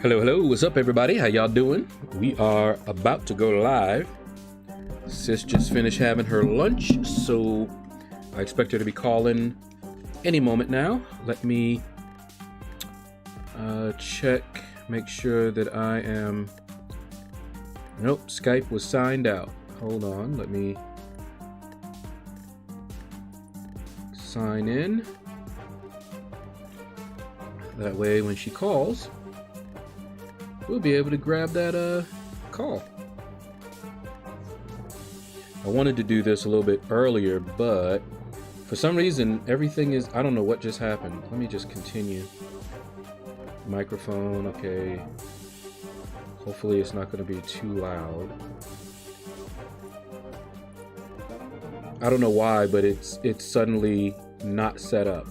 Hello, hello, what's up everybody? How y'all doing? We are about to go live. Sis just finished having her lunch, so I expect her to be calling any moment now. Let me check, make sure that I am... Nope, Skype was signed out. Hold on, let me sign in. That way when she calls, we'll be able to grab that call. I wanted to do this a little bit earlier, but for some reason everything is, I don't know what just happened. Let me just continue. Microphone, okay. Hopefully it's not going to be too loud. I don't know why, but it's suddenly not set up.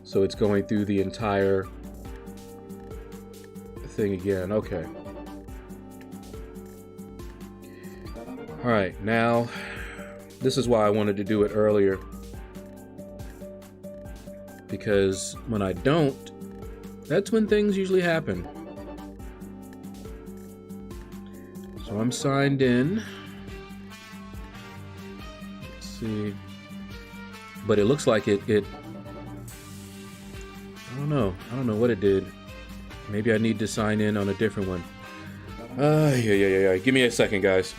So it's going through the entire thing again. Okay. All right, now this is why I wanted to do it earlier, because when I don't, that's when things usually happen. So I'm signed in. Let's see. But it looks like it I don't know what it did. Maybe I need to sign in on a different one. Yeah. Give me a second, guys.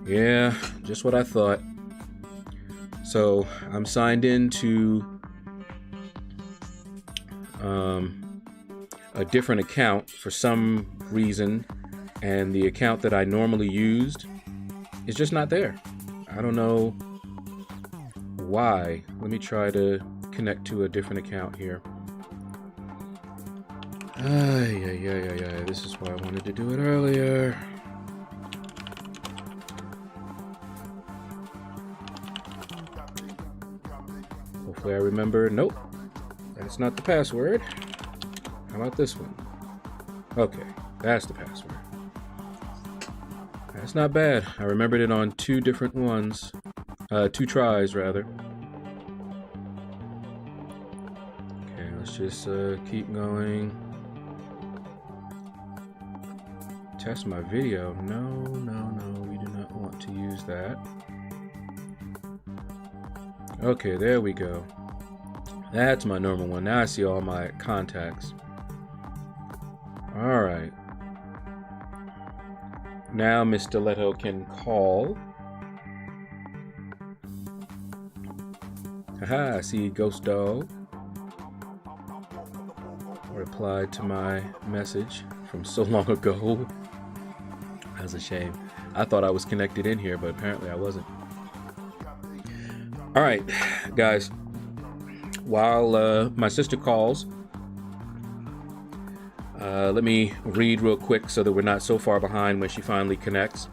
Yeah, just what I thought. So I'm signed into a different account for some reason, and the account that I normally used is just not there. I don't know why. Let me try to connect to a different account here. Yeah. This is why I wanted to do it earlier. Hopefully I remember. Nope, that's not the password. How about this one? Okay, that's the password. That's not bad. I remembered it on two different ones. Two tries, rather. Okay, let's just keep going. Test my video. No, we do not want to use that. Okay, there we go. That's my normal one. Now I see all my contacts. All right. Now Miss Stiletto can call. Haha, I see Ghost Dog replied to my message from so long ago. That's a shame. I thought I was connected in here, but apparently I wasn't. All right, guys, while my sister calls, let me read real quick so that we're not so far behind when she finally connects.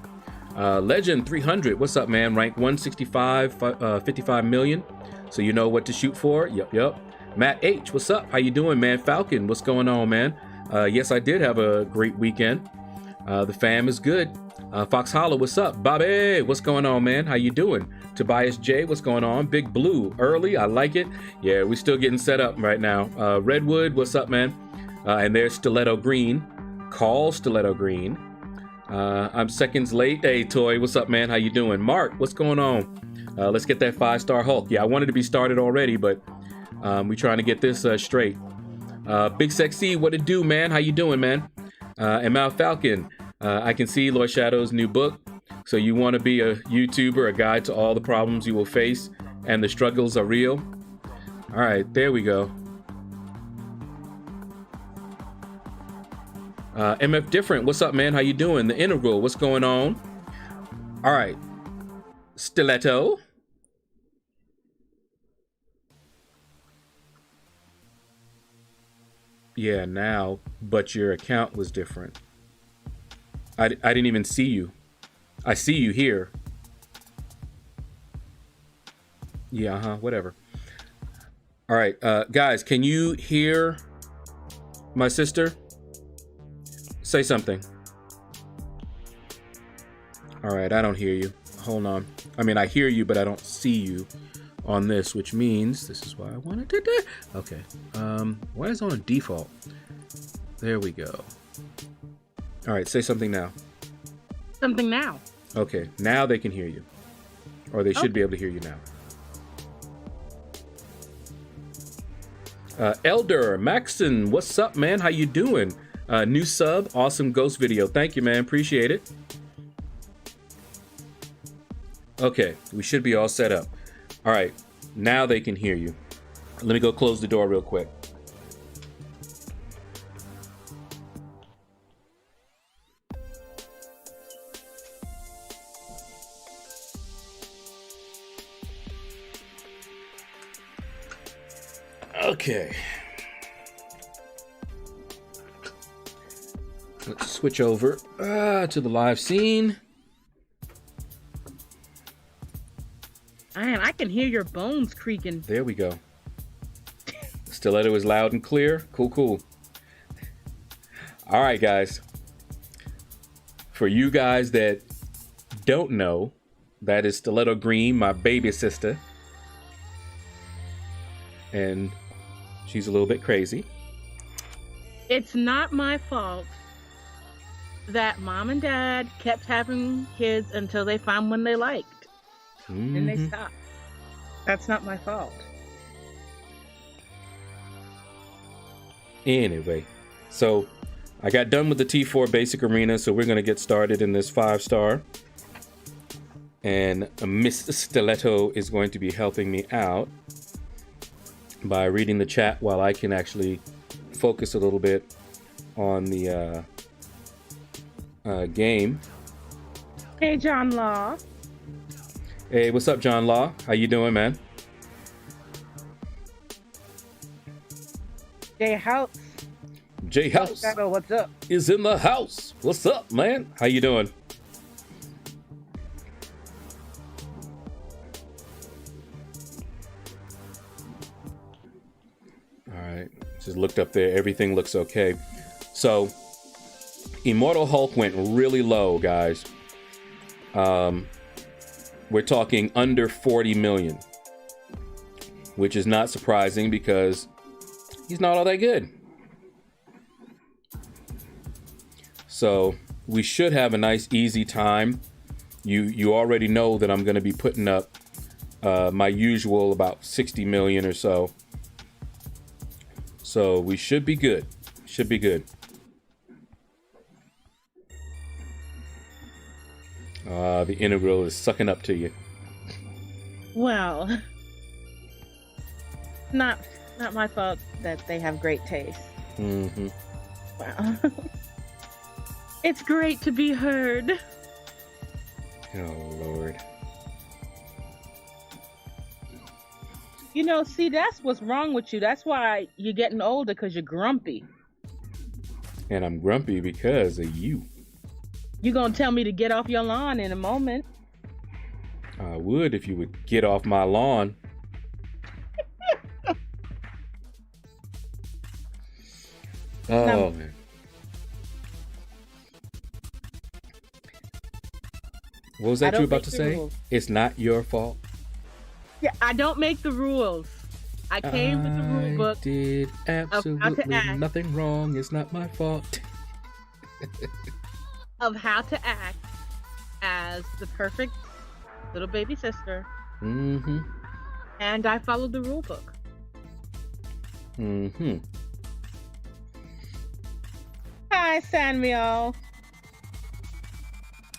Legend 300, what's up, man? Rank 165, 55 million. So you know what to shoot for? Yup. Matt H, what's up? How you doing, man? Falcon, what's going on, man? Yes, I did have a great weekend. The fam is good. Fox Hollow, what's up? Bobby, what's going on, man? How you doing? Tobias J, what's going on? Big Blue, early, I like it. Yeah, we're still getting set up right now. Redwood, what's up, man? And there's Stiletto Greene. Call Stiletto Greene. I'm seconds late. Hey, Toy, what's up, man? How you doing? Mark, what's going on? Let's get that 5-star Hulk. Yeah, I wanted to be started already, but we're trying to get this straight. Big Sexy, what it do, man? How you doing, man? And Mal Falcon, I can see LordShaedow's new book. So you want to be a YouTuber, a guide to all the problems you will face, and the struggles are real. All right, there we go. MF Different, what's up, man? How you doing? The Integral, what's going on? All right, Stiletto. Yeah, now, but your account was different. I didn't even see you. I see you here. Yeah, whatever. All right, guys, can you hear my sister? Say something. All right, I don't hear you. Hold on. I mean, I hear you, but I don't see you on this, which means this is why I wanted to do. Okay. Why is it on default? There we go. All right, say something now. Something now. Okay, now they can hear you, or they should be able to hear you now. Elder Maxon, what's up, man? How you doing? New sub, awesome ghost video. Thank you, man. Appreciate it. Okay, we should be all set up. All right, now they can hear you. Let me go close the door real quick. Okay. Let's switch over to the live scene. Man, I can hear your bones creaking. There we go. Stiletto is loud and clear. Cool. All right, guys. For you guys that don't know, that is Stiletto Greene, my baby sister. And she's a little bit crazy. It's not my fault that mom and dad kept having kids until they found one they liked. And they stopped. That's not my fault. Anyway, so I got done with the T4 basic arena, so we're going to get started in this 5-star. And Miss Stiletto is going to be helping me out by reading the chat while I can actually focus a little bit on the game. Hey, John Law. Hey, what's up, John Law? How you doing, man? Jay House. Jay House. Shadow, what's up? Is in the house. What's up, man? How you doing? All right. Just looked up there. Everything looks okay. So, Immortal Hulk went really low, guys. We're talking under 40 million, which is not surprising because he's not all that good. So we should have a nice, easy time. You already know that I'm going to be putting up my usual about 60 million or so. So we should be good. Should be good. The integral is sucking up to you. Well, not my fault that they have great taste. Mm-hmm. Wow. It's great to be heard. Oh, Lord. You know, see, that's what's wrong with you. That's why you're getting older, because you're grumpy. And I'm grumpy because of you. You're going to tell me to get off your lawn in a moment. I would if you would get off my lawn. Oh, man. What was that you were about to say? Rules. It's not your fault. Yeah, I don't make the rules. I came with the rule book. I did absolutely nothing wrong. It's not my fault. Of how to act as the perfect little baby sister Mm-hmm. And I followed the rule book. Mm-hmm. Hi, Samuel.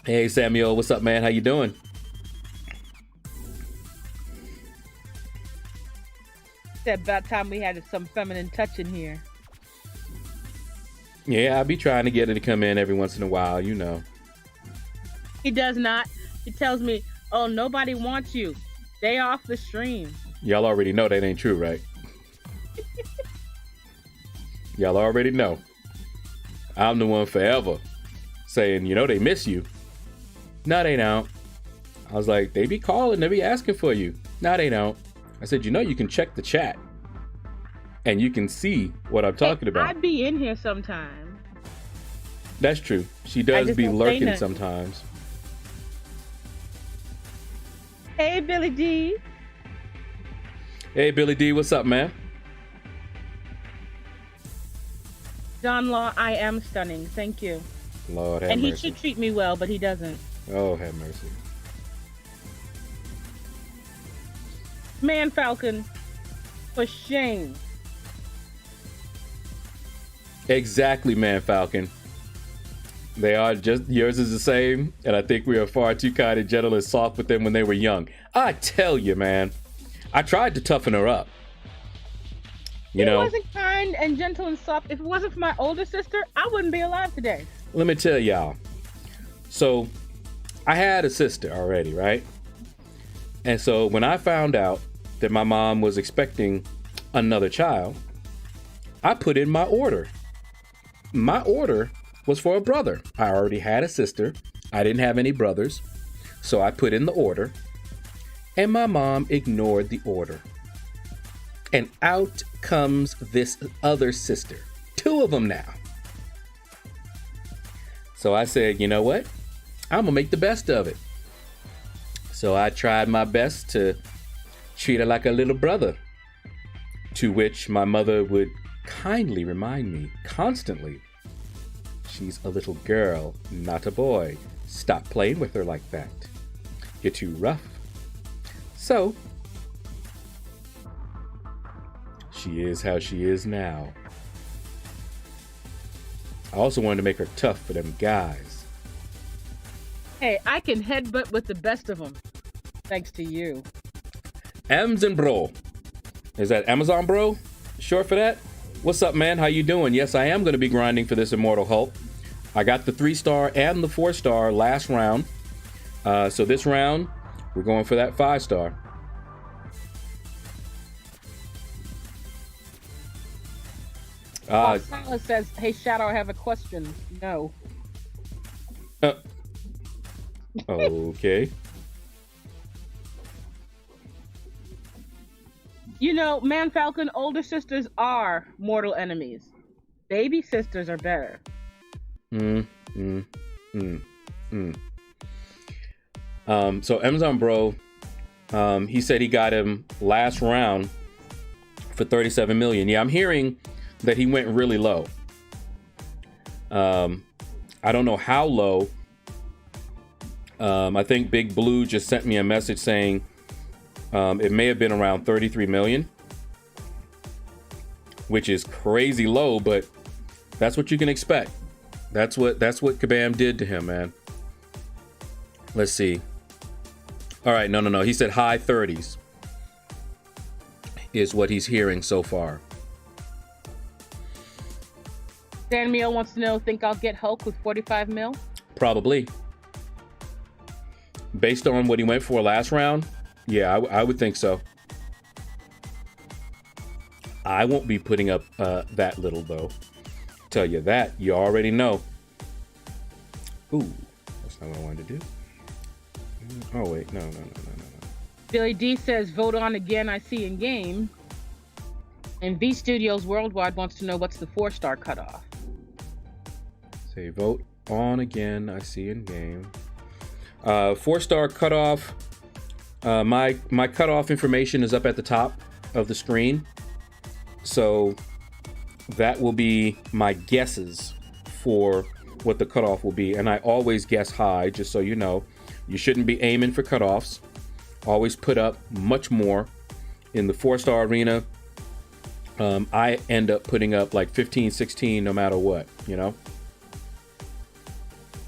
Hey, Samuel. What's up, man? How you doing? Said about time we had some feminine touch in here. Yeah, I be trying to get her to come in every once in a while, you know. He does not. He tells me, oh, nobody wants you. Stay off the stream. Y'all already know that ain't true, right? Y'all already know. I'm the one forever saying, you know, they miss you. No, they don't. I was like, they be calling, they be asking for you. No, they don't. I said, you know, you can check the chat and you can see what I'm talking about. I'd be in here sometime. That's true. She does be lurking sometimes. Hey, Billy D. Hey, Billy D, what's up, man? John Law, I am stunning. Thank you. Lord have mercy. And he should treat me well, but he doesn't. Oh, have mercy. Man Falcon, for shame. Exactly, Man Falcon. They are just, yours is the same, and I think we are far too kind and gentle and soft with them when they were young. I tell you, man, I tried to toughen her up. You know, wasn't kind and gentle and soft. If it wasn't for my older sister, I wouldn't be alive today. Let me tell y'all. So, I had a sister already, right? And so when I found out that my mom was expecting another child, I put in my order. My order was for a brother. I already had a sister. I didn't have any brothers. So I put in the order. And my mom ignored the order. And out comes this other sister. 2 of them now. So I said, you know what? I'm gonna make the best of it. So I tried my best to treat her like a little brother. To which my mother would kindly remind me constantly, she's a little girl, not a boy. Stop playing with her like that. You're too rough. So, she is how she is now. I also wanted to make her tough for them guys. Hey, I can headbutt with the best of them. Thanks to you. Ems and Bro. Is that Amazon Bro? Short for that? What's up, man? How you doing? Yes, I am going to be grinding for this Immortal Hulk. I got the 3-star and the 4-star last round. So this round, we're going for that 5-star. Silas says, hey, Shadow, I have a question. No. Okay. You know, Man Falcon, older sisters are mortal enemies. Baby sisters are better. So Amazon Bro, he said he got him last round for 37 million. Yeah, I'm hearing that he went really low. I don't know how low. I think Big Blue just sent me a message saying it may have been around 33 million, which is crazy low, but that's what you can expect. That's what Kabam did to him, man. Let's see. All right, no. He said high 30s is what he's hearing so far. Daniel wants to know, think I'll get Hulk with 45 mil? Probably. Based on what he went for last round, yeah, I would think so. I won't be putting up that little, though. Tell you that, you already know. Ooh, that's not what I wanted to do. Oh, wait, no. Billy D says, vote on again, I see in game. And V Studios Worldwide wants to know what's the 4-star cutoff. Say vote on again, I see in game. 4-star cutoff. My cutoff information is up at the top of the screen. So that will be my guesses for what the cutoff will be. And I always guess high, just so you know. You shouldn't be aiming for cutoffs. always put up much more. In the 4-star arena, I end up putting up like 15, 16, no matter what, you know?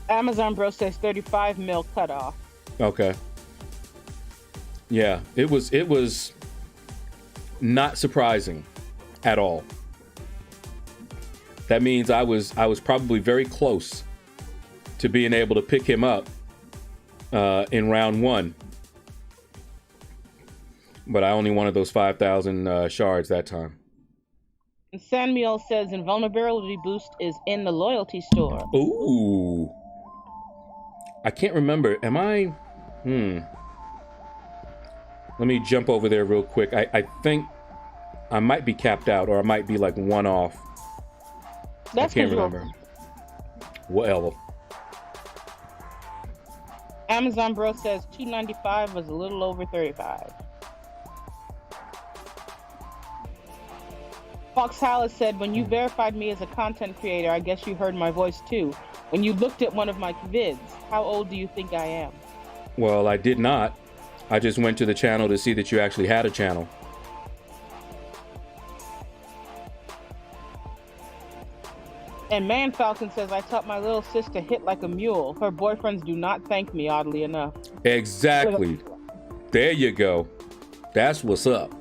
Amazon Bro says 35 mil cutoff. Okay. Yeah, it was not surprising at all. That means I was probably very close to being able to pick him up in round 1. But I only wanted those 5,000 shards that time. And Samuel says invulnerability boost is in the loyalty store. Ooh. I can't remember. Am I? Let me jump over there real quick. I think I might be capped out, or I might be like 1 off. That's I can't remember. Well. Amazon Bro says 295 was a little over 35. Fox Hallis said, when you verified me as a content creator, I guess you heard my voice too. When you looked at one of my vids, how old do you think I am? Well, I did not. I just went to the channel to see that you actually had a channel. And Man Falcon says, I taught my little sister hit like a mule. Her boyfriends do not thank me, oddly enough. Exactly. There you go. That's what's up.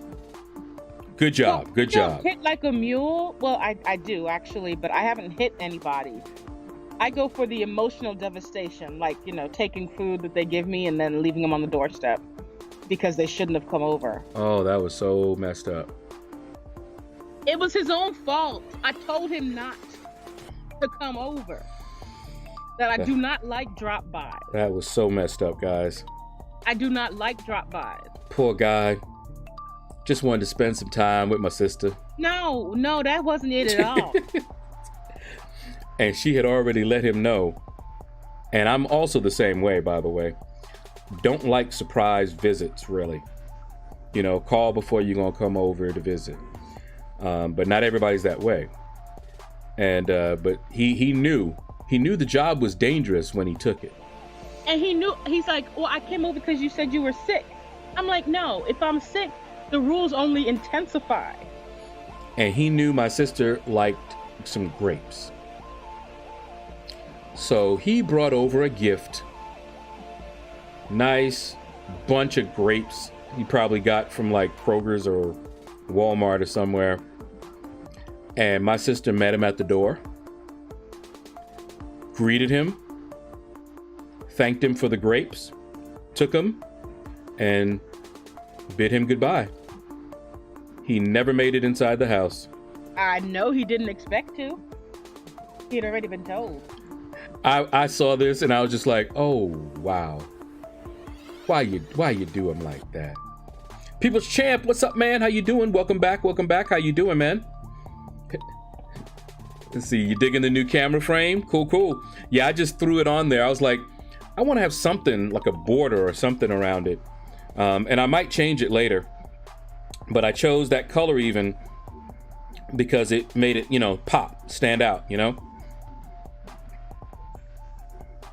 Good job. Well, good job. Hit like a mule? Well, I do, actually, but I haven't hit anybody. I go for the emotional devastation, like, you know, taking food that they give me and then leaving them on the doorstep because they shouldn't have come over. Oh, that was so messed up. It was his own fault. I told him not to come over. That I do not like drop-bys. That was so messed up, guys. I do not like drop-bys. Poor guy. Just wanted to spend some time with my sister. No, that wasn't it at all. And she had already let him know. And I'm also the same way, by the way. Don't like surprise visits, really. You know, call before you're going to come over to visit. But not everybody's that way. And but he knew the job was dangerous when he took it. And he knew. He's like, well, I came over because you said you were sick. I'm like, no, if I'm sick, the rules only intensify. And he knew my sister liked some grapes. So he brought over a gift. Nice bunch of grapes he probably got from like Kroger's or Walmart or somewhere. And my sister met him at the door, greeted him, thanked him for the grapes, took him, and bid him goodbye. He never made it inside the house. I know he didn't expect to. He had already been told. I saw this and I was just like, oh wow. Why you do him like that? People's Champ, what's up, man? How you doing? Welcome back. How you doing, man? Let's see, you digging the new camera frame? Cool. Yeah, I just threw it on there. I was like, I want to have something like a border or something around it. And I might change it later. But I chose that color even because it made it, you know, pop, stand out, you know?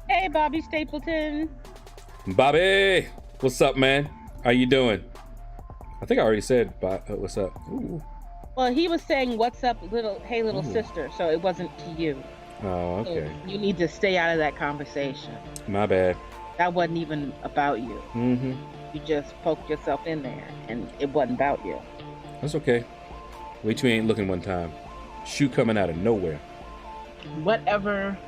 Hey, Bobby Stapleton. Bobby, what's up, man? How you doing? I think I already said what's up. Ooh. Well, he was saying, what's up, little sister, so it wasn't to you. Oh, okay. So you need to stay out of that conversation. My bad. That wasn't even about you. Mm-hmm. You just poked yourself in there, and it wasn't about you. That's okay. Wait till you ain't looking one time. Shoe coming out of nowhere. Whatever.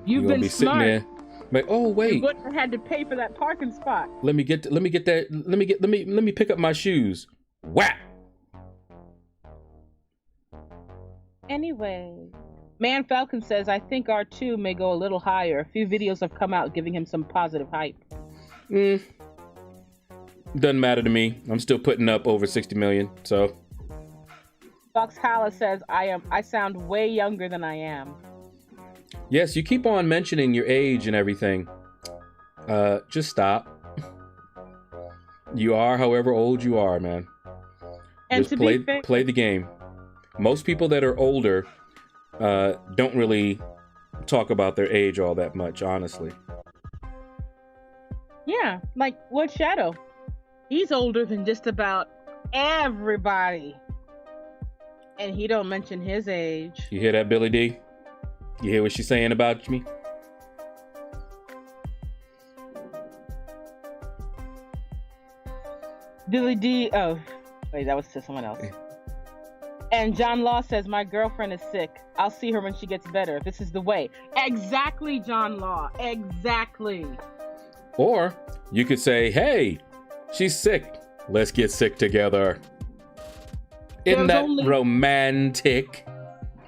You've been be smart. Sitting there. Like, oh wait. You wouldn't have had to pay for that parking spot. Let me pick up my shoes. Whack. Anyway, Man Falcon says, I think R2 may go a little higher. A few videos have come out giving him some positive hype. Doesn't matter to me. I'm still putting up over 60 million, so. Fox Hala says, I sound way younger than I am. Yes, you keep on mentioning your age and everything. Just stop. You are however old you are, man. And just play the game. Most people that are older don't really talk about their age all that much, honestly. Yeah, like LordShaedow. He's older than just about everybody. And he don't mention his age. You hear that, Billy D? You hear what she's saying about me? Billy D. Oh, wait, that was to someone else. And John Law says, my girlfriend is sick. I'll see her when she gets better. This is the way. Exactly, John Law. Exactly. Or you could say, hey, she's sick. Let's get sick together. Isn't that romantic?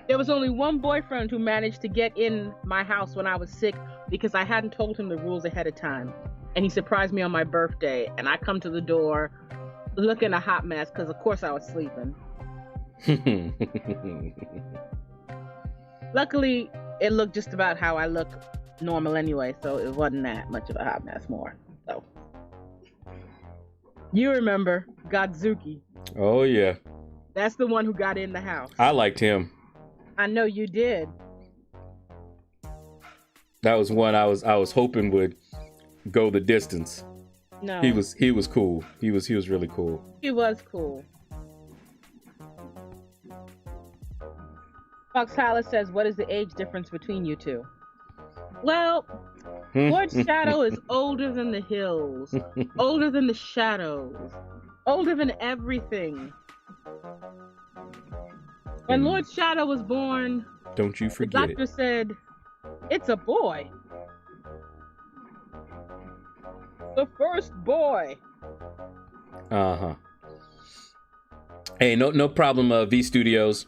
There was only one boyfriend who managed to get in my house when I was sick because I hadn't told him the rules ahead of time. And he surprised me on my birthday. And I come to the door looking a hot mess because, of course, I was sleeping. Luckily, it looked just about how I look normal anyway, so it wasn't that much of a hot mess more. So you remember Godzuki. Oh, yeah. That's the one who got in the house. I liked him. I know you did. That was one I was hoping would go the distance. No. He was cool. He was really cool. He was cool. Fox Tyler says, what is the age difference between you two? Well, LordShaedow is older than the hills, older than the shadows, older than everything. When LordShaedow was born, don't you forget the doctor said, it's a boy. The first boy. Uh-huh. Hey, no problem, V Studios.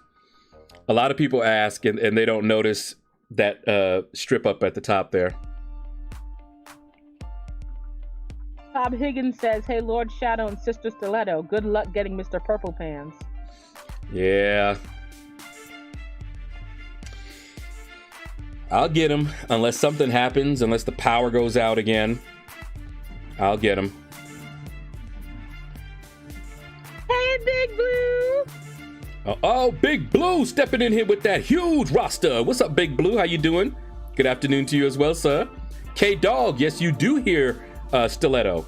A lot of people ask and they don't notice that strip up at the top there. Bob Higgins says, hey, LordShaedow and Sister Stiletto, good luck getting Mr. Purple Pants. Yeah. I'll get him unless something happens, unless the power goes out again. I'll get him. Hey, Big Blue. Oh, Big Blue stepping in here with that huge roster. What's up, Big Blue? How you doing? Good afternoon to you as well, sir. K-Dog, yes, you do hear Stiletto.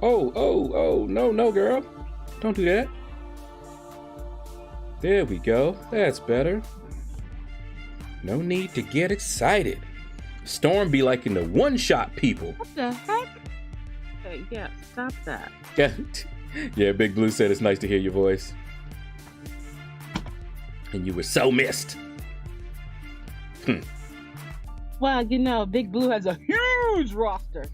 Oh, no, girl. Don't do that. There we go. That's better. No need to get excited. Storm be like in the one-shot people. What the heck? Hey, yeah, stop that. Yeah, Big Blue said it's nice to hear your voice. And you were so missed. Well, you know, Big Blue has a huge roster.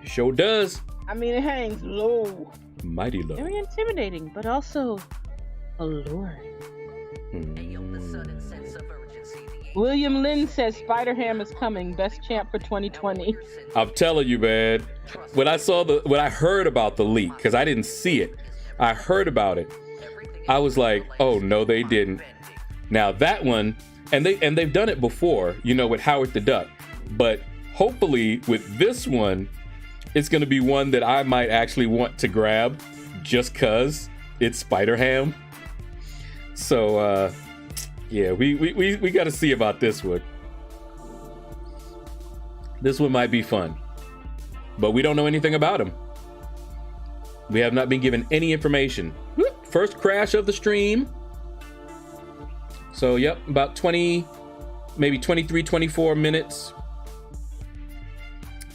Sure does. I mean, it hangs low. Mighty low. Very intimidating, but also alluring. William Lynn says Spider-Ham is coming. Best champ for 2020. I'm telling you, man. When I heard about the leak, because I didn't see it, I heard about it. I was like, oh no, they didn't. Now that one, and they've done it before, you know, with Howard the Duck. But hopefully with this one, it's gonna be one that I might actually want to grab just cause it's Spider-Ham. So yeah, we got to see about this one. This one might be fun, but we don't know anything about him. We have not been given any information. First crash of the stream. So yep, about 20, maybe 23, 24 minutes.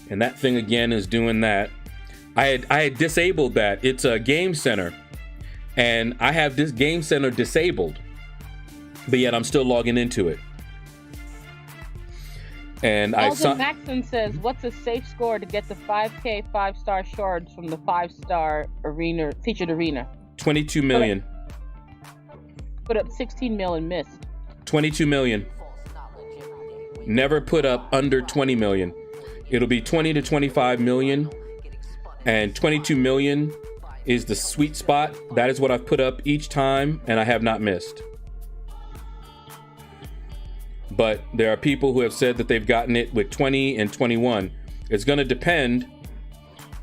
And that thing again is doing that. I had disabled that. It's a game center, and I have this game center disabled. But yet I'm still logging into it. And Alden Maxon says, what's a safe score to get the 5K 5-star shards from the 5-star arena featured arena? 22 million. Put up 16 mil and missed. 22 million. Never put up under 20 million. It'll be 20 to 25 million. And 22 million is the sweet spot. That is what I've put up each time, and I have not missed. But there are people who have said that they've gotten it with 20 and 21. It's going to depend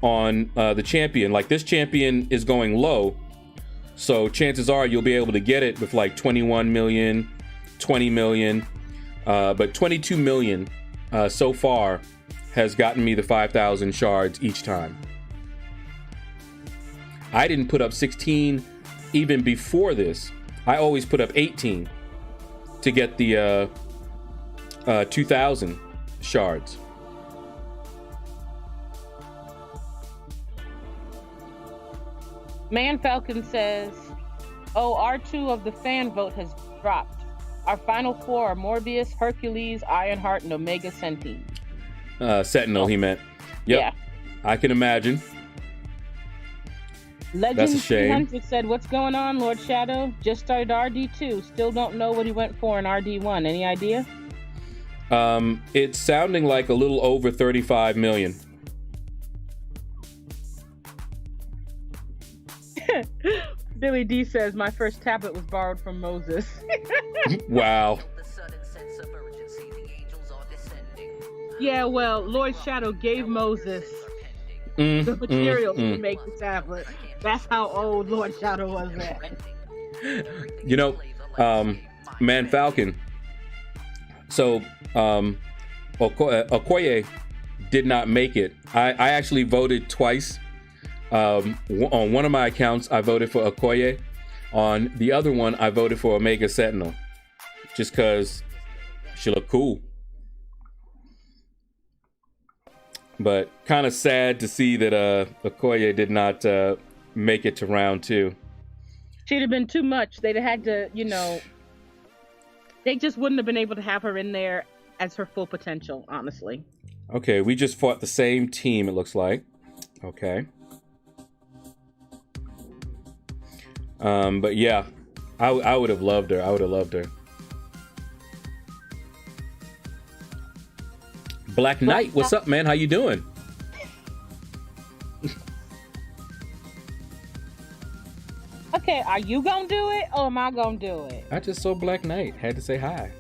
on the champion. Like this champion is going low, so chances are you'll be able to get it with like 21 million, 20 million, but 22 million so far has gotten me the 5,000 shards each time. I didn't put up 16 even before this. I always put up 18 to get the 2,000 shards. Man Falcon says, "Oh, R2 of the fan vote has dropped. Our final four are Morbius, Hercules, Ironheart, and Omega Sentinel." Sentinel, he meant. Yep. Yeah. I can imagine. Legend 300 said, "What's going on, LordShaedow? Just started RD2. Still don't know what he went for in RD1. Any idea?" It's sounding like a little over 35 million. Billy D says, "My first tablet was borrowed from Moses." Wow. Yeah, well, LordShaedow gave Moses the material to make the tablet. That's how old LordShaedow was then. You know, Man Falcon. So, Okoye did not make it. I actually voted twice. On one of my accounts, I voted for Okoye. On the other one, I voted for Omega Sentinel. Just because she looked cool. But kind of sad to see that Okoye did not make it to round 2. She'd have been too much. They'd have had to, they just wouldn't have been able to have her in there as her full potential, honestly. Okay, we just fought the same team, it looks like. Okay. But yeah, I would have loved her. I would have loved her. Black Knight, what's up, man? How you doing? Okay, are you gonna do it or am I gonna do it? I just saw Black Knight. Had to say hi.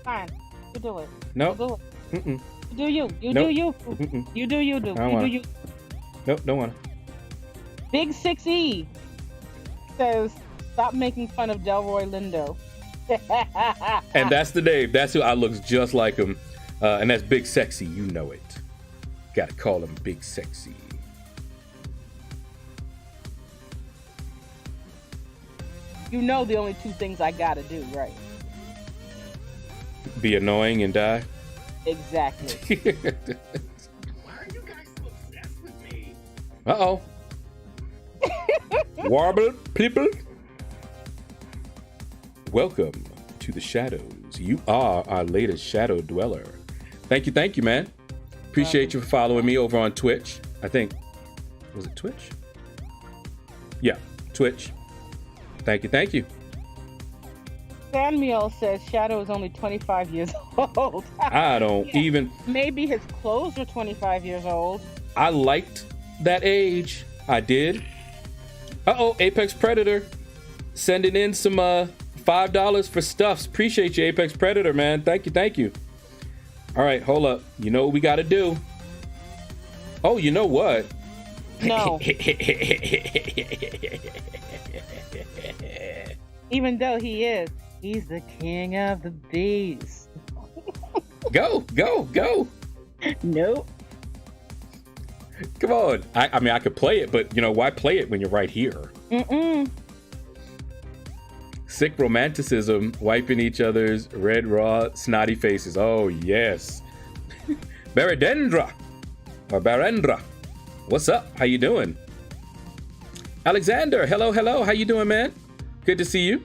Fine, you do it. Nope. You do it. Mm-mm. You do you. You nope. do you. Mm-mm. You do you. Do. You do you. Nope, don't want to. Big 6E says, "Stop making fun of Delroy Lindo." And that's the name. That's who I looks just like him. And that's Big Sexy. You know it. Gotta call him Big Sexy. You know the only two things I gotta do, right? Be annoying and die? Exactly. Why are you guys so obsessed with me? Uh-oh. Warble people. Welcome to the shadows. You are our latest shadow dweller. Thank you, man. Appreciate you for following me over on Twitch. I think, was it Twitch? Yeah, Twitch. Thank you. Samuel says Shadow is only 25 years old. I don't even... Maybe his clothes are 25 years old. I liked that age. I did. Uh-oh, Apex Predator. Sending in some $5 for stuffs. Appreciate you, Apex Predator, man. Thank you. All right, hold up. You know what we got to do? Oh, you know what? No. Even though he's the king of the bees. Go. Nope. Come on. I mean, I could play it, but, why play it when you're right here? Sick romanticism, wiping each other's red, raw, snotty faces. Oh, yes. Baradendra. Or Barendra. What's up? How you doing? Alexander, hello. How you doing, man? Good to see you.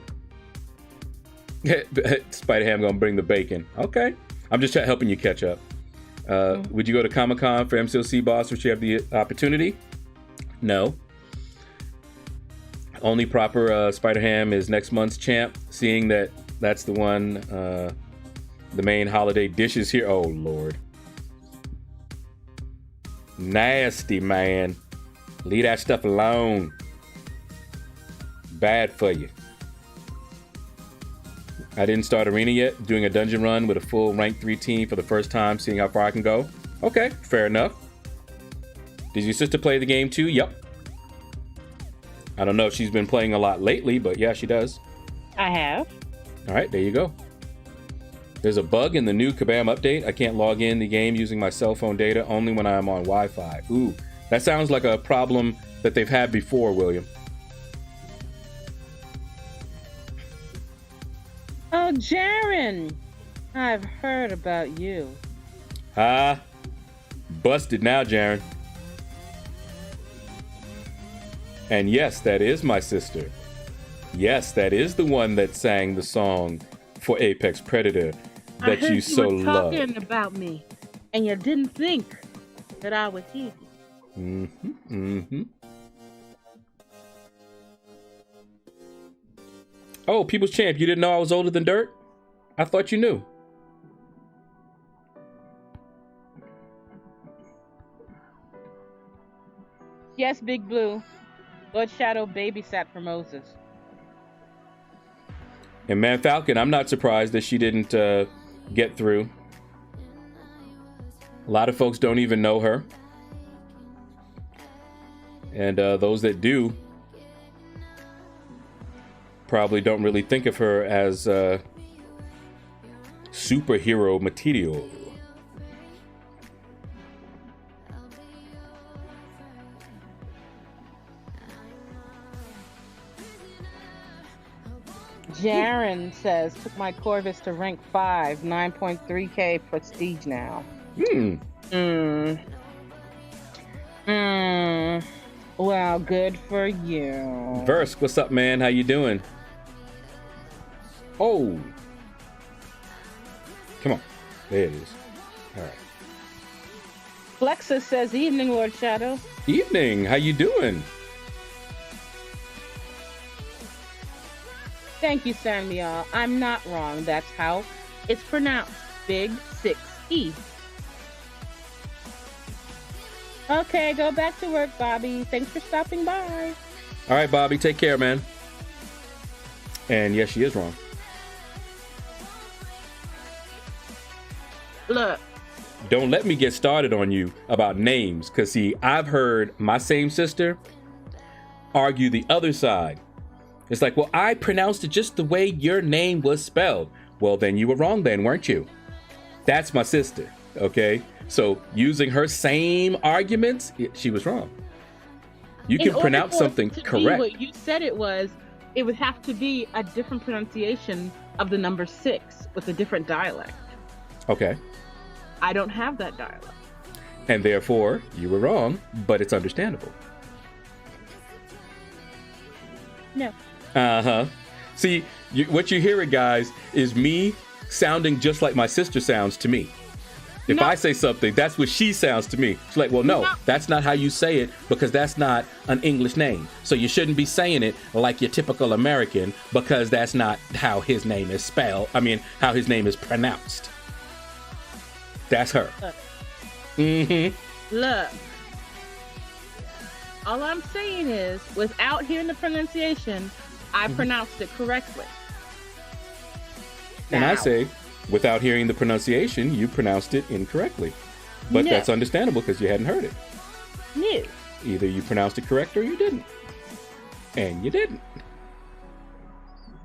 Spider-Ham gonna bring the bacon. Okay. I'm just helping you catch up. Would you go to Comic-Con for MCOC Boss, which you have the opportunity? No. Only proper Spider-Ham is next month's champ, seeing that that's the one, the main holiday dishes here. Oh, Lord. Nasty, man. Leave that stuff alone. Bad for you. I didn't start Arena yet, doing a dungeon run with a full rank 3 team for the first time, seeing how far I can go. Okay, fair enough. Did your sister play the game too? Yep. I don't know if she's been playing a lot lately, but yeah, she does. I have. All right, there you go. There's a bug in the new Kabam update. I can't log in the game using my cell phone data, only when I'm on Wi-Fi. Ooh, that sounds like a problem that they've had before, William. Oh, Jaren, I've heard about you. Ah, busted now, Jaren. And yes, that is my sister. Yes, that is the one that sang the song for Apex Predator that you so were love. talking about me, and you didn't think that I would hear you. Oh, People's Champ, you didn't know I was older than dirt? I thought you knew. Yes, Big Blue. LordShaedow babysat for Moses. And Man Falcon, I'm not surprised that she didn't get through. A lot of folks don't even know her. And those that do probably don't really think of her as superhero material. Jaren says, took my Corvus to rank 5, 9.3k prestige now. Well, good for you. Verse, what's up, man? How you doing? Oh. Come on. There it is. All right. Flexa says, evening, LordShaedow. Evening. How you doing? Thank you, Samuel. I'm not wrong. That's how it's pronounced. Big 6E. Okay, go back to work, Bobby. Thanks for stopping by. All right, Bobby. Take care, man. And yes, she is wrong. Look. Don't let me get started on you about names. Because, see, I've heard my same sister argue the other side. It's like, well, I pronounced it just the way your name was spelled. Well, then you were wrong then, weren't you? That's my sister, okay? So using her same arguments, she was wrong. You can pronounce something correct. What you said it would have to be a different pronunciation of the number 6 with a different dialect. Okay. I don't have that dialect. And therefore, you were wrong, but it's understandable. No. Uh-huh. See, what you're hearing, guys, is me sounding just like my sister sounds to me. If I say something, that's what she sounds to me. She's like, well, no, that's not how you say it because that's not an English name. So you shouldn't be saying it like your typical American because that's not how his name is spelled. I mean, how his name is pronounced. That's her. Look. All I'm saying is, without hearing the pronunciation, I pronounced it correctly. And now, I say, without hearing the pronunciation, you pronounced it incorrectly. But that's understandable because you hadn't heard it. No. Either you pronounced it correct or you didn't. And you didn't.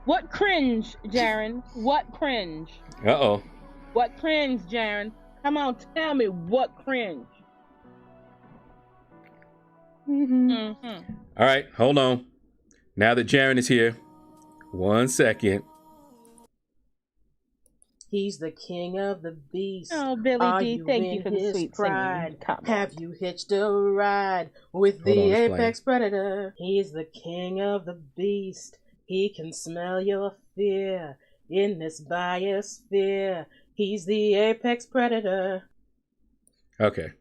What cringe, Jaren? What cringe? Uh-oh. What cringe, Jaren? Come on, tell me what cringe. All right, hold on. Now that Jaren is here, 1 second. He's the king of the beast. Oh, Billy D, thank you for the sweet pride. Have you hitched a ride with the apex predator? He's the king of the beast. He can smell your fear in this biosphere. He's the apex predator. Okay.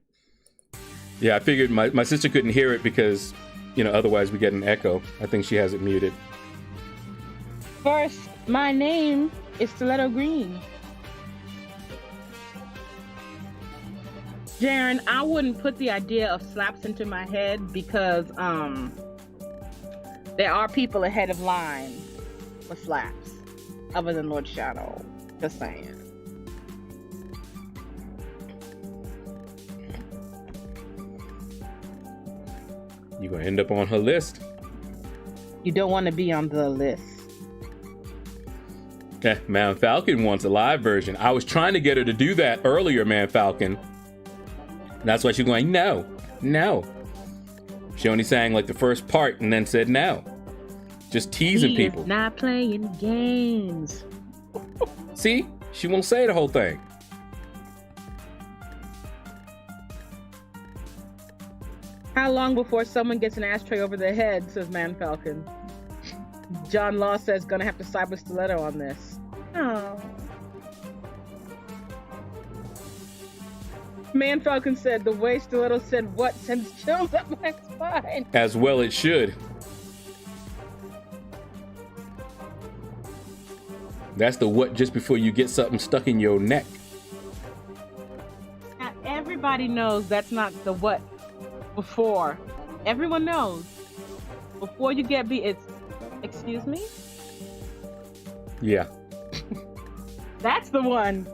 Yeah, I figured my sister couldn't hear it because, otherwise we get an echo. I think she has it muted. First, my name is Stiletto Greene. Jaren, I wouldn't put the idea of slaps into my head because there are people ahead of line for slaps other than LordShaedow. Just saying. You're going to end up on her list. You don't want to be on the list. Man Falcon wants a live version. I was trying to get her to do that earlier, Man Falcon. That's why she's going, no. She only sang like the first part and then said no. Just teasing people. Not playing games. See? She won't say the whole thing. How long before someone gets an ashtray over their head, says Man Falcon. John Law says gonna have to side with Stiletto on this. Oh. Man Falcon said the way Stiletto said what sends chills up my spine. As well it should. That's the what just before you get something stuck in your neck. Now, everybody knows that's not the what before. Everyone knows. Before you get beat, it's, excuse me? Yeah. That's the one.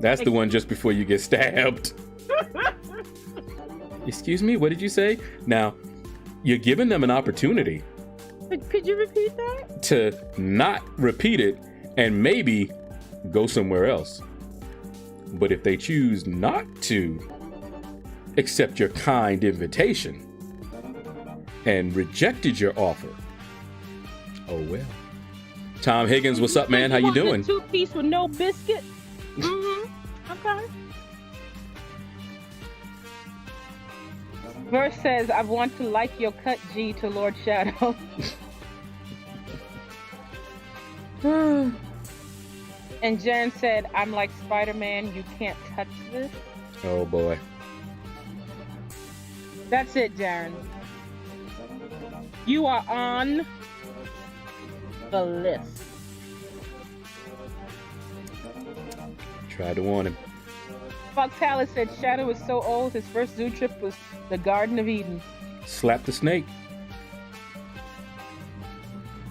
That's the one just before you get stabbed. Excuse me, what did you say? Now, you're giving them an opportunity. Could you repeat that? To not repeat it and maybe go somewhere else. But if they choose not to accept your kind invitation and rejected your offer, oh well. Tom Higgins, what's up, man? How you doing? 2-piece with no biscuit? Okay. Verse says, I want to like your cut, G, to LordShaedow. And Jen said, I'm like Spider-Man, you can't touch this. Oh boy. That's it, Darren. You are on the list. Tried to warn him. Fox Palace said Shadow is so old, his first zoo trip was the Garden of Eden. Slap the snake.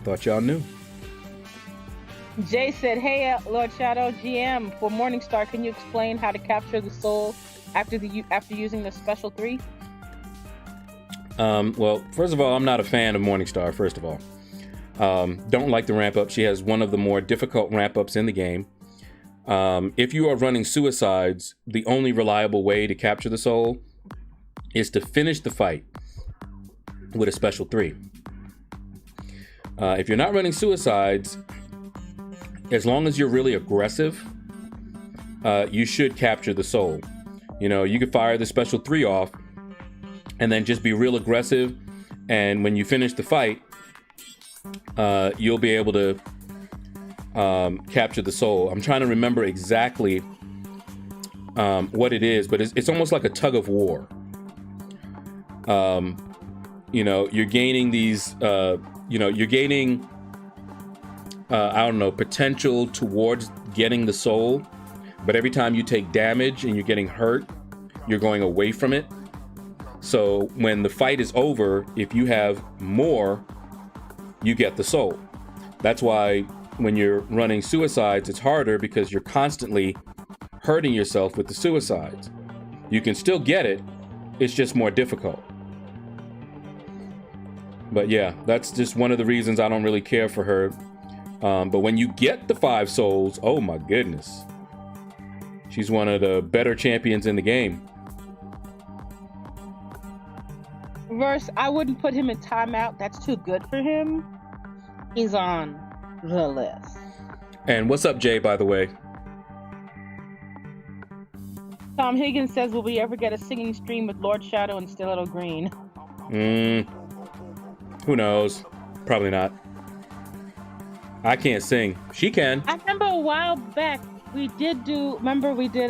Thought y'all knew. Jay said, hey, LordShaedow, GM, for Morningstar, can you explain how to capture the soul after using the special 3? Well, first of all, I'm not a fan of Morningstar, first of all. Don't like the ramp up. She has one of the more difficult ramp ups in the game. If you are running suicides, the only reliable way to capture the soul is to finish the fight with a special 3. If you're not running suicides, as long as you're really aggressive, you should capture the soul. You know, you could fire the special 3 off and then just be real aggressive. And when you finish the fight, you'll be able to capture the soul. I'm trying to remember exactly what it is, but it's almost like a tug of war. You know, you're gaining these, you're gaining, I don't know, potential towards getting the soul, but every time you take damage and you're getting hurt, you're going away from it. So when the fight is over, if you have more, you get the soul. That's why when you're running suicides, it's harder because you're constantly hurting yourself with the suicides. You can still get it, it's just more difficult. But yeah, that's just one of the reasons I don't really care for her. But when you get the 5 souls, oh my goodness. She's one of the better champions in the game. Verse, I wouldn't put him in timeout. That's too good for him. He's on the list. And what's up, Jay, by the way? Tom Higgins says, will we ever get a singing stream with LordShaedow and Stiletto Greene? Who knows? Probably not. I can't sing. She can. I remember a while back we did do. Remember we did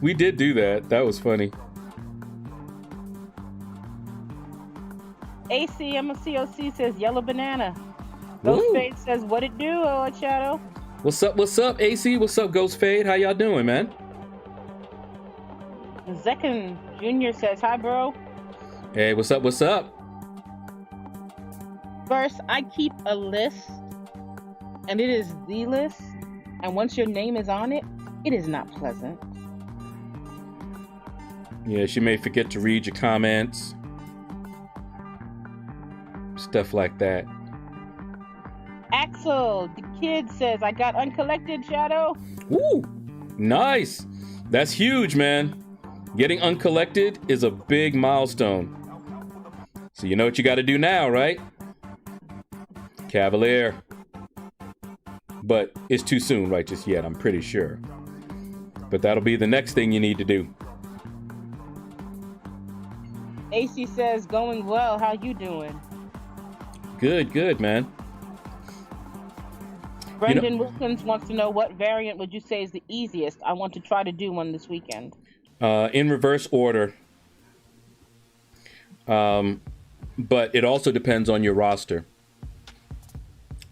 we did do that. That was funny. AC MCOC says yellow banana. Ghostfade says what it do, LordShaedow. What's up, AC? What's up, Ghostfade? How y'all doing, man? Zekin Jr. says hi, bro. Hey, what's up? First, I keep a list, and it is the list, and once your name is on it, it is not pleasant. Yeah, she may forget to read your comments. Stuff like that. Axel, the kid says, I got uncollected, Shadow. Woo! Nice. That's huge, man. Getting uncollected is a big milestone. So you know what you got to do now, right? Cavalier. But it's too soon right just yet, I'm pretty sure. But that'll be the next thing you need to do. AC says, going well. How you doing? Good, man. Brendan Wilkins wants to know, what variant would you say is the easiest? I want to try to do one this weekend. In reverse order. But it also depends on your roster.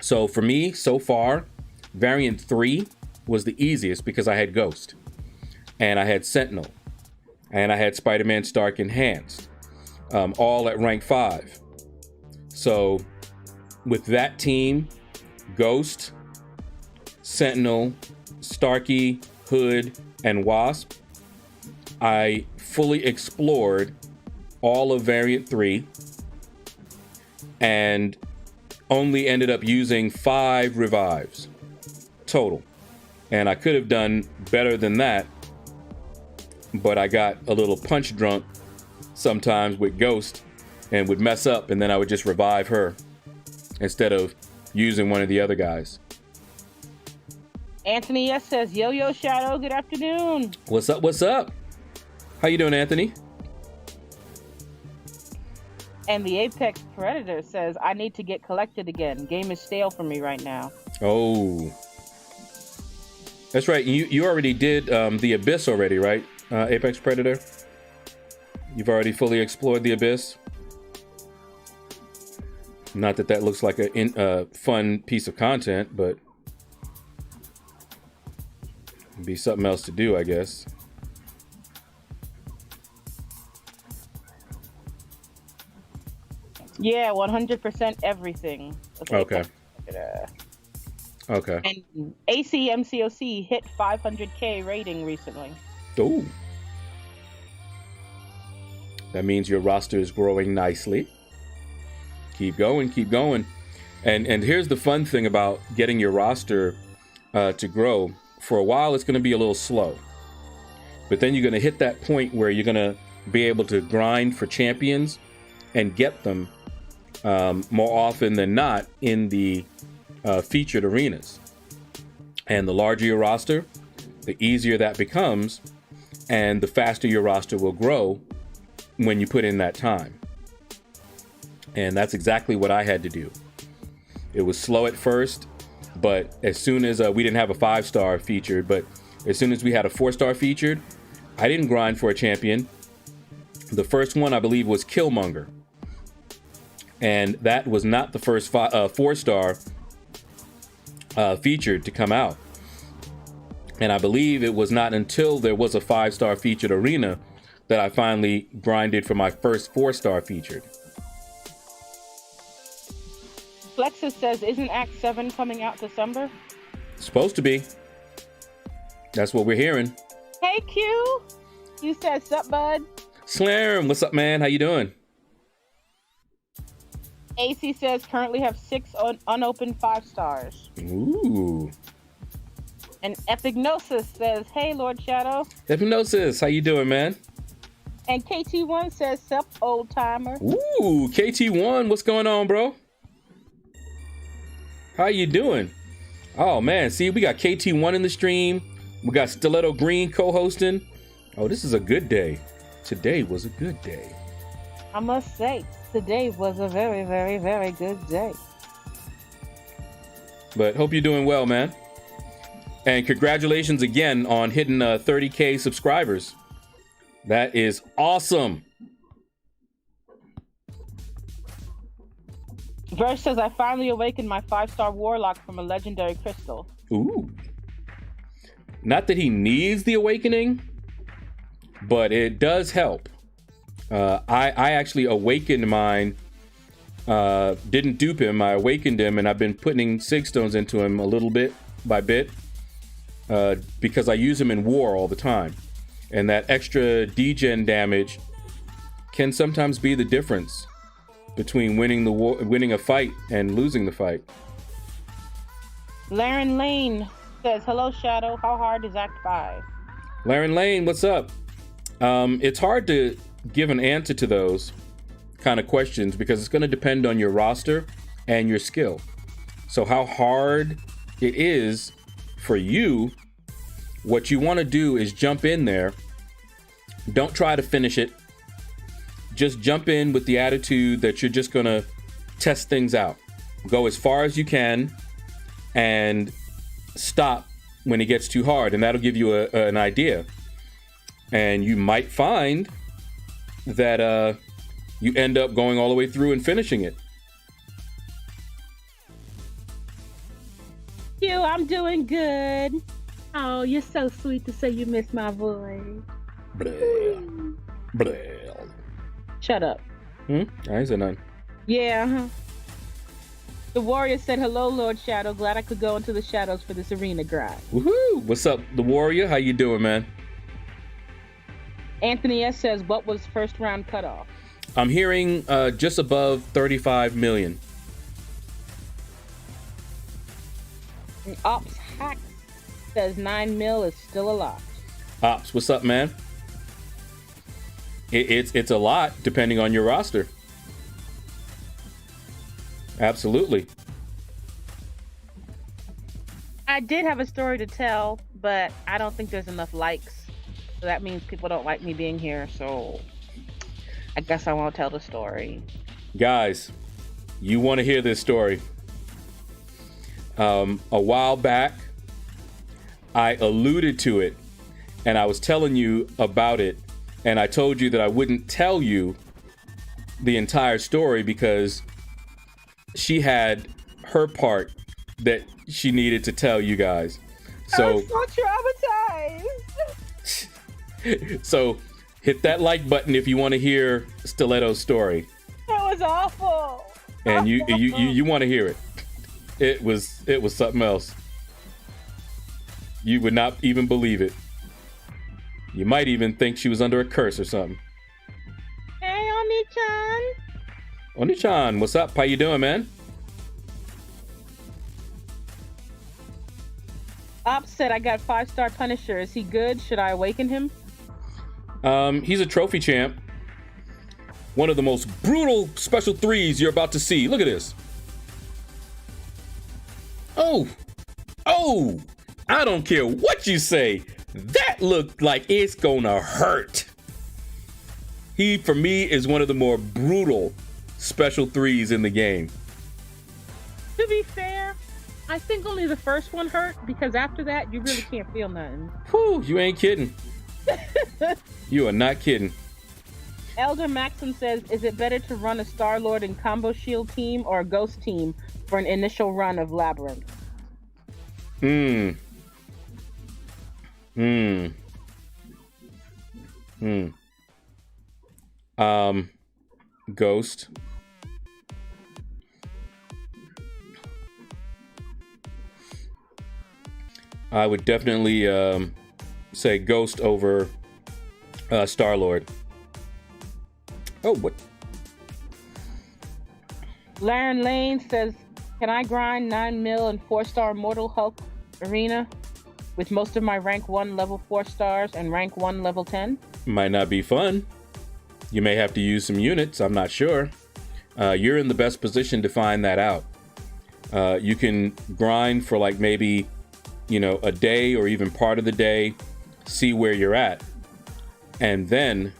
So for me, so far, variant 3 was the easiest because I had Ghost. And I had Sentinel. And I had Spider-Man Stark Enhanced. All at rank 5. So with that team, Ghost, Sentinel, Starky, Hood, and Wasp, I fully explored all of variant 3 and only ended up using 5 revives total. And I could have done better than that, but I got a little punch drunk sometimes with Ghost and would mess up, and then I would just revive her instead of using one of the other guys. Anthony S says, Yo Shadow, good afternoon. What's up? How you doing, Anthony? And the Apex Predator says, I need to get collected again. Game is stale for me right now. Oh. That's right. You already did the Abyss already, right? Apex Predator? You've already fully explored the Abyss? Not that that looks like a fun piece of content, but it'd be something else to do, I guess. Yeah, 100% everything. Okay. Okay. And AC MCOC hit 500k rating recently. Ooh. That means your roster is growing nicely. Keep going. And here's the fun thing about getting your roster to grow. For a while, it's going to be a little slow. But then you're going to hit that point where you're going to be able to grind for champions and get them more often than not in the featured arenas. And the larger your roster, the easier that becomes, and the faster your roster will grow when you put in that time. And that's exactly what I had to do. It was slow at first, but as soon as we didn't have a 5-star featured, but as soon as we had a 4-star featured, I didn't grind for a champion. The first one, I believe, was Killmonger. And that was not the first 4-star featured to come out. And I believe it was not until there was a 5-star featured arena that I finally grinded for my first 4-star featured. Flexus says, isn't Act 7 coming out December? Supposed to be. That's what we're hearing. Hey, Q. You said, sup, bud? Slam, what's up, man? How you doing? AC says, currently have 6 unopened 5 stars. Ooh. And Epignosis says, hey, LordShaedow. Epignosis, how you doing, man? And KT1 says, sup, old timer. Ooh, KT1, what's going on, bro? How you doing? Oh, man, see, we got KT1 in the stream. We got Stiletto Greene co-hosting. Oh, this is a good day. Today was a good day. I must say, today was a very, very, very good day. But hope you're doing well, man. And congratulations again on hitting 30K subscribers. That is awesome. Verse says, I finally awakened my 5-star warlock from a legendary crystal. Ooh. Not that he needs the awakening, but it does help. I actually awakened mine. Didn't dupe him. I awakened him, and I've been putting sig stones into him a little bit by bit because I use him in war all the time. And that extra degen damage can sometimes be the difference between winning a fight and losing the fight. Laren Lane says, hello, Shadow. How hard is Act 5? Laren Lane, what's up? It's hard to give an answer to those kind of questions because it's going to depend on your roster and your skill. So how hard it is for you, what you want to do is jump in there. Don't try to finish it. Just jump in with the attitude that you're just going to test things out. Go as far as you can and stop when it gets too hard, and that'll give you an idea. And you might find that you end up going all the way through and finishing it. I'm doing good. Oh, you're so sweet to say you miss my voice. Bleh. Bleh. Shut up. I said none. Yeah. The Warrior said, hello, LordShaedow. Glad I could go into the shadows for this arena grind. Woohoo! What's up, the Warrior? How you doing, man? Anthony S. says, what was first round cutoff? I'm hearing just above 35 million. And Ops Hack says 9 mil is still a lot. Ops, what's up, man? It's a lot depending on your roster. Absolutely. I did have a story to tell, but I don't think there's enough likes. So that means people don't like me being here, so I guess I won't tell the story. Guys, you want to hear this story. A while back, I alluded to it, and I was telling you about it, and I told you that I wouldn't tell you the entire story because she had her part that she needed to tell you guys. So, I was so traumatized. So hit that like button if you want to hear Stiletto's story. That was awful. And you want to hear it. It was something else. You would not even believe it. You might even think she was under a curse or something. Hey, Oni-chan. Oni-chan, what's up? How you doing, man? Ops said I got 5-star Punisher. Is he good? Should I awaken him? He's a trophy champ. One of the most brutal special threes you're about to see. Look at this. Oh, I don't care what you say. That looked like it's gonna hurt. He, for me, is one of the more brutal special threes in the game. To be fair, I think only the first one hurt because after that, you really can't feel nothing. Whew, you ain't kidding. You are not kidding. Elder Maxim says, is it better to run a Star-Lord and Combo Shield team or a Ghost team for an initial run of Labyrinth? Ghost. I would definitely say Ghost over Star-Lord. Oh, what? Laren Lane says, can I grind 9 mil and 4-star Immortal Hulk arena with most of my rank 1 level 4 stars and rank 1 level 10? Might not be fun. You may have to use some units. I'm not sure. You're in the best position to find that out. You can grind for like maybe, a day or even part of the day, see where you're at, and then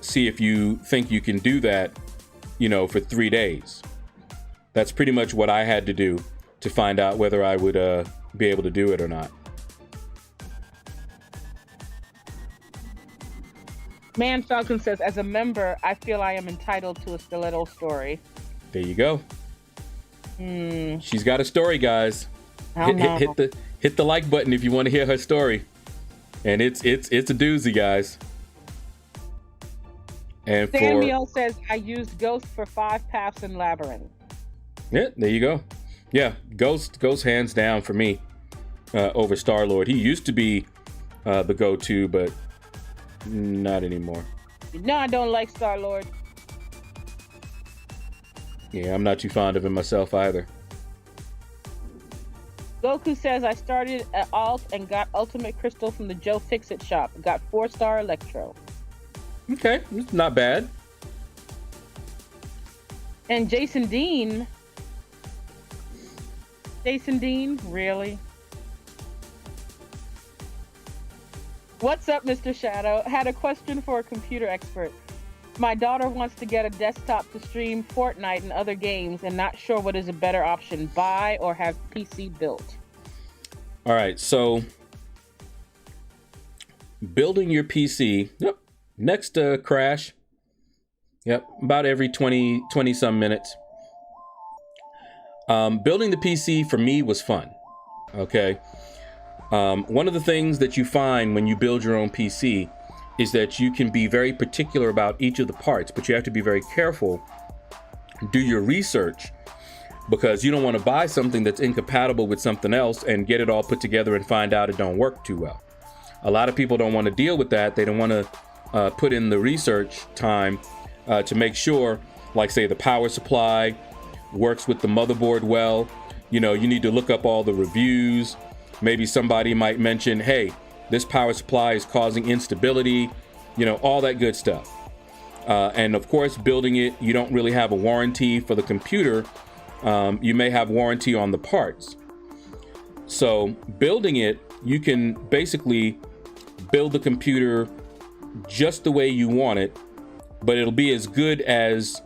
see if you think you can do that, for 3 days. That's pretty much what I had to do to find out whether I would be able to do it or not. Man Falcon says, as a member, I feel I am entitled to a Stiletto story. There you go. She's got a story, guys. Hit the like button if you want to hear her story. And it's a doozy, guys. And Samuel says, I used Ghost for 5 paths in Labyrinth. Yeah, there you go. Yeah, Ghost hands down for me over Star-Lord. He used to be the go-to, but not anymore. No, I don't like Star-Lord. Yeah, I'm not too fond of him myself either. Goku says, I started at Alt and got Ultimate Crystal from the Joe Fix-It shop. Got 4-star Electro. Okay, not bad. And Jason Dean, really? What's up, Mr. Shadow? Had a question for a computer expert. My daughter wants to get a desktop to stream Fortnite and other games and not sure what is a better option, buy or have PC built. All right, so building your PC, yep, next crash, yep, about every 20 some minutes. Building the PC for me was fun, okay? One of the things that you find when you build your own PC is that you can be very particular about each of the parts, but you have to be very careful, do your research, because you don't want to buy something that's incompatible with something else and get it all put together and find out it don't work too well. A lot of people don't want to deal with that. They don't want to put in the research time to make sure, like say the power supply works with the motherboard well. You know, you need to look up all the reviews. Maybe somebody might mention, hey, this power supply is causing instability, you know, all that good stuff. And of course, building it, you don't really have a warranty for the computer. You may have warranty on the parts. So building it, you can basically build the computer just the way you want it, but it'll be as good as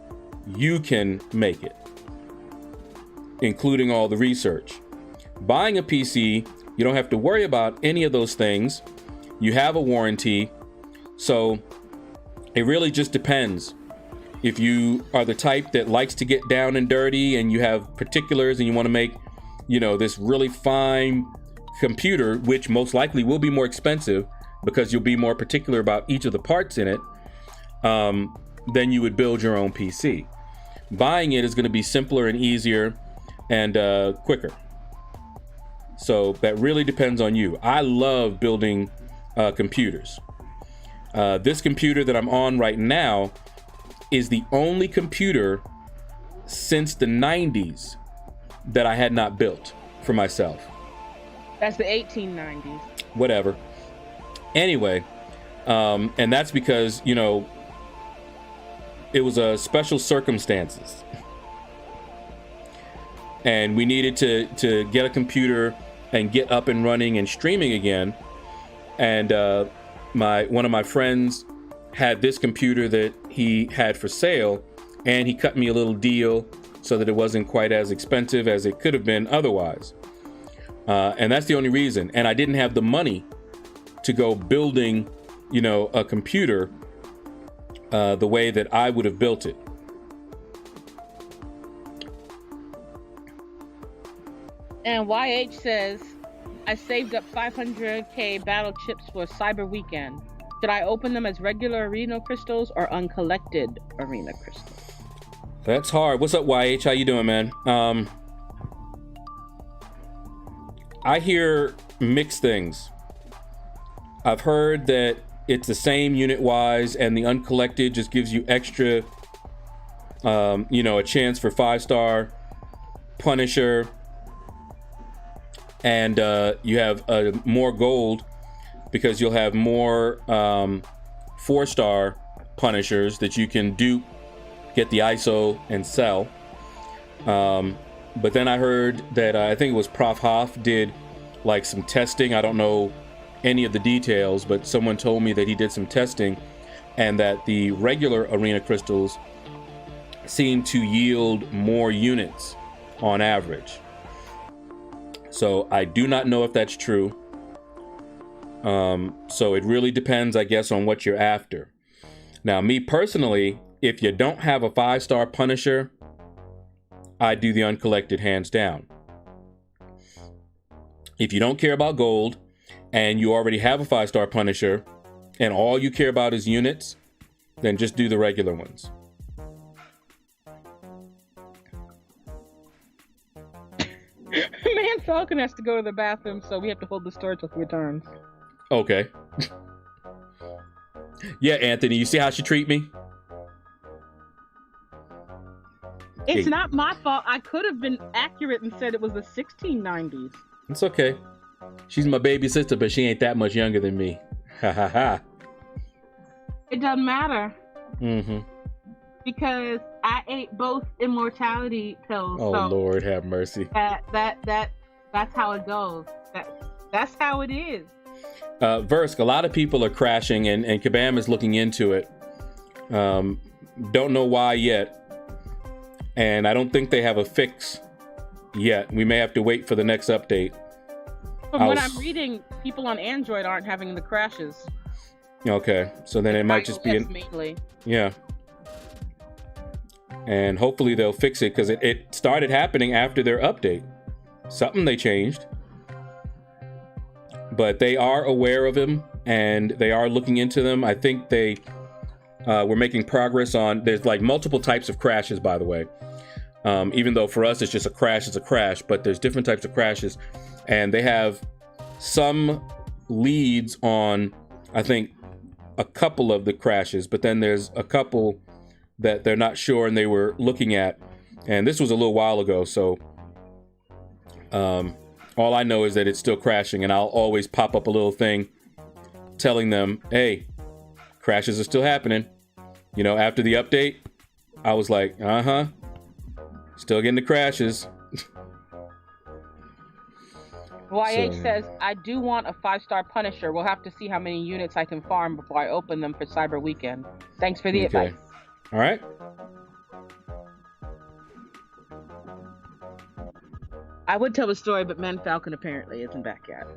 you can make it, including all the research. Buying a PC, you don't have to worry about any of those things. You have a warranty. So it really just depends. If you are the type that likes to get down and dirty and you have particulars and you want to make, you know, this really fine computer, which most likely will be more expensive because you'll be more particular about each of the parts in it, then you would build your own PC. Buying it is going to be simpler and easier and quicker. So that really depends on you. I love building computers. This computer that I'm on right now is the only computer since the 90s that I had not built for myself. That's the 1890s. Whatever. Anyway, and that's because, you know, it was a special circumstances. And we needed to get a computer and get up and running and streaming again. And one of my friends had this computer that he had for sale, and he cut me a little deal so that it wasn't quite as expensive as it could have been otherwise. And that's the only reason. And I didn't have the money to go building, you know, a computer the way that I would have built it. And YH says, I saved up 500k battle chips for Cyber Weekend. Should I open them as regular arena crystals or uncollected arena crystals? That's hard. What's up, YH? How you doing, man? I hear mixed things. I've heard that it's the same unit-wise, and the uncollected just gives you extra, you know, a chance for 5-star Punisher, and you have more gold because you'll have more 4-star Punishers that you can dupe, get the ISO, and sell. But then I heard that I think it was Prof Hoff did like some testing. I don't know any of the details, but someone told me that he did some testing and that the regular arena crystals seem to yield more units on average. So I do not know if that's true. So it really depends, I guess, on what you're after. Now, me personally, if you don't have a 5-star Punisher, I do the uncollected hands down. If you don't care about gold and you already have a 5-star Punisher and all you care about is units, then just do the regular ones. Man, Falcon has to go to the bathroom, so we have to hold the store till he returns. Okay. Yeah, Anthony, you see how she treat me? It's not my fault. I could have been accurate and said it was the 1690s. It's okay. She's my baby sister, but she ain't that much younger than me. Ha ha ha. It doesn't matter. Mm-hmm. Because I ate both immortality pills. Oh, so Lord have mercy. That's how it goes. That's how it is. Versk, a lot of people are crashing, and Kabam is looking into it. Don't know why yet. And I don't think they have a fix yet. We may have to wait for the next update. From what I'm reading, people on Android aren't having the crashes. Okay, so then it might just be mainly. Yeah. And hopefully they'll fix it, because it started happening after their update. Something they changed. But they are aware of them, and they are looking into them. I think they were making progress on... There's like multiple types of crashes, by the way. Even though for us it's just a crash, it's a crash. But there's different types of crashes. And they have some leads on, I think, a couple of the crashes. But then there's a couple that they're not sure and they were looking at. And this was a little while ago, so... all I know is that it's still crashing, and I'll always pop up a little thing telling them, hey, crashes are still happening. You know, after the update, I was like, still getting the crashes. YH says, I do want a 5-star Punisher. We'll have to see how many units I can farm before I open them for Cyber Weekend. Thanks for the advice. All right. I would tell a story, but Man Falcon apparently isn't back yet.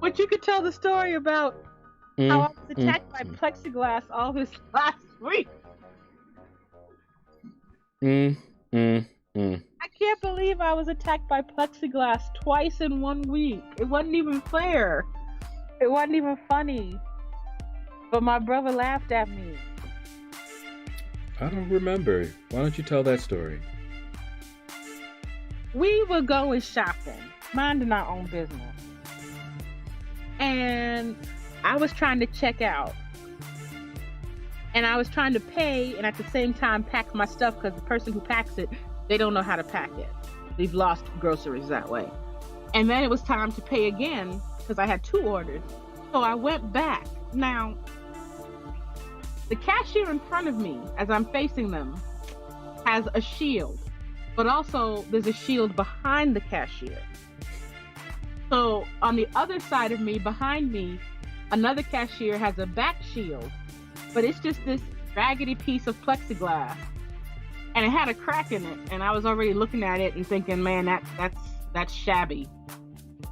But you could tell the story about how I was attacked by plexiglass all this last week. I can't believe I was attacked by plexiglass twice in 1 week. It wasn't even fair. It wasn't even funny. But my brother laughed at me. I don't remember. Why don't you tell that story? We were going shopping, minding our own business. And I was trying to check out. And I was trying to pay and at the same time pack my stuff, because the person who packs it, they don't know how to pack it. We've lost groceries that way. And then it was time to pay again because I had 2 orders. So I went back. Now, the cashier in front of me, as I'm facing them, has a shield, but also there's a shield behind the cashier. So on the other side of me, behind me, another cashier has a back shield, but it's just this raggedy piece of plexiglass, and it had a crack in it, and I was already looking at it and thinking, man, that's shabby.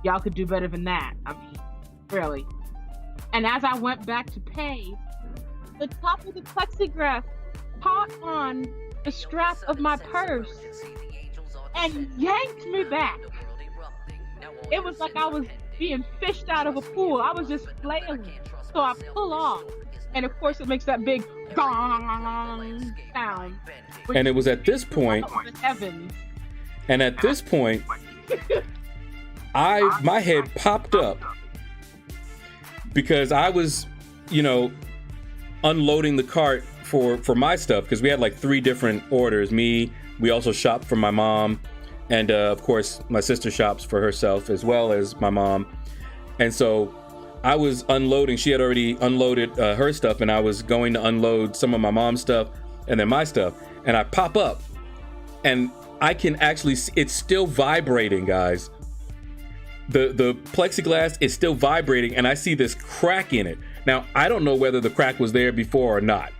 Y'all could do better than that. I mean, really. And as I went back to pay, the top of the plexiglass caught on the strap of my purse and yanked me back. It was like I was being fished out of a pool. I was just flailing. So I pull off, and of course it makes that big gong sound. And it was at this point, and at this point, my head popped up because I was, unloading the cart for my stuff, because we had like 3 different orders. We also shopped for my mom, and of course my sister shops for herself as well as my mom. And so I was unloading. She had already unloaded her stuff, and I was going to unload some of my mom's stuff and then my stuff. And I pop up, and I can actually see it's still vibrating, guys. The plexiglass is still vibrating, and I see this crack in it. Now, I don't know whether the crack was there before or not.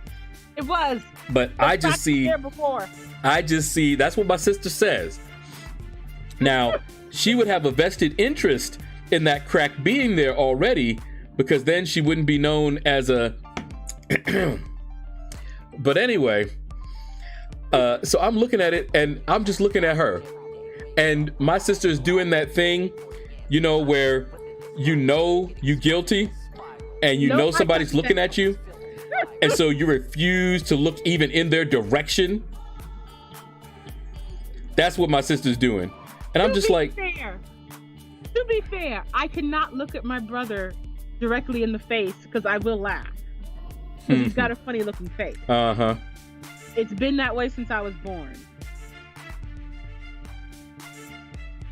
It was. But I just see... That's what my sister says. Now, she would have a vested interest in that crack being there already, because then she wouldn't be known as a... But anyway, so I'm looking at it, and I'm just looking at her. And my sister's doing that thing, where you're guilty, and somebody's looking at you, and so you refuse to look even in their direction. That's what my sister's doing. And I'm just like... To be fair, I cannot look at my brother directly in the face because I will laugh. Because he's got a funny looking face. Uh-huh. It's been that way since I was born.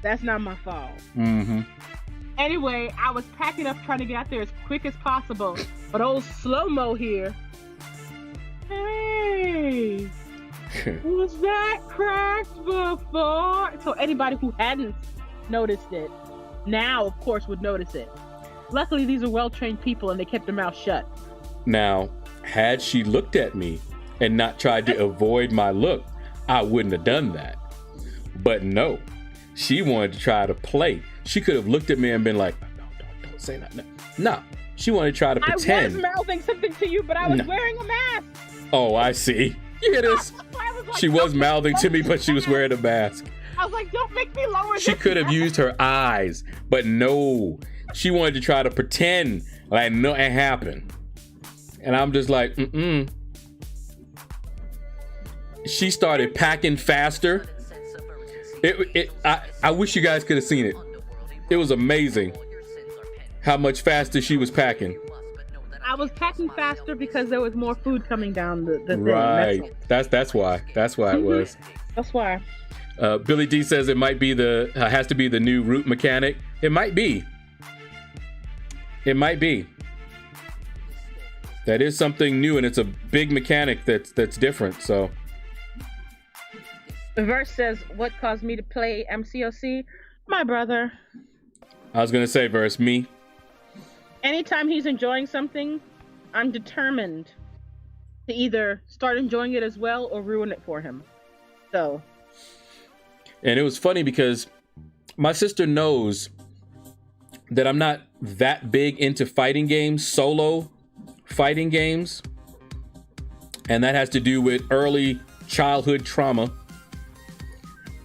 That's not my fault. Mm-hmm. Anyway, I was packing up trying to get out there as quick as possible. But old slow-mo here. Hey, was that cracked before? So anybody who hadn't noticed it, now, of course, would notice it. Luckily, these are well-trained people and they kept their mouth shut. Now, had she looked at me and not tried to avoid my look, I wouldn't have done that. But no, she wanted to try to play. She could have looked at me and been like, no, don't say that. No, she wanted to try to pretend. I was mouthing something to you, but I was wearing a mask. Oh, I see. You hear this? Like, she was mouthing to me, but she was wearing a mask. I was like, don't make me lower this. She could have used her eyes, but no. She wanted to try to pretend like nothing happened. And I'm just like, She started packing faster. I wish you guys could have seen it. It was amazing how much faster she was packing. I was packing faster because there was more food coming down the thing. Right. That's why. That's why it was. That's why. Billy D says it might be has to be the new route mechanic. It might be. It might be. That is something new, and it's a big mechanic that's different. So. The verse says, "What caused me to play MCOC? My brother." I was gonna say, verse, me. Anytime he's enjoying something, I'm determined to either start enjoying it as well or ruin it for him. So. And it was funny because my sister knows that I'm not that big into fighting games, solo fighting games. And that has to do with early childhood trauma.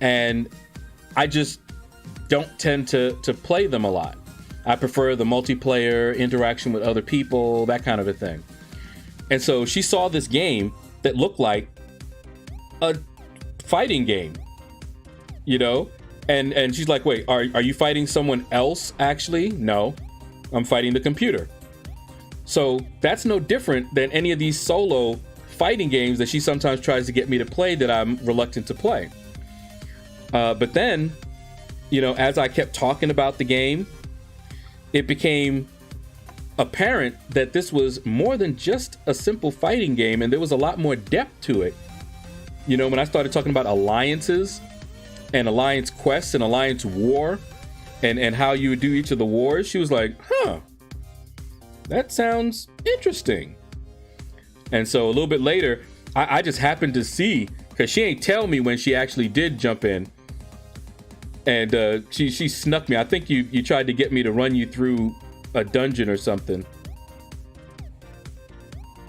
And I just don't tend to play them a lot. I prefer the multiplayer interaction with other people, that kind of a thing. And so she saw this game that looked like a fighting game, you know? And she's like, wait, are you fighting someone else actually? No, I'm fighting the computer. So that's no different than any of these solo fighting games that she sometimes tries to get me to play that I'm reluctant to play. But then, you know, as I kept talking about the game, it became apparent that this was more than just a simple fighting game, and there was a lot more depth to it. You know, when I started talking about alliances and alliance quests and alliance war and how you would do each of the wars, she was like, huh, that sounds interesting. And so a little bit later, I just happened to see, because she ain't tell me when she actually did jump in. And she snuck me. I think you tried to get me to run you through a dungeon or something.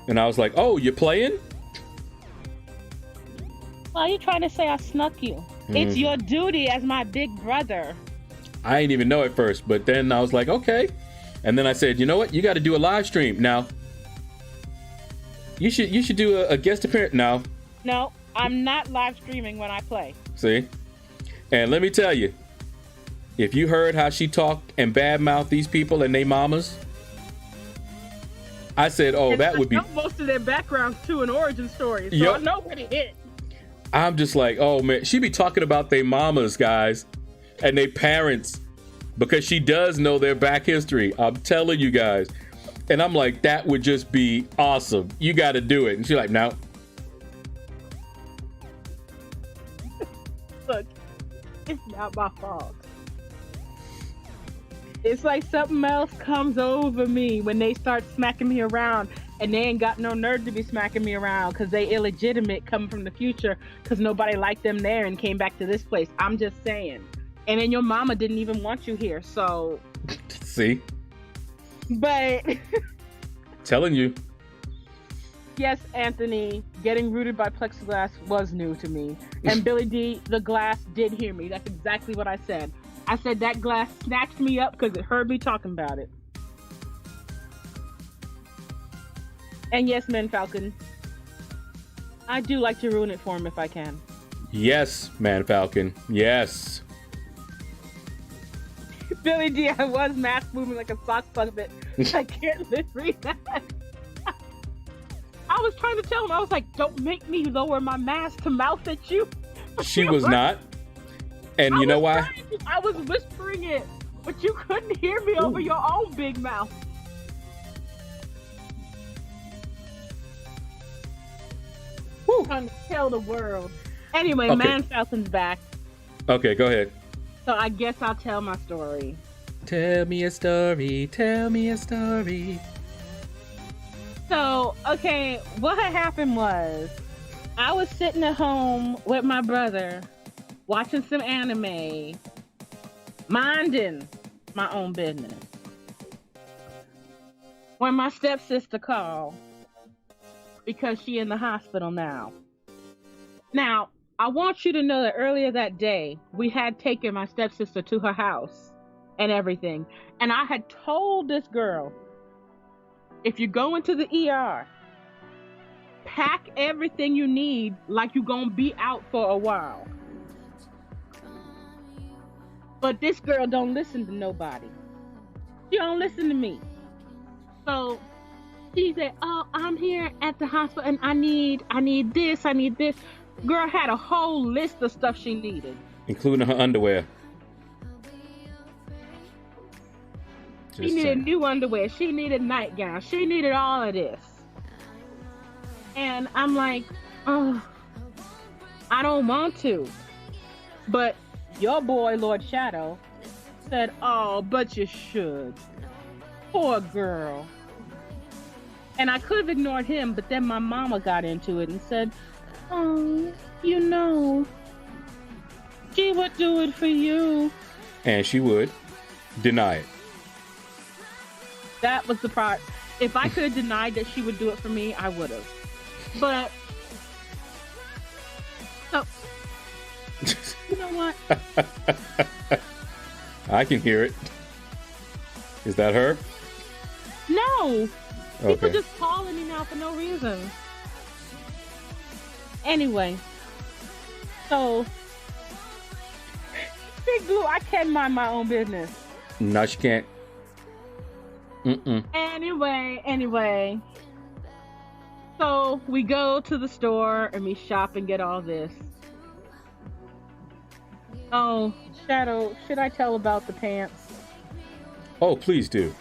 And I was like, oh, you're playing? Why are you trying to say I snuck you? It's your duty as my big brother. I didn't even know at first, but then I was like, okay. And then I said, you know what? You got to do a live stream. Now, you should do a guest appearance. No, I'm not live streaming when I play. See? And let me tell you, if you heard how she talked and badmouthed these people and they mamas, I said, oh, and that would be... I know most of their backgrounds too and origin stories, so yep. I know what it is. I'm just like, oh man, she be talking about their mamas, guys, and their parents, because she does know their back history. I'm telling you guys. And I'm like, that would just be awesome. You got to do it. And she's like, no. Look, it's not my fault. It's like something else comes over me when they start smacking me around, and they ain't got no nerve to be smacking me around because they illegitimate coming from the future because nobody liked them there and came back to this place. I'm just saying. And then your mama didn't even want you here, so... See? But... Telling you. Yes, Anthony, getting rooted by plexiglass was new to me. And Billy D, the glass did hear me. That's exactly what I said. I said that glass snatched me up because it heard me talking about it. And yes, Man Falcon, I do like to ruin it for him if I can. Yes, Man Falcon. Yes. Billy D, I was mask moving like a sock puppet. I can't read that. I was trying to tell him, I was like, don't make me lower my mask to mouth at you. She was not. And you know why? I was whispering it, but you couldn't hear me over your own big mouth. Woo. Trying to tell the world. Anyway, Man Falcon's back. Okay, go ahead. So I guess I'll tell my story. Tell me a story. Tell me a story. So, okay, what had happened was I was sitting at home with my brother, watching some anime, minding my own business, when my stepsister called because she in the hospital now. Now, I want you to know that earlier that day, we had taken my stepsister to her house and everything. And I had told this girl, if you go into the ER, pack everything you need like you're going to be out for a while. But this girl don't listen to nobody. She don't listen to me. So she said, oh, I'm here at the hospital and I need this, I need this. Girl had a whole list of stuff she needed. Including her underwear. She needed new underwear. She needed nightgowns. She needed all of this. And I'm like, oh, I don't want to. But your boy, LordShaedow, said, oh, but you should. Poor girl. And I could have ignored him, but then my mama got into it and said, oh, you know, she would do it for you. And she would deny it. That was the part. If I could have denied that she would do it for me, I would have. But, so, you know what? I can hear it. Is that her? No. Okay. People just calling me now for no reason. Anyway, so, Big Blue, I can mind my own business. No, she can't. Anyway. So we go to the store and we shop and get all this. Oh, Shadow, should I tell about the pants? Oh, please do.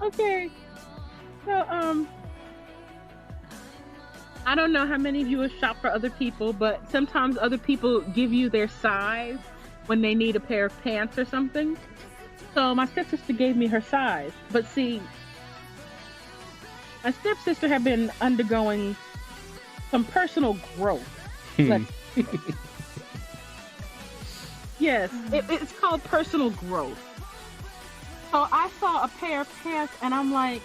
Okay. So, I don't know how many of you have shopped for other people, but sometimes other people give you their size when they need a pair of pants or something. So my stepsister gave me her size. But see, my stepsister had been undergoing some personal growth. Yes, it's called personal growth. So I saw a pair of pants and I'm like,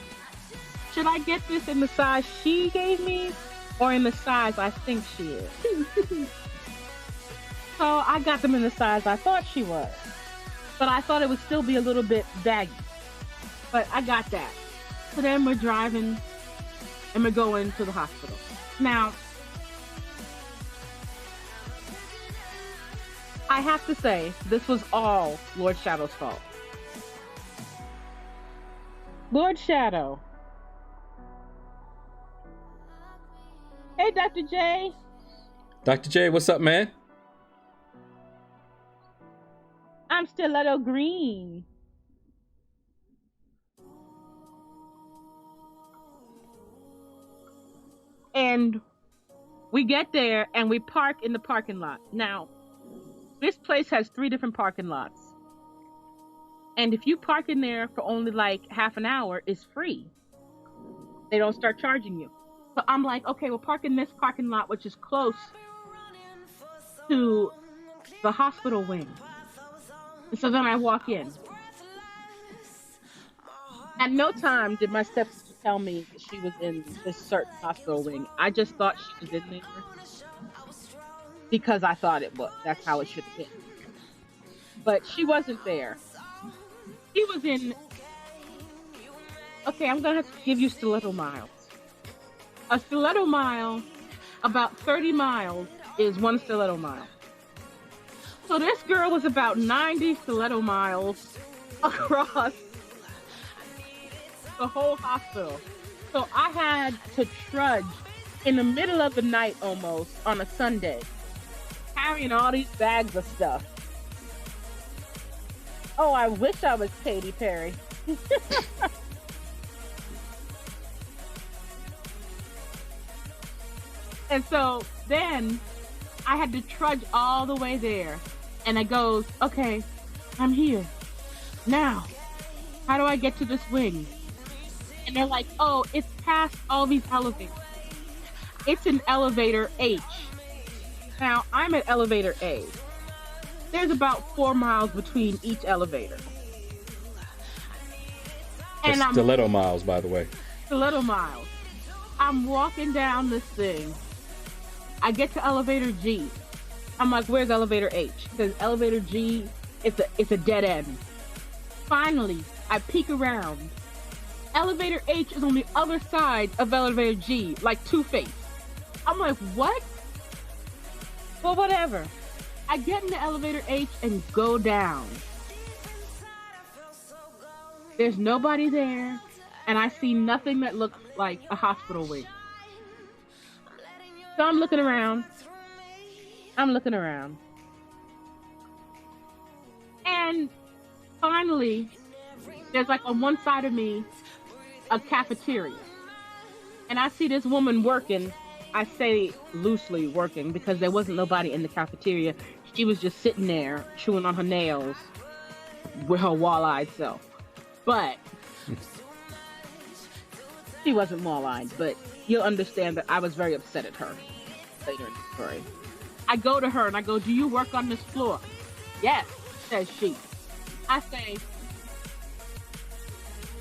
should I get this in the size she gave me or in the size I think she is? So I got them in the size I thought she was. But I thought it would still be a little bit baggy. But I got that. So then we're driving and we're going to the hospital. Now, I have to say, this was all LordShadow's fault. LordShaedow. Hey, Dr. J. Dr. J, what's up, man? I'm Stiletto Greene. And we get there and we park in the parking lot. Now, this place has 3 different parking lots. And if you park in there for only like half an hour, it's free. They don't start charging you. So I'm like, okay, we'll park in this parking lot, which is close to the hospital wing. And so then I walk in. At no time did my stepsister tell me that she was in this certain hospital wing. I just thought she was in there because I thought it was. That's how it should have been. But she wasn't there. She was in... Okay, I'm going to have to give you stiletto miles. A stiletto mile, about 30 miles, is 1 stiletto mile. So this girl was about 90 stiletto miles across the whole hospital. So I had to trudge in the middle of the night almost on a Sunday, carrying all these bags of stuff. Oh, I wish I was Katy Perry. And so then I had to trudge all the way there. And I goes, okay, I'm here. Now, how do I get to this wing? And they're like, oh, it's past all these elevators. It's in elevator H. Now, I'm at elevator A. There's about 4 miles between each elevator. And I'm Stiletto miles, by the way. Stiletto miles. I'm walking down this thing. I get to elevator G. I'm like, where's elevator H? Because elevator G, it's a dead end. Finally, I peek around. Elevator H is on the other side of elevator G, like Two-Face. I'm like, what? Well, whatever. I get into elevator H and go down. There's nobody there, and I see nothing that looks like a hospital wing. So I'm looking around. And finally, there's like on one side of me, a cafeteria. And I see this woman working. I say loosely working because there wasn't nobody in the cafeteria. She was just sitting there chewing on her nails with her wall-eyed self. But she wasn't wall-eyed, but you'll understand that I was very upset at her later in the story. I go to her and I go, do you work on this floor? Yes, says she. I say,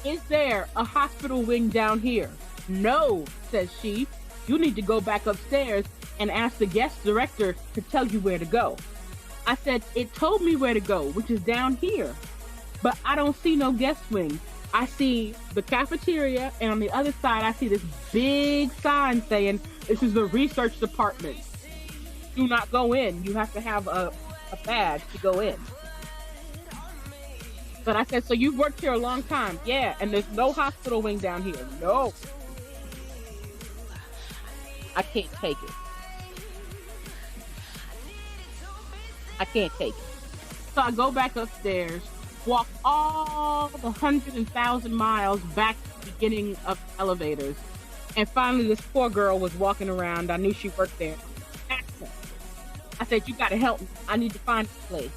is there a hospital wing down here? No, says she. You need to go back upstairs and ask the guest director to tell you where to go. I said, it told me where to go, which is down here. But I don't see no guest wing. I see the cafeteria, and on the other side, I see this big sign saying, this is the research department. Do not go in. You have to have a badge to go in. But I said, so you've worked here a long time? Yeah, and there's no hospital wing down here. No. I can't take it. I can't take it. So I go back upstairs, walk all the 100,000 miles back to the beginning of elevators. And finally, this poor girl was walking around. I knew she worked there. I said, you gotta help me. I need to find this place.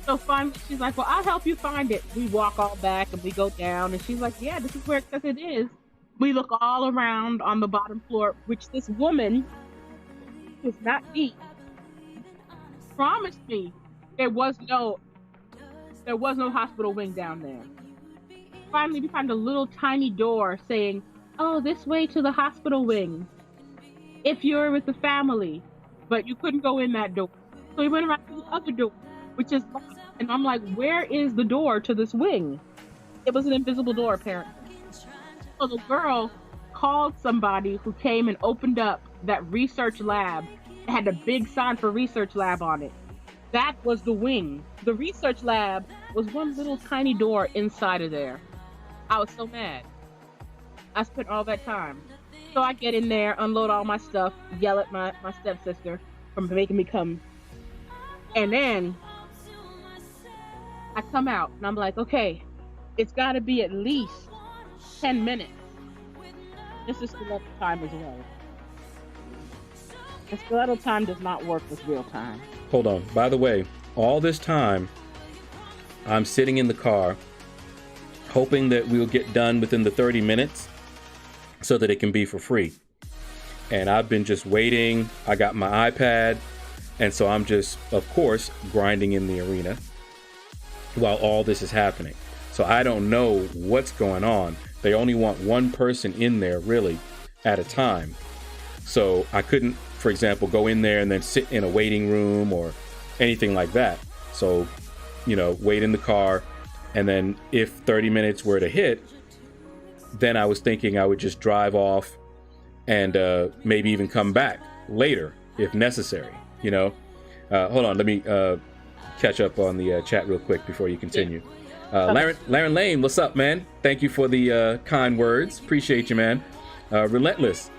So finally, she's like, well, I'll help you find it. We walk all back and we go down. And she's like, yeah, this is where it says it is. We look all around on the bottom floor, which this woman, who's not me, promised me there was no hospital wing down there. Finally, we find a little tiny door saying, oh, this way to the hospital wing, if you're with the family. But you couldn't go in that door. So we went around to the other door, which is locked. And I'm like, where is the door to this wing? It was an invisible door, apparently. So the girl called somebody who came and opened up that research lab. It had a big sign for research lab on it. That was the wing. The research lab was one little tiny door inside of there. I was so mad. I spent all that time. So I get in there, unload all my stuff, yell at my stepsister for making me come. And then I come out and I'm like, okay, it's got to be at least 10 minutes. This is Stiletto time as well. And Stiletto time does not work with real time. Hold on. By the way, all this time, I'm sitting in the car, hoping that we'll get done within the 30 minutes so that it can be for free. And I've been just waiting. I got my iPad. And so I'm just, of course, grinding in the arena while all this is happening. So I don't know what's going on. They only want one person in there, really, at a time. So I couldn't, for example, go in there and then sit in a waiting room or anything like that. So, wait in the car. And then if 30 minutes were to hit, then I was thinking I would just drive off and maybe even come back later if necessary, Hold on, let me catch up on the chat real quick before you continue. Laren Lane, what's up, man? Thank you for the kind words. Appreciate you, man. Relentless.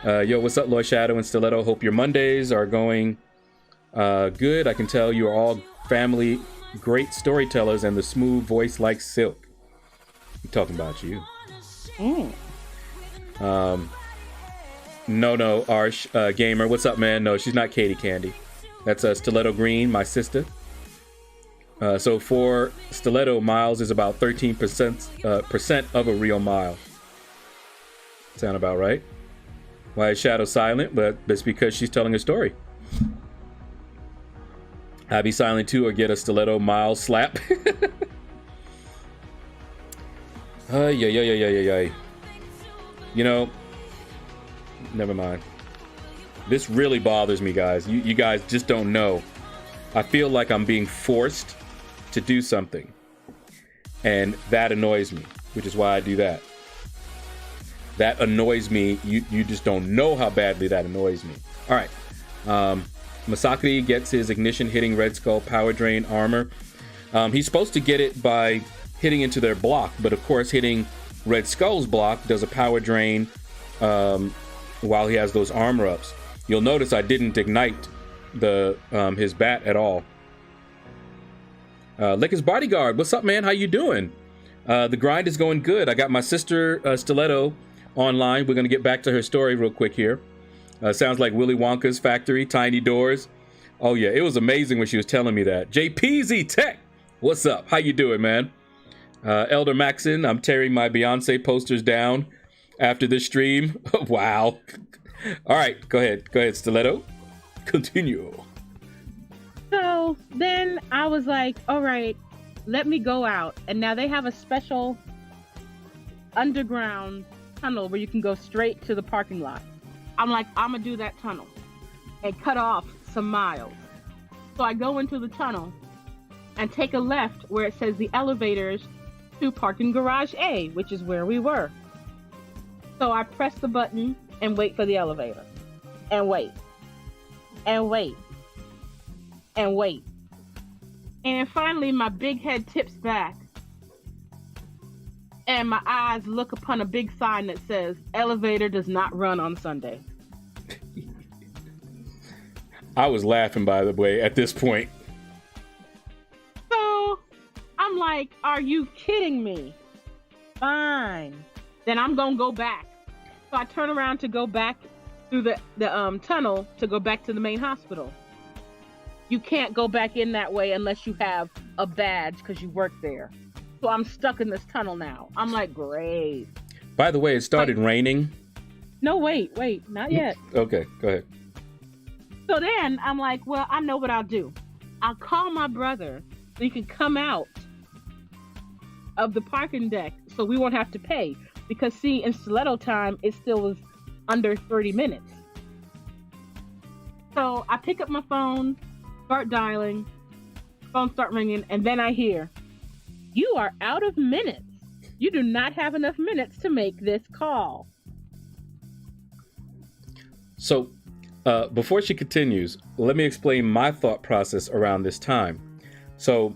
Yo, what's up, LordShaedow and Stiletto? Hope your Mondays are going good. I can tell you are all family, great storytellers, and the smooth voice like silk. I'm talking about you. No, Arsh, Gamer. What's up, man? No, she's not Katie Candy. That's Stiletto Greene, my sister. So for Stiletto, miles is about 13% of a real mile. Sound about right? Why is Shadow silent? But that's because she's telling a story. I'll be silent too, or get a Stiletto mile slap. Yeah. You know, never mind. This really bothers me, guys. You guys just don't know. I feel like I'm being forced to do something, and that annoys me, which is why I do that. That annoys me. You just don't know how badly that annoys me. All right. Masakri gets his ignition hitting Red Skull power drain armor. He's supposed to get it by hitting into their block, but of course hitting Red Skull's block does a power drain while he has those armor ups. You'll notice I didn't ignite his bat at all. Lick his bodyguard. What's up, man? How you doing? The grind is going good. I got my sister Stiletto online. We're going to get back to her story real quick here. Sounds like Willy Wonka's factory, tiny doors. Oh yeah, it was amazing when she was telling me that. JPZ Tech, what's up? How you doing, man? Elder Maxon, I'm tearing my Beyonce posters down after this stream. Wow. All right, go ahead, Stiletto. Continue. So then I was like, all right, let me go out. And now they have a special underground tunnel where you can go straight to the parking lot. I'm like, I'm gonna do that tunnel and cut off some miles. So I go into the tunnel and take a left where it says the elevators to parking garage A, which is where we were. So I press the button and wait for the elevator, and wait, and wait, and wait. And finally my big head tips back and my eyes look upon a big sign that says, elevator does not run on Sunday. I was laughing, by the way, at this point. So I'm like, are you kidding me? Fine. Then I'm gonna go back. So I turn around to go back through the tunnel to go back to the main hospital. You can't go back in that way unless you have a badge because you work there. So I'm stuck in this tunnel now. I'm like, great. By the way, it started raining. No, wait, not yet. Okay, go ahead. So then I'm like, well, I know what I'll do. I'll call my brother so he can come out of the parking deck so we won't have to pay. Because see, in Stiletto time, it still was under 30 minutes. So I pick up my phone, start dialing, phone start ringing, and then I hear, you are out of minutes. You do not have enough minutes to make this call. So, before she continues, let me explain my thought process around this time. So,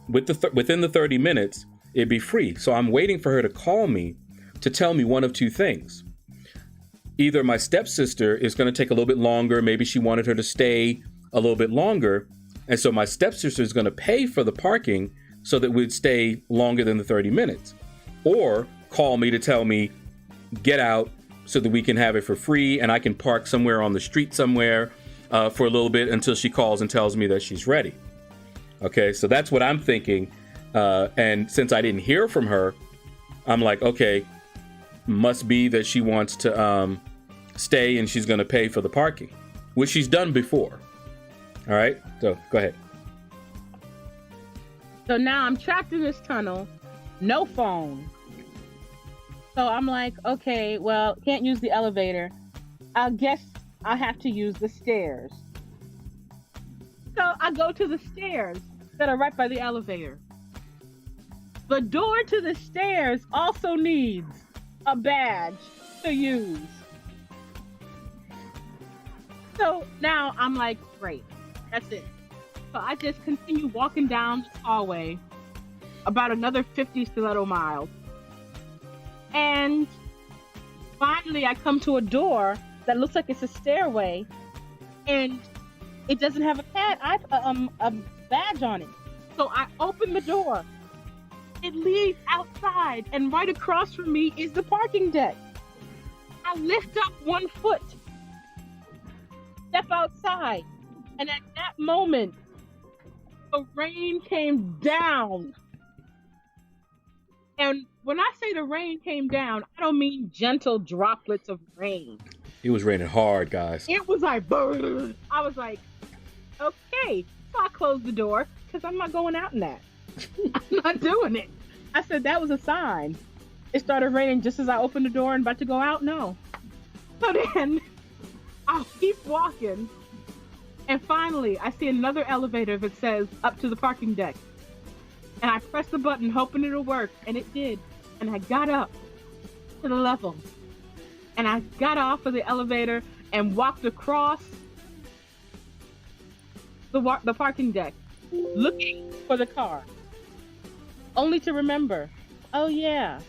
within the 30 minutes, it'd be free. So I'm waiting for her to call me to tell me one of two things. Either my stepsister is going to take a little bit longer. Maybe she wanted her to stay a little bit longer. And so my stepsister is going to pay for the parking so that we'd stay longer than the 30 minutes. Or call me to tell me, get out so that we can have it for free and I can park somewhere on the street somewhere for a little bit until she calls and tells me that she's ready. Okay, so that's what I'm thinking. And since I didn't hear from her, I'm like, okay, must be that she wants to stay and she's going to pay for the parking, which she's done before. All right, so go ahead. So now I'm trapped in this tunnel, no phone. So I'm like, okay, well, can't use the elevator. I guess I'll have to use the stairs. So I go to the stairs that are right by the elevator. The door to the stairs also needs a badge to use. So now I'm like, great, that's it. So I just continue walking down the hallway about another 50 Stiletto miles. And finally I come to a door that looks like it's a stairway, and it doesn't have a badge on it. So I open the door. It leads outside, and right across from me is the parking deck. I lift up one foot, step outside, and at that moment, the rain came down. And when I say the rain came down, I don't mean gentle droplets of rain. It was raining hard, guys. It was like, brrr. I was like, okay. So I closed the door because I'm not going out in that. I'm not doing it. I said that was a sign. It started raining just as I opened the door and about to go out. No. So then I'll keep walking. And finally, I see another elevator that says up to the parking deck. And I pressed the button hoping it'll work. And it did. And I got up to the level. And I got off of the elevator and walked across the parking deck, looking for the car. Only to remember, oh yeah,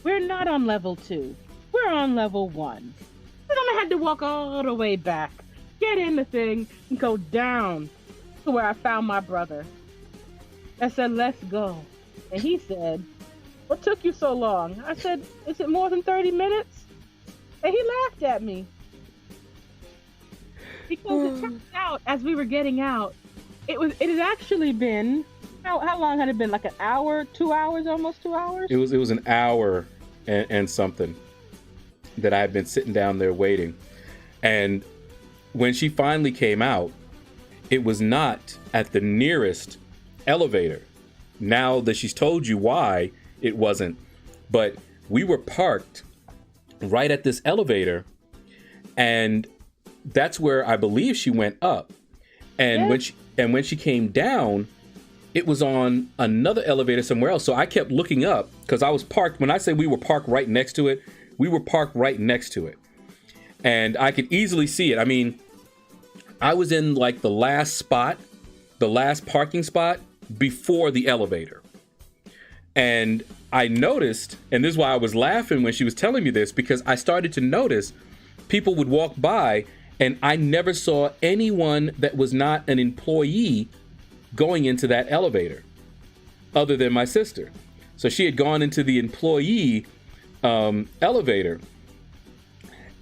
we're not on level 2. We're on level 1. And then I had to walk all the way back, get in the thing, and go down to where I found my brother. I said, let's go. And he said, what took you so long? I said, is it more than 30 minutes? And he laughed at me. Because it turns out, as we were getting out, it had actually been, how long had it been? Like an hour, 2 hours, almost 2 hours? It was an hour and something that I had been sitting down there waiting. And when she finally came out, it was not at the nearest elevator. Now that she's told you why, it wasn't. But we were parked right at this elevator, and that's where I believe she went up. And when she came down, it was on another elevator somewhere else. So I kept looking up because I was parked. When I say we were parked right next to it, we were parked right next to it. And I could easily see it. I mean, I was in like the last parking spot before the elevator. And I noticed, and this is why I was laughing when she was telling me this, because I started to notice people would walk by and I never saw anyone that was not an employee going into that elevator other than my sister. So she had gone into the employee elevator.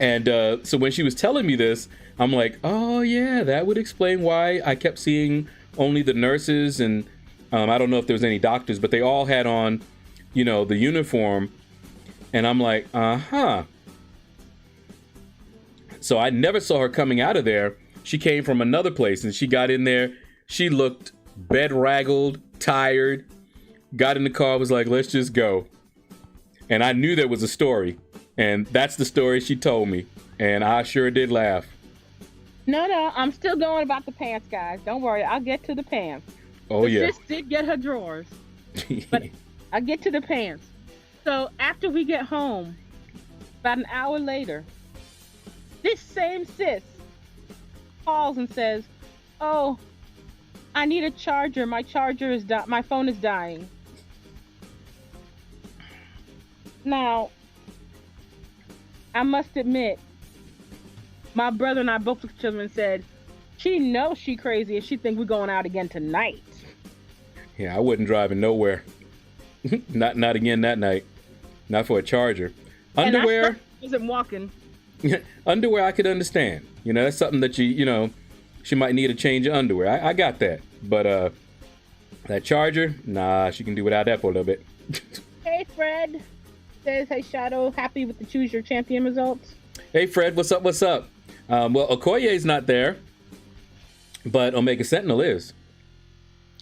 And so when she was telling me this, I'm like, oh yeah, that would explain why I kept seeing only the nurses, and I don't know if there was any doctors, but they all had on, the uniform. And I'm like, uh-huh. So I never saw her coming out of there. She came from another place, and she got in there. She looked bedraggled, tired, got in the car, was like, let's just go. And I knew there was a story, and that's the story she told me. And I sure did laugh. No, I'm still going about the pants, guys. Don't worry, I'll get to the pants. Oh, yeah. Sis did get her drawers, but I'll get to the pants. So after we get home, about an hour later, this same sis calls and says, oh, I need a charger. My phone is dying. Now, I must admit, my brother and I both looked at each other and said, she knows she crazy and she think we're going out again tonight. Yeah, I wasn't driving nowhere. not again that night. Not for a charger. Underwear. And I wasn't walking. Underwear I could understand. That's something that she might need a change of underwear. I got that. But that charger, nah, she can do without that for a little bit. Hey, Fred. Says, hey, Shadow, happy with the Choose Your Champion results? Hey, Fred, what's up? Well, Okoye's not there, but Omega Sentinel is.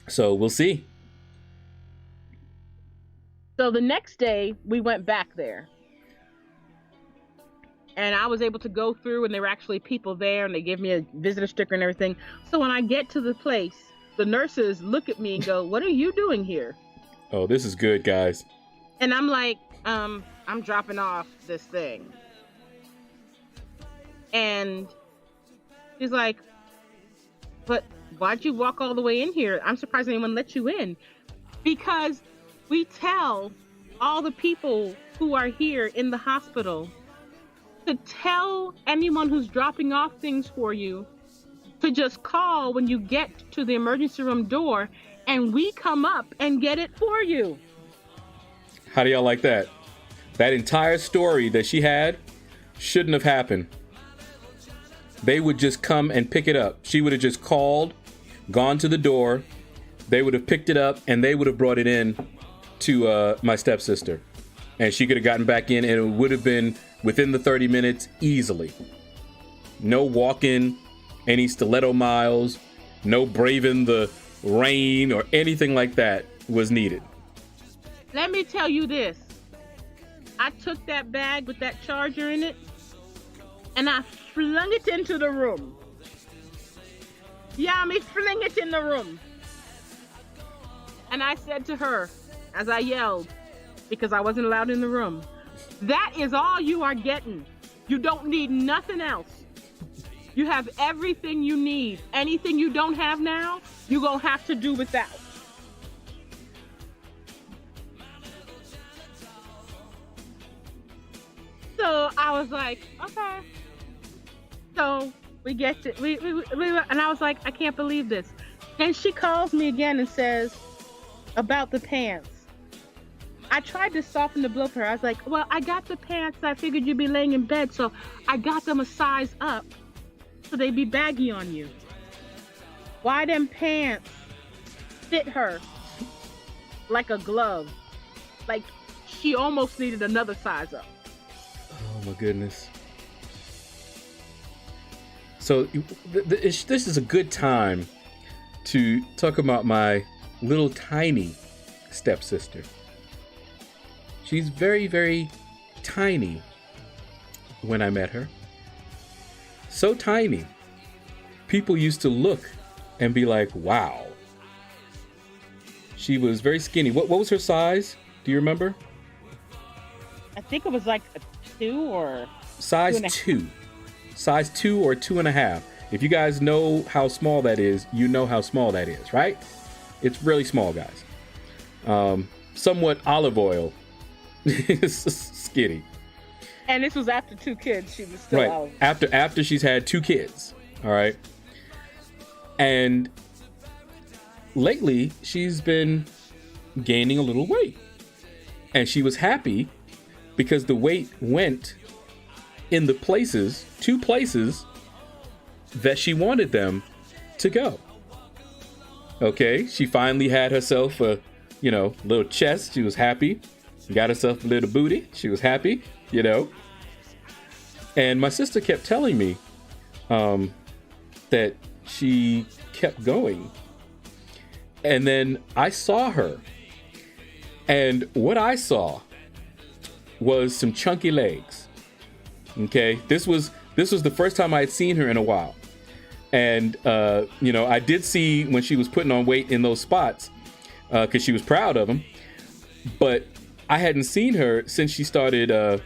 So we'll see. So the next day, we went back there. And I was able to go through, and there were actually people there, and they gave me a visitor sticker and everything. So when I get to the place, the nurses look at me and go, what are you doing here? Oh, this is good, guys. And I'm like, I'm dropping off this thing. And she's like, but why'd you walk all the way in here? I'm surprised anyone let you in. Because we tell all the people who are here in the hospital to tell anyone who's dropping off things for you to just call when you get to the emergency room door, and we come up and get it for you. How do y'all like that? That entire story that she had shouldn't have happened. They would just come and pick it up. She would have just called, gone to the door. They would have picked it up, and they would have brought it in to my stepsister. And she could have gotten back in, and it would have been within the 30 minutes easily. No walking any stiletto miles, no braving the rain or anything like that was needed. Let me tell you this. I took that bag with that charger in it, and I flung it into the room. Yami, fling it in the room. And I said to her, as I yelled, because I wasn't allowed in the room, that is all you are getting. You don't need nothing else. You have everything you need. Anything you don't have now, you're going to have to do without. So I was like, okay. So we get to, we and I was like, I can't believe this. Then she calls me again and says about the pants. I tried to soften the blow for her. I was like, well, I got the pants. I figured you'd be laying in bed, so I got them a size up so they'd be baggy on you. Why them pants fit her like a glove? Like she almost needed another size up. Oh my goodness. So this is a good time to talk about my little tiny stepsister. She's very, very tiny when I met her. So tiny. People used to look and be like, wow. She was very skinny. What was her size? Do you remember? I think it was like a 2 or... Size 2. Size 2 or 2.5. If you guys know how small that is, you know how small that is, right? It's really small, guys. Somewhat olive oil. Skinny. And this was after 2 kids. She was still right. After she's had 2 kids. All right. And lately, she's been gaining a little weight. And she was happy because the weight went in the 2 places that she wanted them to go. Okay, she finally had herself a, little chest. She was happy. Got herself a little booty. She was happy, And my sister kept telling me that she kept going. And then I saw her. And what I saw was some chunky legs. Okay, this was the first time I had seen her in a while. And, I did see when she was putting on weight in those spots because she was proud of them. But I hadn't seen her since she started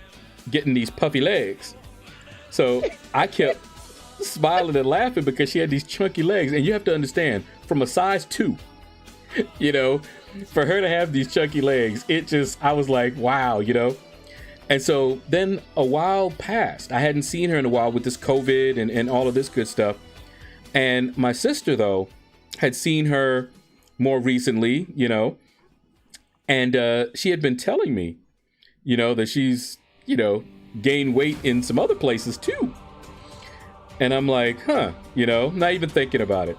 getting these puffy legs. So I kept smiling and laughing because she had these chunky legs. And you have to understand, from a size 2, for her to have these chunky legs, I was like, wow, And so then a while passed. I hadn't seen her in a while with this COVID and all of this good stuff. And my sister, though, had seen her more recently, and she had been telling me, that she's, gained weight in some other places too. And I'm like, not even thinking about it.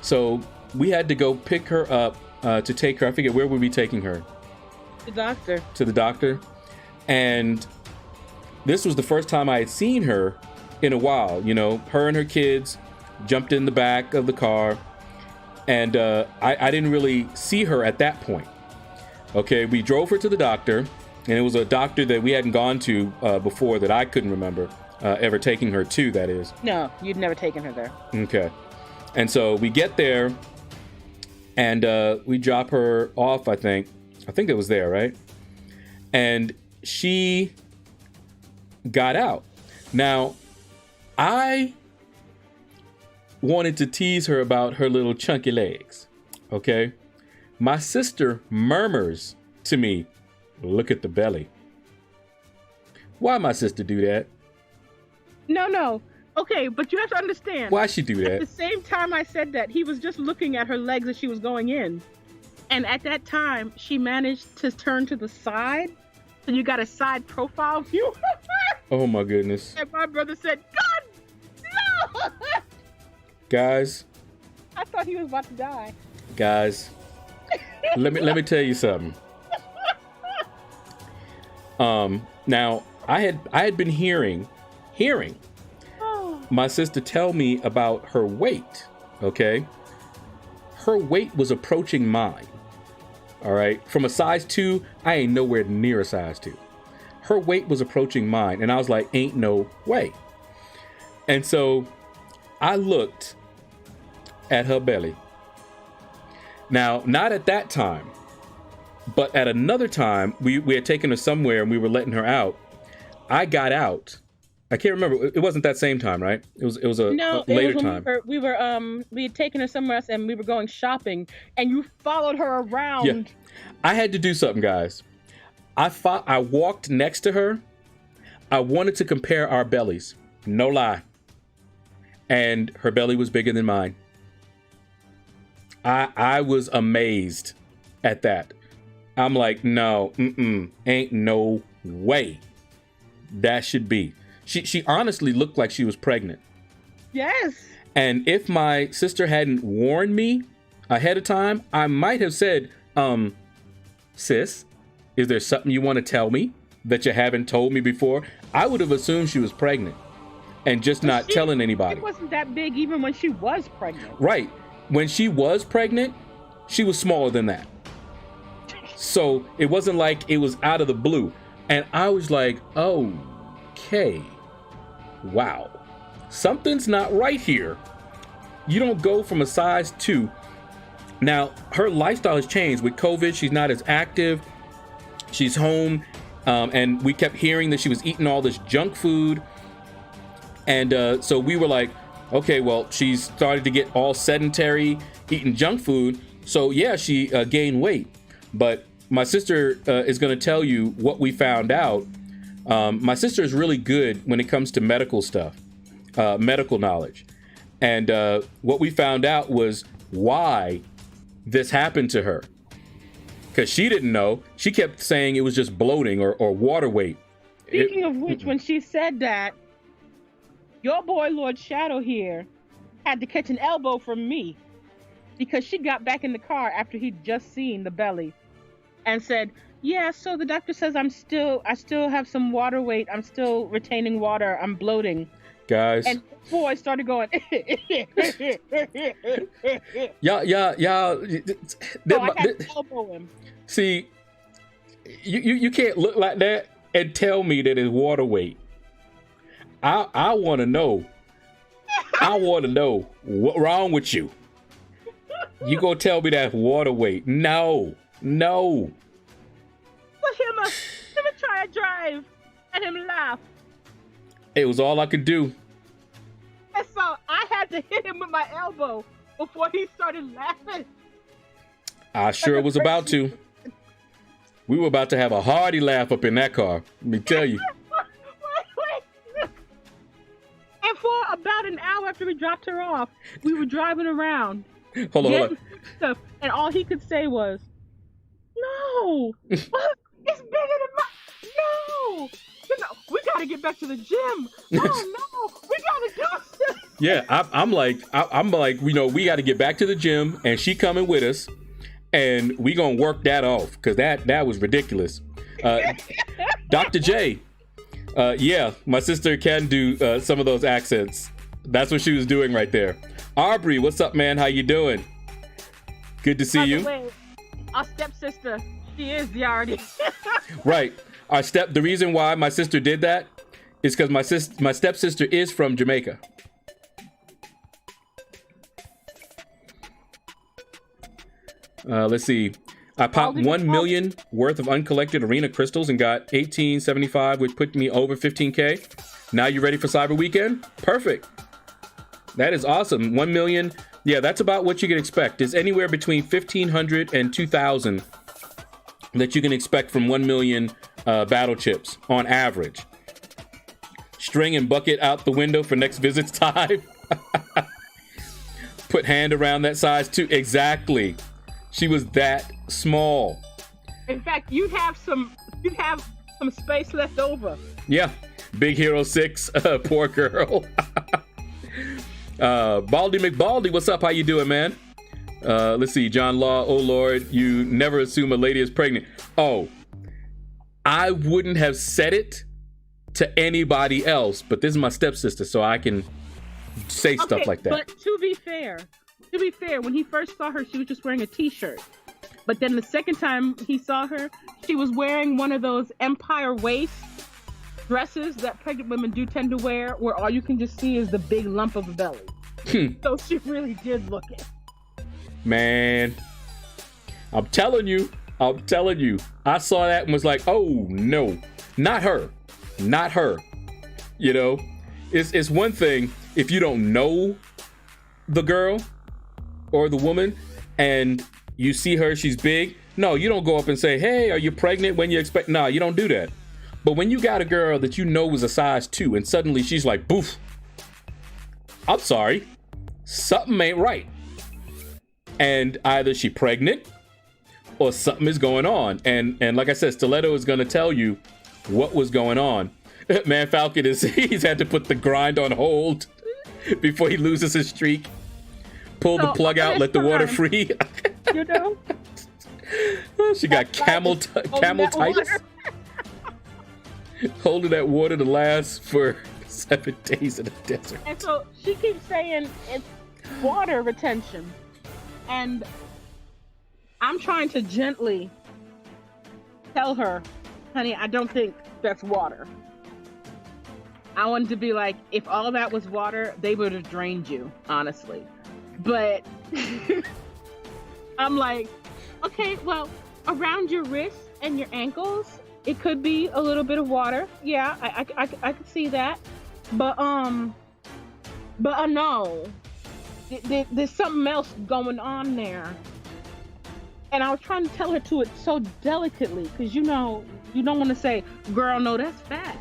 So we had to go pick her up to take her. I forget, where were we taking her? The doctor. To the doctor. And this was the first time I had seen her in a while. Her and her kids jumped in the back of the car. And I didn't really see her at that point. Okay, we drove her to the doctor. And it was a doctor that we hadn't gone to before that I couldn't remember ever taking her to, that is. No, you'd never taken her there. Okay. And so we get there and we drop her off, I think. I think it was there, right? And she got out. Now, I wanted to tease her about her little chunky legs, okay? My sister murmurs to me, look at the belly. Why my sister do that? No. Okay, but you have to understand. Why'd she do At that? the same time I said that, he was just looking at her legs as she was going in. And at that time, she managed to turn to the side. So you got a side profile view. Oh my goodness. And my brother said, God, no! Guys, I thought he was about to die. guys, let me tell you something. Now I had been hearing my sister tell me about her weight. Okay, her weight was approaching mine. All right, from a size 2, I ain't nowhere near a size 2. Her weight was approaching mine, and I was like, ain't no way. And so I looked at her belly. Now, not at that time, but at another time, we had taken her somewhere and we were letting her out. I got out. I can't remember. It wasn't that same time, right? It was a later time. We had taken her somewhere else and we were going shopping, and you followed her around. Yeah. I had to do something, guys. I walked next to her. I wanted to compare our bellies. No lie. And her belly was bigger than mine. I was amazed at that. I'm like, no, ain't no way that should be. She honestly looked like she was pregnant. Yes. And if my sister hadn't warned me ahead of time, I might have said, sis, is there something you want to tell me that you haven't told me before? I would have assumed she was pregnant and just not telling anybody. She wasn't that big even when she was pregnant. Right. When she was pregnant, she was smaller than that. So it wasn't like it was out of the blue. And I was like, okay, wow, something's not right here. You don't go from a size 2. Now, her lifestyle has changed with COVID. She's not as active. She's home. And we kept hearing that she was eating all this junk food. And so we were like, okay, well, she's started to get all sedentary, eating junk food. So yeah, she gained weight. But my sister is going to tell you what we found out. My sister is really good when it comes to medical stuff, medical knowledge. And what we found out was why this happened to her. Because she didn't know. She kept saying it was just bloating or water weight. Speaking of which, when she said that, your boy LordShaedow here had to catch an elbow from me because she got back in the car after he'd just seen the belly and said, yeah, so the doctor says I still have some water weight. I'm still retaining water. I'm bloating. Guys. And boy started going. Y'all. So I had to elbow him. See, you can't look like that and tell me that it's water weight. I want to know. I want to know what's wrong with you. You gonna tell me that's water weight? No. Let him try a drive and him laugh. It was all I could do. And so I had to hit him with my elbow before he started laughing. I sure was about to. We were about to have a hearty laugh up in that car. Let me tell you. Wait. And for about an hour after we dropped her off, we were driving around. Hold on. Stuff, and all he could say was, no, it's bigger than my, no, we gotta get back to the gym. Oh no, we gotta do this. Yeah, I'm like, we got to get back to the gym, and she coming with us, and we gonna work that off because that was ridiculous. Dr. J, yeah, my sister can do some of those accents. That's what she was doing right there. Aubrey, what's up, man? How you doing? Good to see you. Way, our stepsister, she is the already. Right. The reason why my sister did that is because my stepsister is from Jamaica. Let's see. I popped 1 million worth of uncollected arena crystals and got 1875, which put me over 15K. Now you ready for Cyber Weekend? Perfect. That is awesome. 1 million. Yeah, that's about what you can expect. It's anywhere between 1,500 and 2,000 that you can expect from 1 million battle chips on average. string and bucket out the window for next visit's time. Put hand around that size too. Exactly. She was that small. In fact, you'd have some space left over. Yeah. Big Hero 6, poor girl. Baldy McBaldy, what's up? How you doing, man? Let's see. John Law, oh Lord, you never assume a lady is pregnant. Oh, I wouldn't have said it to anybody else, but this is my stepsister, so I can say stuff like that. But to be fair, when he first saw her, she was just wearing a t-shirt. But then the second time he saw her, she was wearing one of those empire waist dresses that pregnant women do tend to wear, where all you can just see is the big lump of a belly. So she really did look it. Man, I'm telling you, I saw that and was like, oh no, not her. You know, it's one thing if you don't know the girl or the woman and you see her, she's big. No, you don't go up and say, hey, are you pregnant when you expect? No, you don't do that. But when you got a girl that you know was a size 2 and suddenly she's like, boof, I'm sorry, something ain't right. And either she pregnant or something is going on. And like I said, Stiletto is going to tell you what was going on. Man, Falcon he's had to put the grind on hold before he loses his streak. Pull the plug out, let the water free. You know? She got camel tights. Holding that water to last for 7 days in the desert. And so she keeps saying it's water retention. And I'm trying to gently tell her, honey, I don't think that's water. I wanted to be like, if all of that was water, they would have drained you, honestly. But I'm like, okay, well, around your wrists and your ankles, it could be a little bit of water. Yeah, I could see that. But no, there's something else going on there. And I was trying to tell her to it so delicately, because you know, you don't want to say, girl, no, that's fat.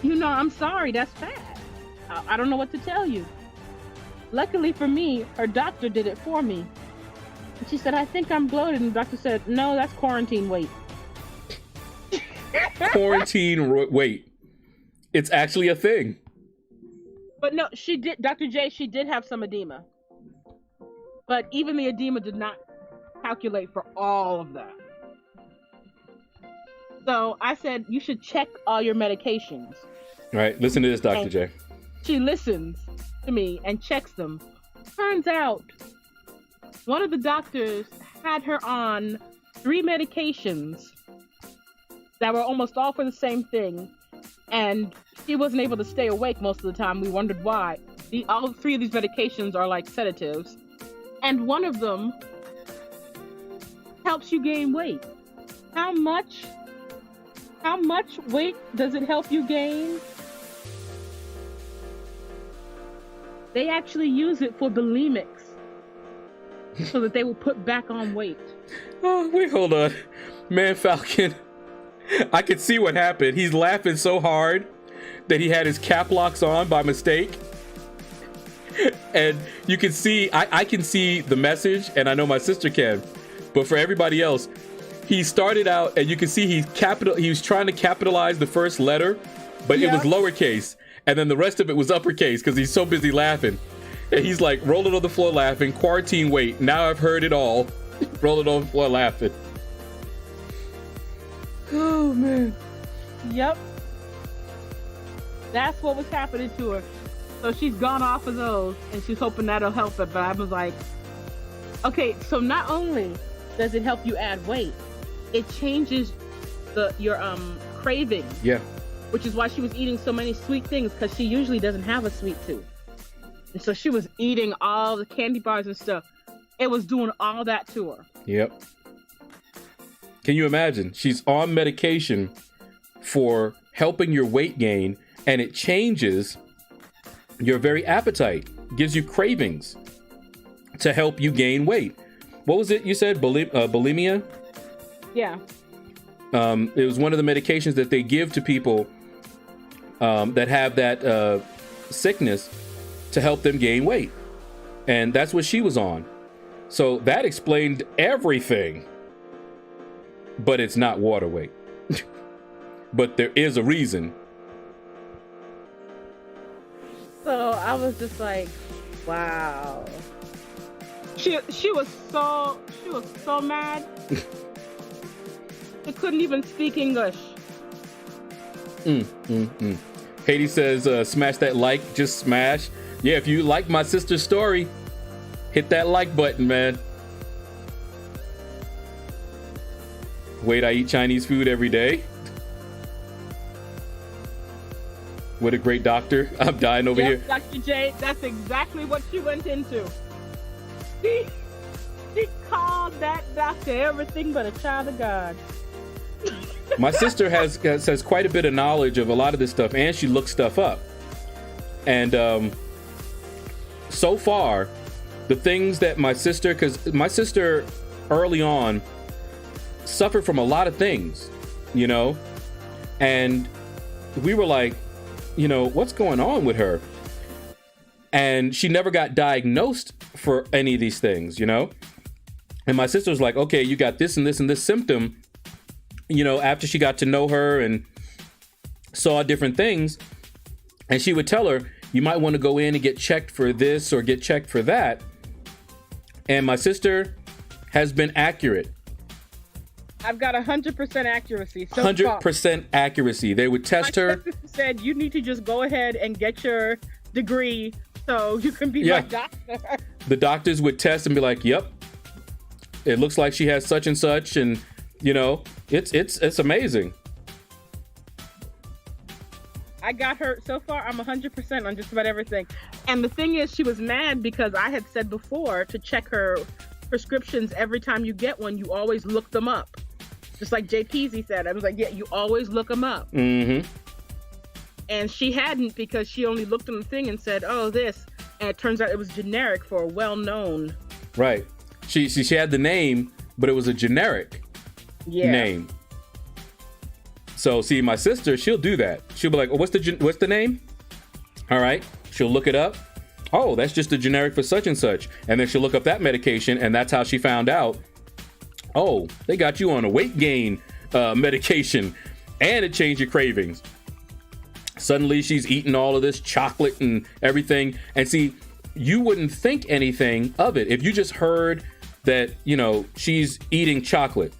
You know, I'm sorry, that's fat. I don't know what to tell you. Luckily for me, her doctor did it for me. And she said, I think I'm bloated. And the doctor said, no, that's quarantine weight. Quarantine weight. It's actually a thing. But no, she did, Dr. J, she did have some edema. But even the edema did not calculate for all of that. So I said, you should check all your medications. All right, listen to this, Dr. J. She listens to me and checks them. Turns out, one of the doctors had her on 3 medications that were almost all for the same thing. And she wasn't able to stay awake most of the time. We wondered why. All 3 of these medications are like sedatives. And one of them helps you gain weight. How much weight does it help you gain? They actually use it for bulimics so that they will put back on weight. Oh, wait, hold on. Man, Falcon, I could see what happened. He's laughing so hard that he had his cap locks on by mistake. And you can see, I can see the message, and I know my sister can. But for everybody else, he started out, and you can see he was trying to capitalize the first letter, but it was lowercase. And then the rest of it was uppercase because he's so busy laughing. And he's like rolling on the floor laughing, quarantine weight. Now I've heard it all. Rolling on the floor laughing. Oh, man. Yep. That's what was happening to her. So she's gone off of those, and she's hoping that'll help her. But I was like, okay, so not only does it help you add weight, it changes your craving. Yeah. Which is why she was eating so many sweet things, because she usually doesn't have a sweet tooth. And so she was eating all the candy bars and stuff. It was doing all that to her. Yep. Can you imagine? She's on medication for helping your weight gain, and it changes your very appetite, gives you cravings to help you gain weight. What was it you said? Bulimia? Yeah. It was one of the medications that they give to people that have that sickness to help them gain weight. And that's what she was on. So that explained everything. But it's not water weight. But there is a reason. So I was just like, wow. She was so mad. She couldn't even speak English. Katie says, smash that like, just smash. Yeah, if you like my sister's story, hit that like button, man. Wait, I eat Chinese food every day. What a great doctor. I'm dying over here. Dr. J, that's exactly what she went into. She called that doctor everything but a child of God. My sister has quite a bit of knowledge of a lot of this stuff, and she looks stuff up. And so far, the things that my sister, because my sister early on suffered from a lot of things, you know, and we were like, you know, what's going on with her? And she never got diagnosed for any of these things, you know? And my sister was like, okay, you got this and this and this symptom, you know, after she got to know her and saw different things. And she would tell her, you might want to go in and get checked for this or get checked for that. And my sister has been accurate. I've got 100% accuracy. So 100% accuracy. They would test her. My sister said, you need to just go ahead and get your degree so you can be my doctor. The doctors would test and be like, yep, it looks like she has such and such. And, you know, it's amazing. I got her so far. I'm 100% on just about everything. And the thing is, she was mad because I had said before to check her prescriptions every time you get one, you always look them up. Just like JPZ said, I was like, yeah, you always look them up. Mm-hmm. And she hadn't, because she only looked on the thing and said, oh, this. And it turns out it was generic for a well-known. Right. She had the name, but it was a generic name. So see, my sister, she'll do that. She'll be like, oh, what's the name? All right. She'll look it up. Oh, that's just a generic for such and such. And then she'll look up that medication, and that's how she found out, oh, they got you on a weight gain medication, and it changed your cravings. Suddenly she's eating all of this chocolate and everything. And see, you wouldn't think anything of it if you just heard that, you know, she's eating chocolate.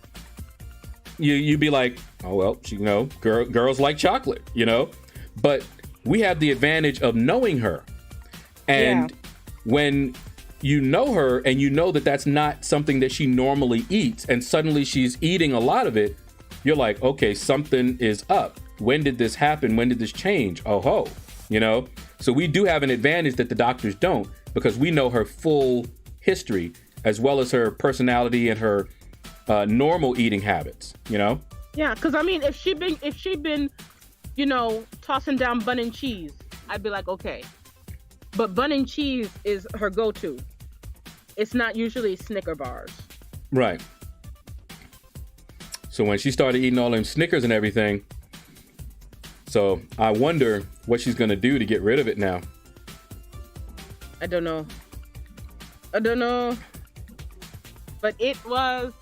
You'd be like, oh, well, you know, girls like chocolate, you know. But we have the advantage of knowing her. And when you know her and you know that that's not something that she normally eats, and suddenly she's eating a lot of it, you're like, okay, something is up. When did this happen? When did this change? Oh, ho, you know? So we do have an advantage that the doctors don't, because we know her full history as well as her personality and her normal eating habits, you know? Yeah, because I mean, if she'd been, you know, tossing down bun and cheese, I'd be like, okay. But bun and cheese is her go-to. It's not usually Snicker bars. Right. So when she started eating all them Snickers and everything, so I wonder what she's going to do to get rid of it now. I don't know. But it was...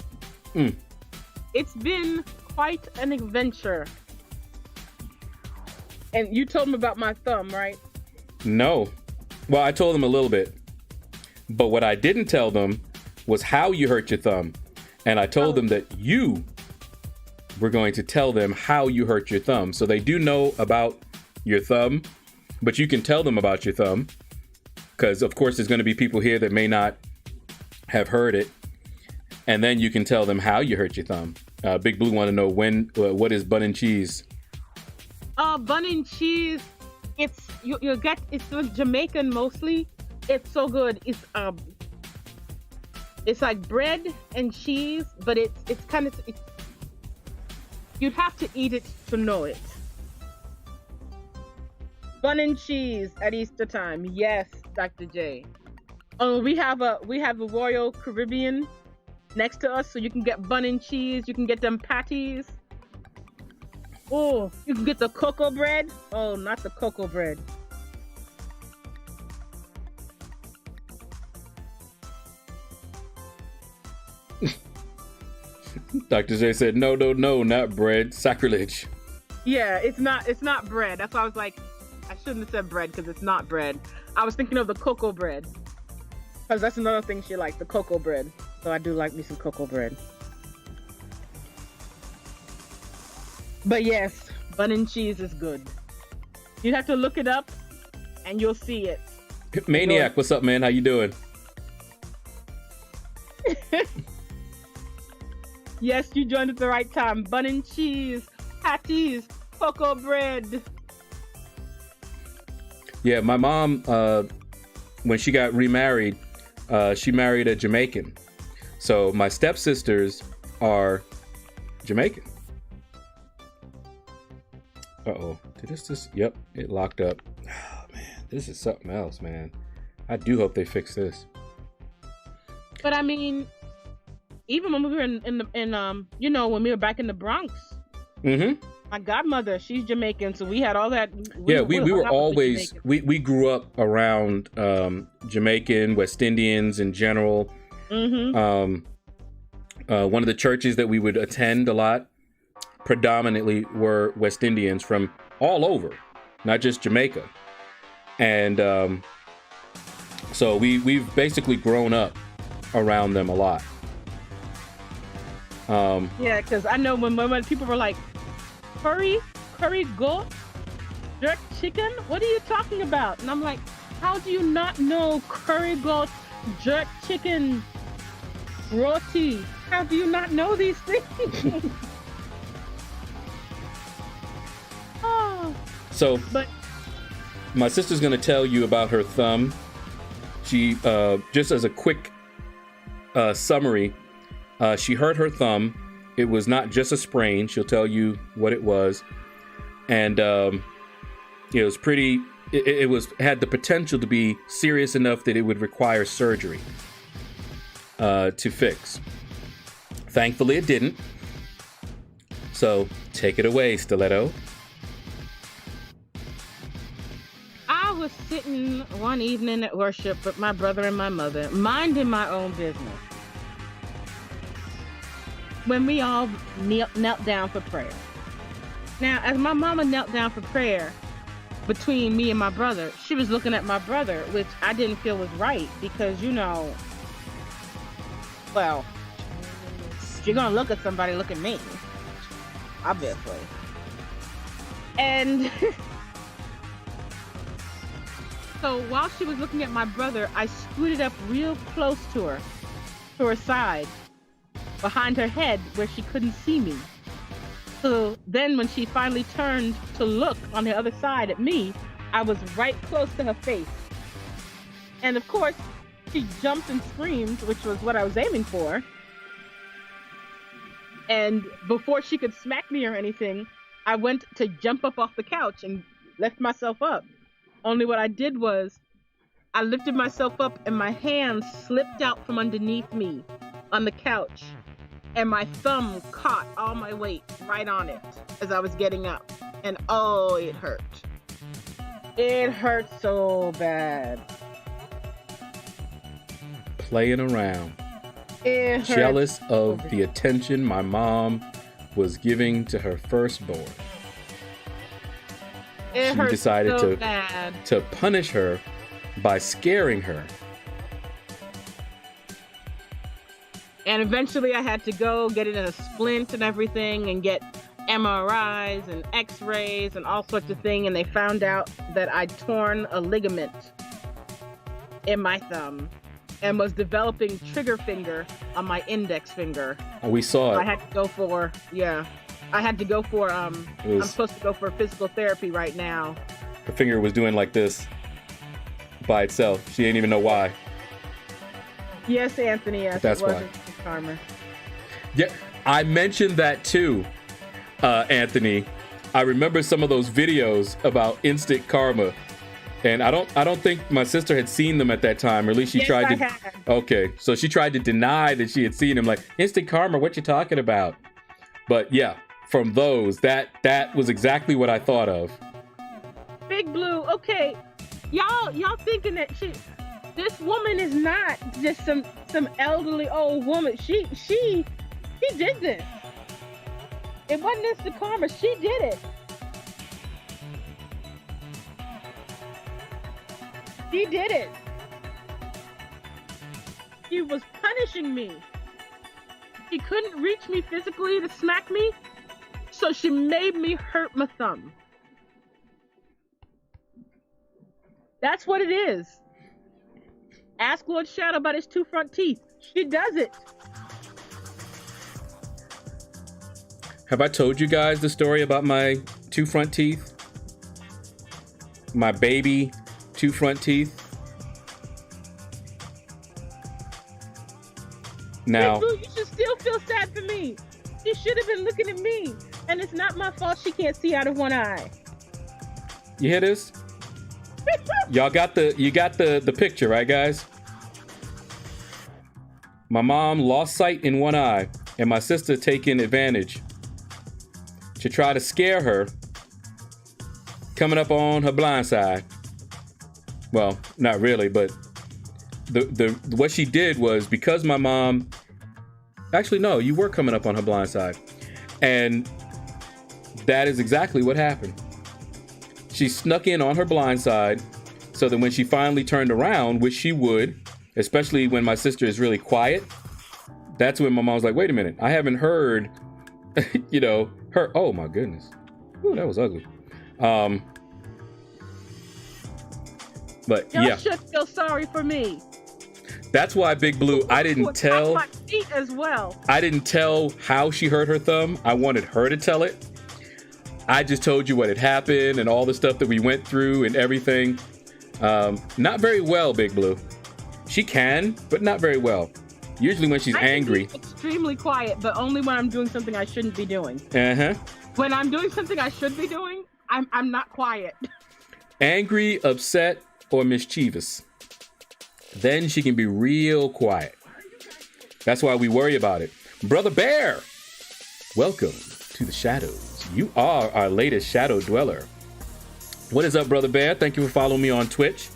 It's been quite an adventure. And you told them about my thumb, right? No. Well, I told them a little bit. But what I didn't tell them was how you hurt your thumb. And I told them that you were going to tell them how you hurt your thumb. So they do know about your thumb, but you can tell them about your thumb. Because, of course, there's going to be people here that may not have heard it. And then you can tell them how you hurt your thumb. Big Blue want to know what is bun and cheese? Bun and cheese, it's Jamaican mostly. It's so good. It's like bread and cheese, but it's kind of, you'd have to eat it to know it. Bun and cheese at Easter time. Yes, Dr. J. Oh, we have a Royal Caribbean next to us, so you can get bun and cheese. You can get them patties. Oh, you can get the cocoa bread. Oh, not the cocoa bread. Dr. J said, no, not bread. Sacrilege. Yeah, it's not bread. That's why I was like, I shouldn't have said bread because it's not bread. I was thinking of the cocoa bread. Because that's another thing she likes, the cocoa bread. So I do like me some cocoa bread. But yes, bun and cheese is good. You have to look it up and you'll see it. Maniac, what's up, man? How you doing? Yes, you joined at the right time. Bun and cheese, patties, cocoa bread. Yeah, my mom, when she got remarried, she married a Jamaican. So my stepsisters are Jamaican. Uh-oh. Did this? Yep, it locked up. Oh, man, this is something else, man. I do hope they fix this. But I mean, even when we were in when we were back in the Bronx, my godmother, she's Jamaican, so we had all that. We were always, we grew up around Jamaican, West Indians in general. One of the churches that we would attend a lot predominantly were West Indians from all over, not just Jamaica. And so we've basically grown up around them a lot. Yeah, because I know when people were like, curry goat, jerk chicken, what are you talking about? And I'm like, how do you not know curry goat, jerk chicken, roti? How do you not know these things? But my sister's gonna tell you about her thumb. She just as a quick summary, she hurt her thumb. It was not just a sprain. She'll tell you what it was, and it was pretty. It had the potential to be serious enough that it would require surgery to fix. Thankfully, it didn't. So take it away, Stiletto. I was sitting one evening at worship with my brother and my mother, minding my own business, when we all knelt down for prayer. Now, as my mama knelt down for prayer between me and my brother, she was looking at my brother, which I didn't feel was right because, well, if you're gonna look at somebody, look at me, obviously. And so while she was looking at my brother, I scooted up real close to her side, behind her head where she couldn't see me. So then when she finally turned to look on the other side at me, I was right close to her face. And of course, she jumped and screamed, which was what I was aiming for. And before she could smack me or anything, I went to jump up off the couch and lift myself up. Only what I did was I lifted myself up and my hand slipped out from underneath me on the couch. And my thumb caught all my weight right on it as I was getting up. And oh, it hurt. It hurt so bad. Playing around. Jealous of the attention my mom was giving to her firstborn. She decided to punish her by scaring her. And eventually I had to go get it in a splint and everything and get MRIs and x-rays and all sorts of things. And they found out that I'd torn a ligament in my thumb and was developing trigger finger on my index finger. We saw it. I had to go for, I'm supposed to go for physical therapy right now. Her finger was doing like this by itself. She didn't even know why. Yes, Anthony, yes. That's why. Karma. Yeah, I mentioned that too, Anthony. I remember some of those videos about instant karma, and I don't think my sister had seen them at that time, or at least she tried to. Had. Okay, so she tried to deny that she had seen them. Like, instant karma, what you talking about? But yeah, from those. That was exactly what I thought of. Big Blue, okay. Y'all thinking that this woman is not just some elderly old woman. She did this. It wasn't instant karma. She did it. She did it. She was punishing me. She couldn't reach me physically to smack me, so she made me hurt my thumb. That's what it is. Ask LordShaedow about his 2 front teeth. She does it. Have I told you guys the story about my 2 front teeth? My baby 2 front teeth? Now, Big Blue, you should still feel sad for me. She should have been looking at me. And it's not my fault she can't see out of one eye. you hear this? You got the picture, right, guys? My mom lost sight in one eye, and my sister taking advantage to try to scare her, coming up on her blind side. Well, not really, but what she did was, because my mom, actually no, you were coming up on her blind side, and that is exactly what happened. She snuck in on her blind side, so that when she finally turned around, which she would, especially when my sister is really quiet, that's when my mom's like, wait a minute, I haven't heard, her, oh my goodness. Ooh, that was ugly. But Y'all yeah. should feel sorry for me. That's why, Big Blue, I didn't tell. My feet as well. I didn't tell how she hurt her thumb. I wanted her to tell it. I just told you what had happened and all the stuff that we went through and everything. Not very well, Big Blue. She can, but not very well. Usually when she's angry. Be extremely quiet, but only when I'm doing something I shouldn't be doing. Uh-huh. When I'm doing something I should be doing, I'm not quiet. Angry, upset, or mischievous. Then she can be real quiet. That's why we worry about it. Brother Bear, welcome to the shadows. You are our latest shadow dweller. What is up, Brother Bear? Thank you for following me on Twitch.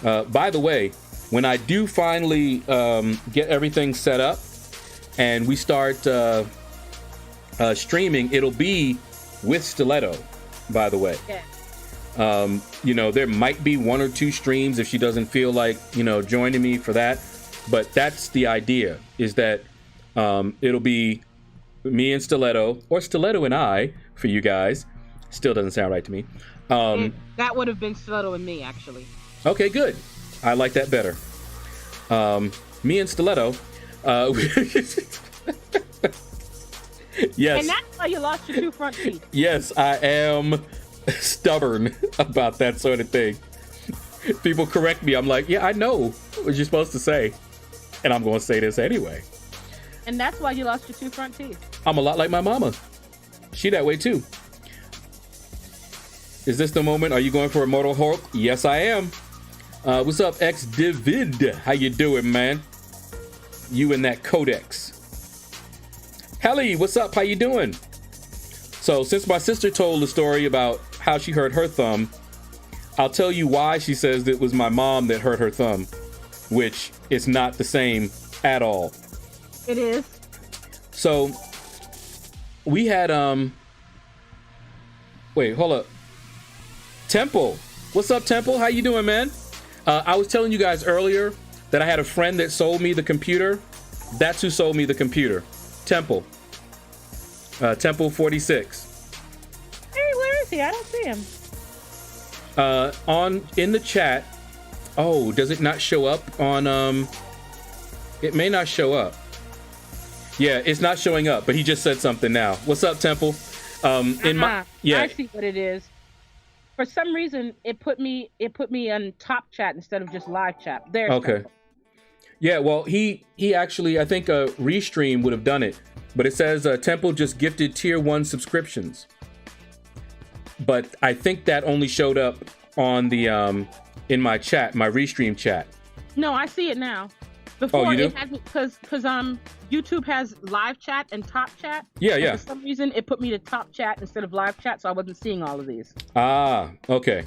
By the way, when I do finally get everything set up and we start streaming, it'll be with Stiletto, by the way. Yeah. There might be 1 or 2 streams if she doesn't feel like, joining me for that. But that's the idea, is that it'll be me and Stiletto, or Stiletto and I, for you guys. Still doesn't sound right to me. That would have been Stiletto and me, actually. Okay, good. I like that better. Me and Stiletto. Yes. And that's why you lost your 2 front teeth. Yes, I am stubborn about that sort of thing. People correct me. I'm like, yeah, I know what you're supposed to say. And I'm going to say this anyway. And that's why you lost your 2 front teeth. I'm a lot like my mama. She that way too. Is this the moment? Are you going for Immortal Hulk? Yes, I am. What's up, X Divid? How you doing, man? You and that Codex. Helly, what's up? How you doing? So, since my sister told the story about how she hurt her thumb, I'll tell you why she says it was my mom that hurt her thumb, which is not the same at all. It is. So, we had, wait, hold up. Temple. What's up, Temple? How you doing, man? I was telling you guys earlier that I had a friend that sold me the computer. That's who sold me the computer. Temple. Temple 46. Hey, where is he? I don't see him. In the chat. Oh, does it not show up on, it may not show up. Yeah, it's not showing up, but he just said something now. What's up, Temple? I see what it is. For some reason, it put me on top chat instead of just live chat. There. Okay. Temple. Yeah, well, he actually, I think Restream would have done it, but it says Temple just gifted tier 1 subscriptions. But I think that only showed up on the in my chat, my Restream chat. No, I see it now. Before Oh, you do? it had because YouTube has live chat and top chat. Yeah, And yeah. for some reason, it put me to top chat instead of live chat, so I wasn't seeing all of these. Ah, okay.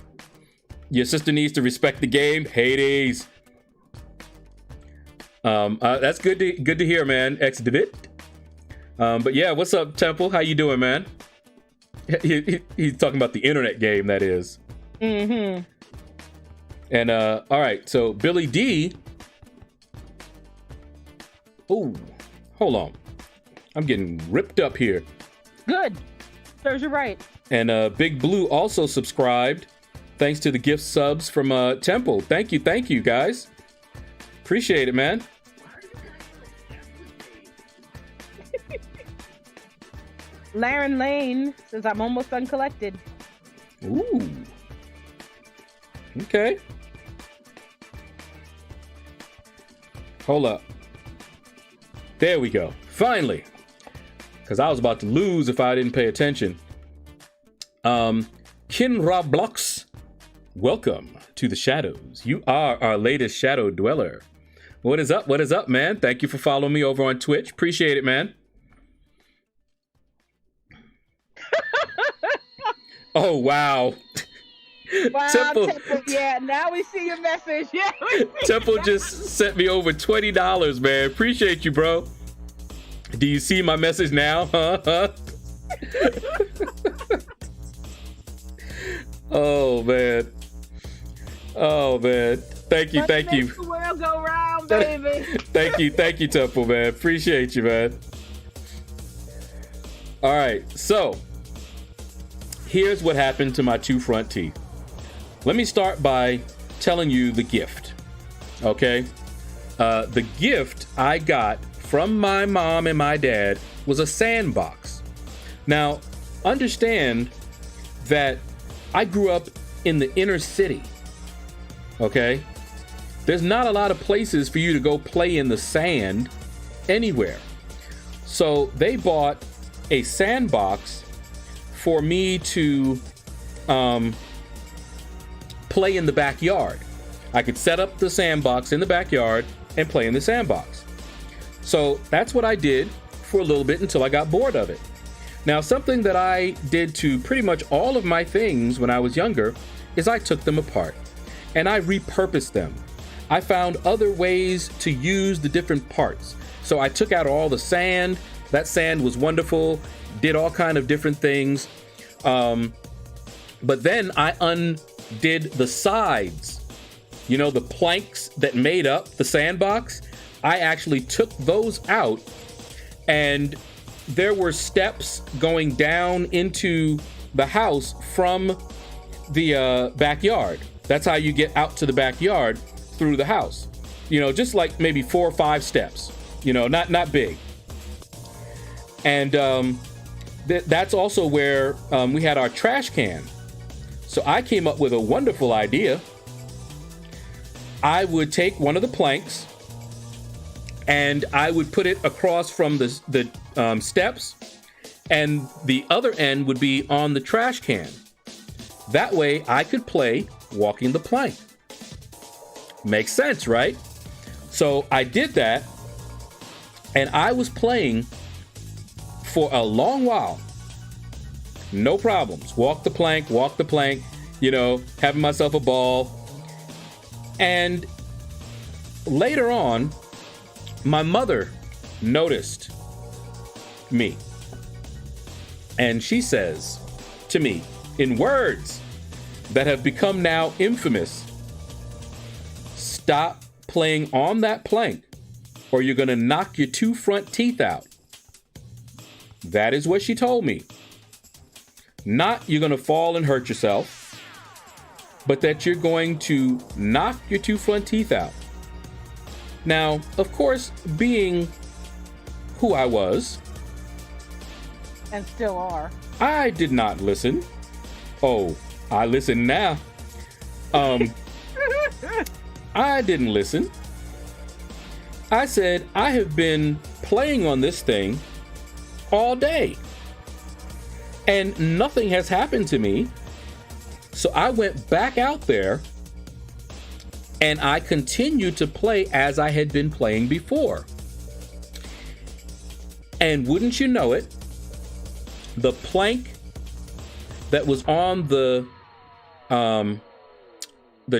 Your sister needs to respect the game. Hades. That's good to hear, man. Exhibit. But yeah, what's up, Temple? How you doing, man? He's talking about the internet game, that is. Mm-hmm. And all right, so Billy D. Oh, hold on. I'm getting ripped up here. Good. Serves you right. And Big Blue also subscribed. Thanks to the gift subs from Temple. Thank you, guys. Appreciate it, man. Laren Lane says I'm almost uncollected. Ooh. Okay. Hold up. There we go. Finally. Because I was about to lose if I didn't pay attention. Kinra Blocks, welcome to the shadows. You are our latest shadow dweller. What is up? What is up, man? Thank you for following me over on Twitch. Appreciate it, man. Oh, wow. Wow, Temple. Yeah, now we see your message. Yeah, Temple just sent me over $20, man. Appreciate you, bro. Do you see my message now? Huh? Oh, man. Oh, man. Thank you. Let's make the world go round, baby. Thank you, Temple, man. Appreciate you, man. All right, so here's what happened to my two front teeth. Let me start by telling you the gift, okay? The gift I got from my mom and my dad was a sandbox. Now, understand that I grew up in the inner city, okay? There's not a lot of places for you to go play in the sand anywhere. So they bought a sandbox for me to play in the backyard. I could set up the sandbox in the backyard and play in the sandbox. So that's what I did for a little bit until I got bored of it. Now, something that I did to pretty much all of my things when I was younger is I took them apart and I repurposed them. I found other ways to use the different parts. So I took out all the sand. That sand was wonderful, did all kind of different things. But then I undid the sides, you know, the planks that made up the sandbox. I actually took those out, and there were steps going down into the house from the backyard. That's how you get out to the backyard, through the house. You know, just like maybe 4 or 5 steps, you know, not big. And that's also where we had our trash can. So I came up with a wonderful idea. I would take one of the planks and I would put it across from the steps, and the other end would be on the trash can. That way I could play walking the plank. Makes sense, right? So I did that, and I was playing for a long while. No problems. Walk the plank, you know, having myself a ball. And later on, my mother noticed me. And she says to me, in words that have become now infamous, stop playing on that plank or you're going to knock your 2 front teeth out. That is what she told me. Not you're going to fall and hurt yourself, but that you're going to knock your 2 front teeth out. Now, of course, being who I was, and still are, I did not listen. Oh, I listen now. I didn't listen. I said, I have been playing on this thing all day, and nothing has happened to me. So I went back out there And I continued to play as I had been playing before. And wouldn't you know it, the plank that was on the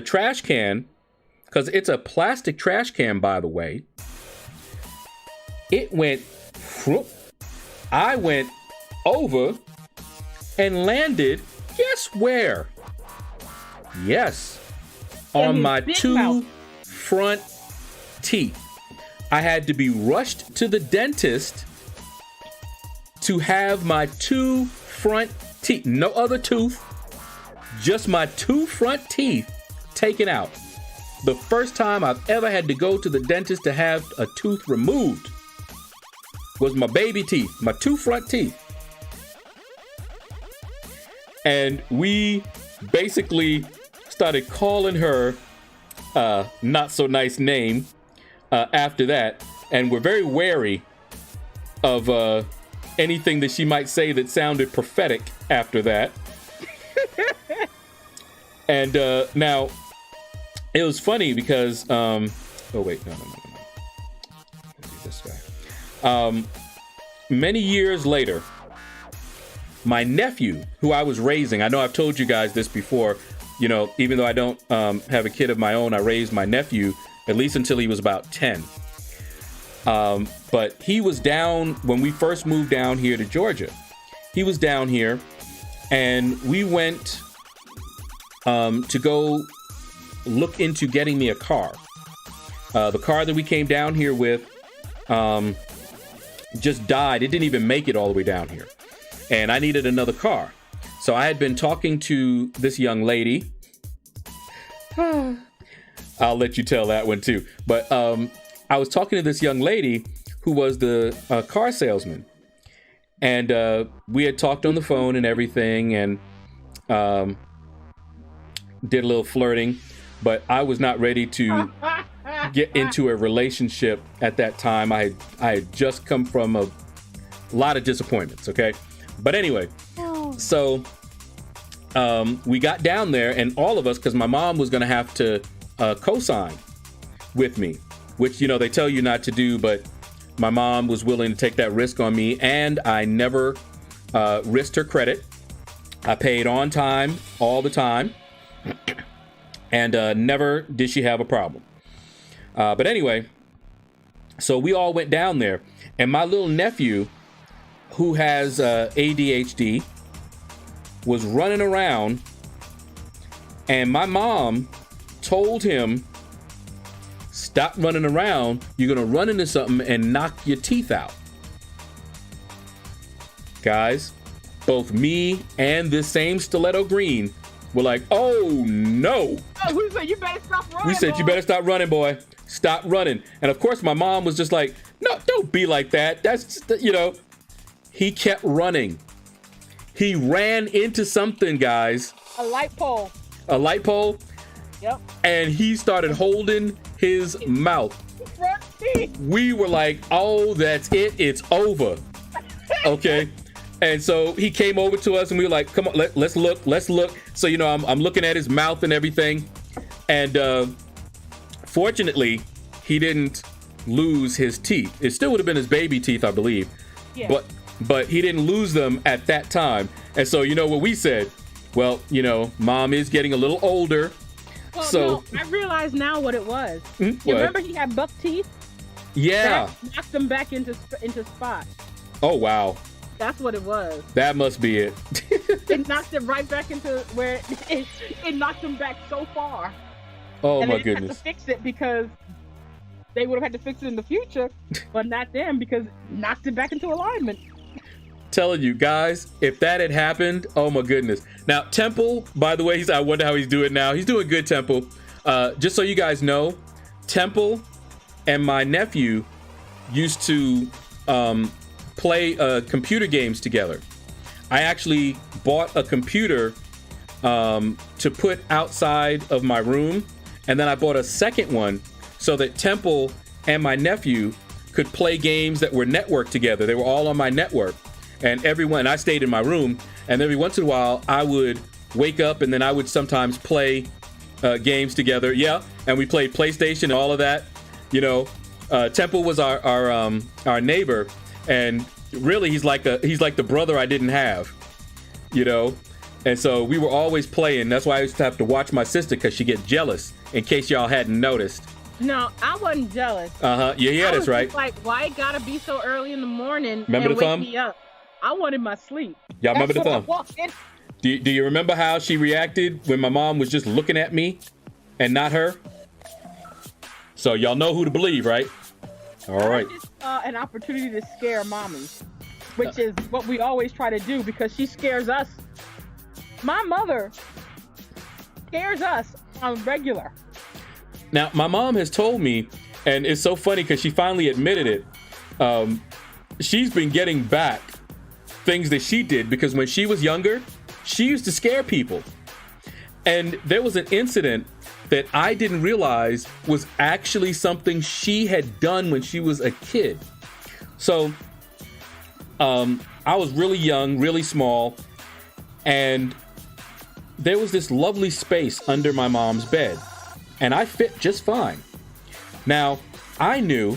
trash can, because it's a plastic trash can, by the way, it went, I went over and landed, guess where? Yes, on my two front teeth. I had to be rushed to the dentist to have my two front teeth, no other tooth, just my two front teeth taken out. The first time I've ever had to go to the dentist to have a tooth removed was my baby teeth, my two front teeth. And we basically started calling her not so nice name after that, and we're very wary of anything that she might say that sounded prophetic after that. And now it was funny because oh wait, no. This guy. Many years later, my nephew, who I was raising, I know I've told you guys this before, you know, even though I don't have a kid of my own, I raised my nephew at least until he was about 10. But he was down when we first moved down here to Georgia. He was down here, and we went to go look into getting me a car. The car that we came down here with just died. It didn't even make it all the way down here. And I needed another car. So I had been talking to this young lady. I'll let you tell that one too. But I was talking to this young lady who was the car salesman. And we had talked on the phone and everything, and did a little flirting. But I was not ready to get into a relationship at that time. I had just come from a lot of disappointments, okay? But anyway, so we got down there, and all of us, because my mom was going to have to co-sign with me, which, you know, they tell you not to do, but my mom was willing to take that risk on me, and I never risked her credit. I paid on time all the time, and never did she have a problem. But anyway, so we all went down there, and my little nephew, who has ADHD, was running around, and my mom told him, stop running around, you're gonna run into something and knock your teeth out. Guys, both me and this same Stiletto Greene were like, oh no. Oh, we said, you better stop running. We said, boy. You better stop running, boy. Stop running. And of course, my mom was just like, no, don't be like that. That's, you know, he kept running. He ran into something, guys. A light pole. A light pole? Yep. And he started holding his mouth. Front teeth. We were like, oh, that's it. It's over. Okay. And so he came over to us, and we were like, come on, let's look. So, you know, I'm looking at his mouth and everything. And fortunately, he didn't lose his teeth. It still would have been his baby teeth, I believe. Yeah. But he didn't lose them at that time. And so, you know what we said? Well, you know, mom is getting a little older. Well, so no, I realize now what it was. You what? remember he had buck teeth? Yeah. That knocked them back into spot. Oh, wow. That's what it was. That must be it. It knocked it right back into where it knocked them back so far. Oh, and my they goodness. had to fix it because they would have had to fix it in the future, but not then because it knocked it back into alignment. Telling you guys, if that had happened, oh my goodness. Now, Temple, by the way, I wonder how he's doing now. He's doing good, Temple. Just so you guys know, Temple and my nephew used to play computer games together. I actually bought a computer to put outside of my room, and then I bought a second one so that Temple and my nephew could play games that were networked together. They were all on my network. And I stayed in my room, and every once in a while I would wake up, and then I would sometimes play games together. Yeah, and we played PlayStation and all of that. You know, Temple was our neighbor, and really he's like the brother I didn't have. You know, and so we were always playing. That's why I used to have to watch my sister because she get jealous. In case y'all hadn't noticed. No, I wasn't jealous. You hear this, right? Like, why it gotta be so early in the morning? Remember and the thumb? Wake me up. I wanted my sleep. Y'all remember the That's thumb? what I wanted. Do you remember how she reacted when my mom was just looking at me and not her? So y'all know who to believe, right? All right. Just an opportunity to scare mommy, which is what we always try to do because she scares us. My mother scares us on regular. Now, my mom has told me, and it's so funny because she finally admitted it. She's been getting back things that she did because when she was younger, she used to scare people. And there was an incident that I didn't realize was actually something she had done when she was a kid. So, I was really young, really small, and there was this lovely space under my mom's bed. And I fit just fine. Now, I knew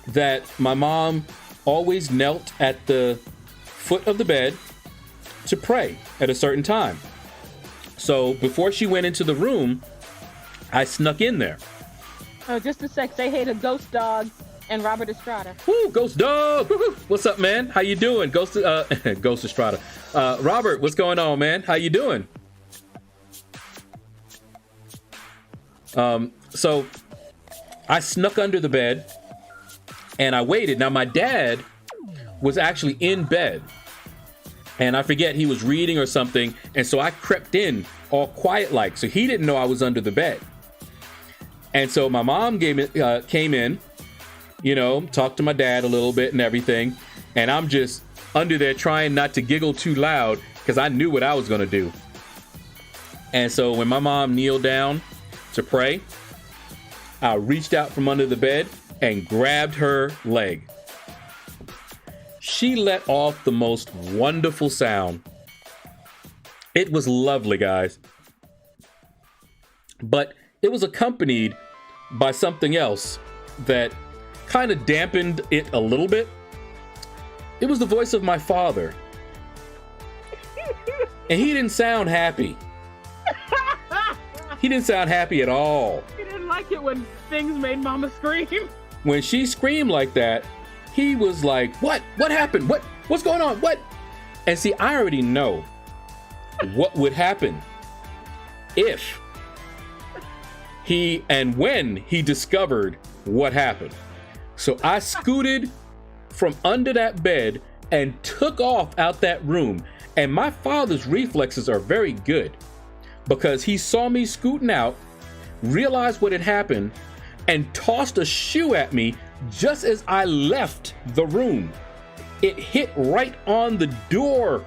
that my mom always knelt at the foot of the bed to pray at a certain time. So before she went into the room, I snuck in there. Oh, just a sec. Say hey to Ghost Dog and Robert Estrada. Woo, Ghost Dog! Woo-hoo. What's up, man? How you doing? Ghost Estrada. Robert, what's going on, man? How you doing? So I snuck under the bed and I waited. Now my dad was actually in bed and I forget he was reading or something. And so I crept in all quiet like, so he didn't know I was under the bed. And so my mom came in, you know, talked to my dad a little bit and everything. And I'm just under there trying not to giggle too loud because I knew what I was going to do. And so when my mom kneeled down to pray, I reached out from under the bed and grabbed her leg. She let off the most wonderful sound. It was lovely, guys. But it was accompanied by something else that kind of dampened it a little bit. It was the voice of my father. And he didn't sound happy. He didn't sound happy at all. He didn't like it when things made Mama scream. When she screamed like that, he was like, what? What happened? What's going on? What? And see, I already know what would happen if when he discovered what happened. So I scooted from under that bed and took off out that room. And my father's reflexes are very good, because he saw me scooting out, realized what had happened, and tossed a shoe at me just as I left the room. It hit right on the door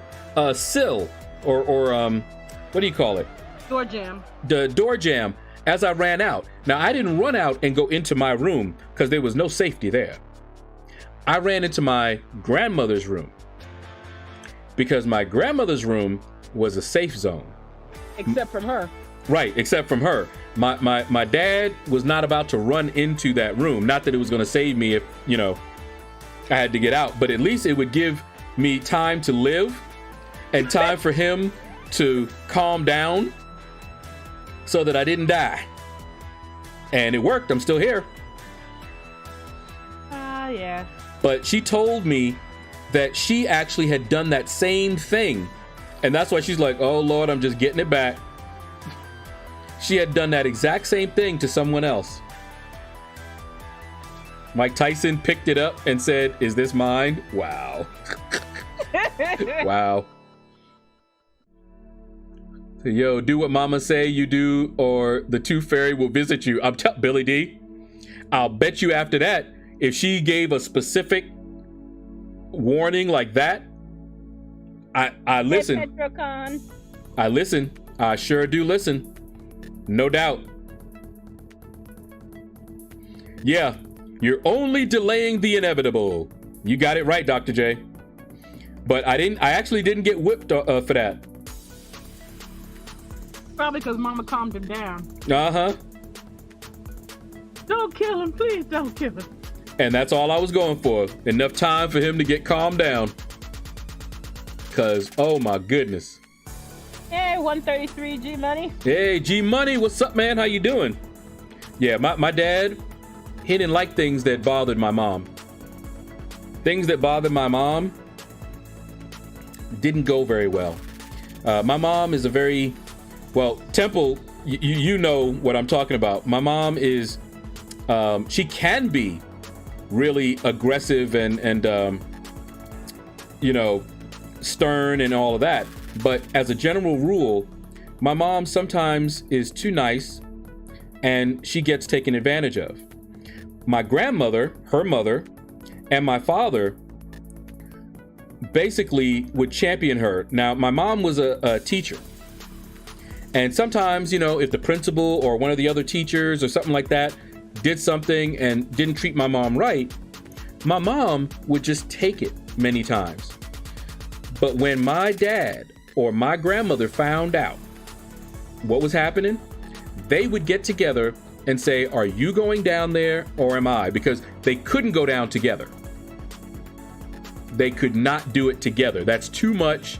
sill, or what do you call it? Door jam. The door jam as I ran out. Now, I didn't run out and go into my room because there was no safety there. I ran into my grandmother's room because my grandmother's room was a safe zone. Except from her. Right, except from her. My dad was not about to run into that room. Not that it was going to save me if, you know, I had to get out, but at least it would give me time to live and time for him to calm down so that I didn't die. And it worked. I'm still here. Yeah. But she told me that she actually had done that same thing. And that's why she's like, oh, Lord, I'm just getting it back. She had done that exact same thing to someone else. Mike Tyson picked it up and said, is this mine? Wow. Wow. So, yo, do what mama say you do, or the tooth fairy will visit you. I'm telling Billy D, I'll bet you after that, if she gave a specific warning like that, I listen. I listen. I sure do listen. No doubt. Yeah, you're only delaying the inevitable. You got it right, Dr. J. But I actually didn't get whipped for that. Probably because Mama calmed him down. Uh-huh. Don't kill him, please don't kill him. And that's all I was going for. Enough time for him to get calmed down. Because, oh my goodness. Hey, 133 G Money. Hey, G Money, what's up, man? How you doing? Yeah, my dad, he didn't like things that bothered my mom. Things that bothered my mom didn't go very well. My mom is a very, well, Temple, you know what I'm talking about. My mom is, she can be really aggressive and you know, stern and all of that. But as a general rule, my mom sometimes is too nice and she gets taken advantage of. My grandmother, her mother, and my father basically would champion her. Now, my mom was a teacher. And sometimes, you know, if the principal or one of the other teachers or something like that did something and didn't treat my mom right, my mom would just take it many times. But when my dad or my grandmother found out what was happening, they would get together and say, are you going down there or am I? Because they couldn't go down together. They could not do it together. That's too much.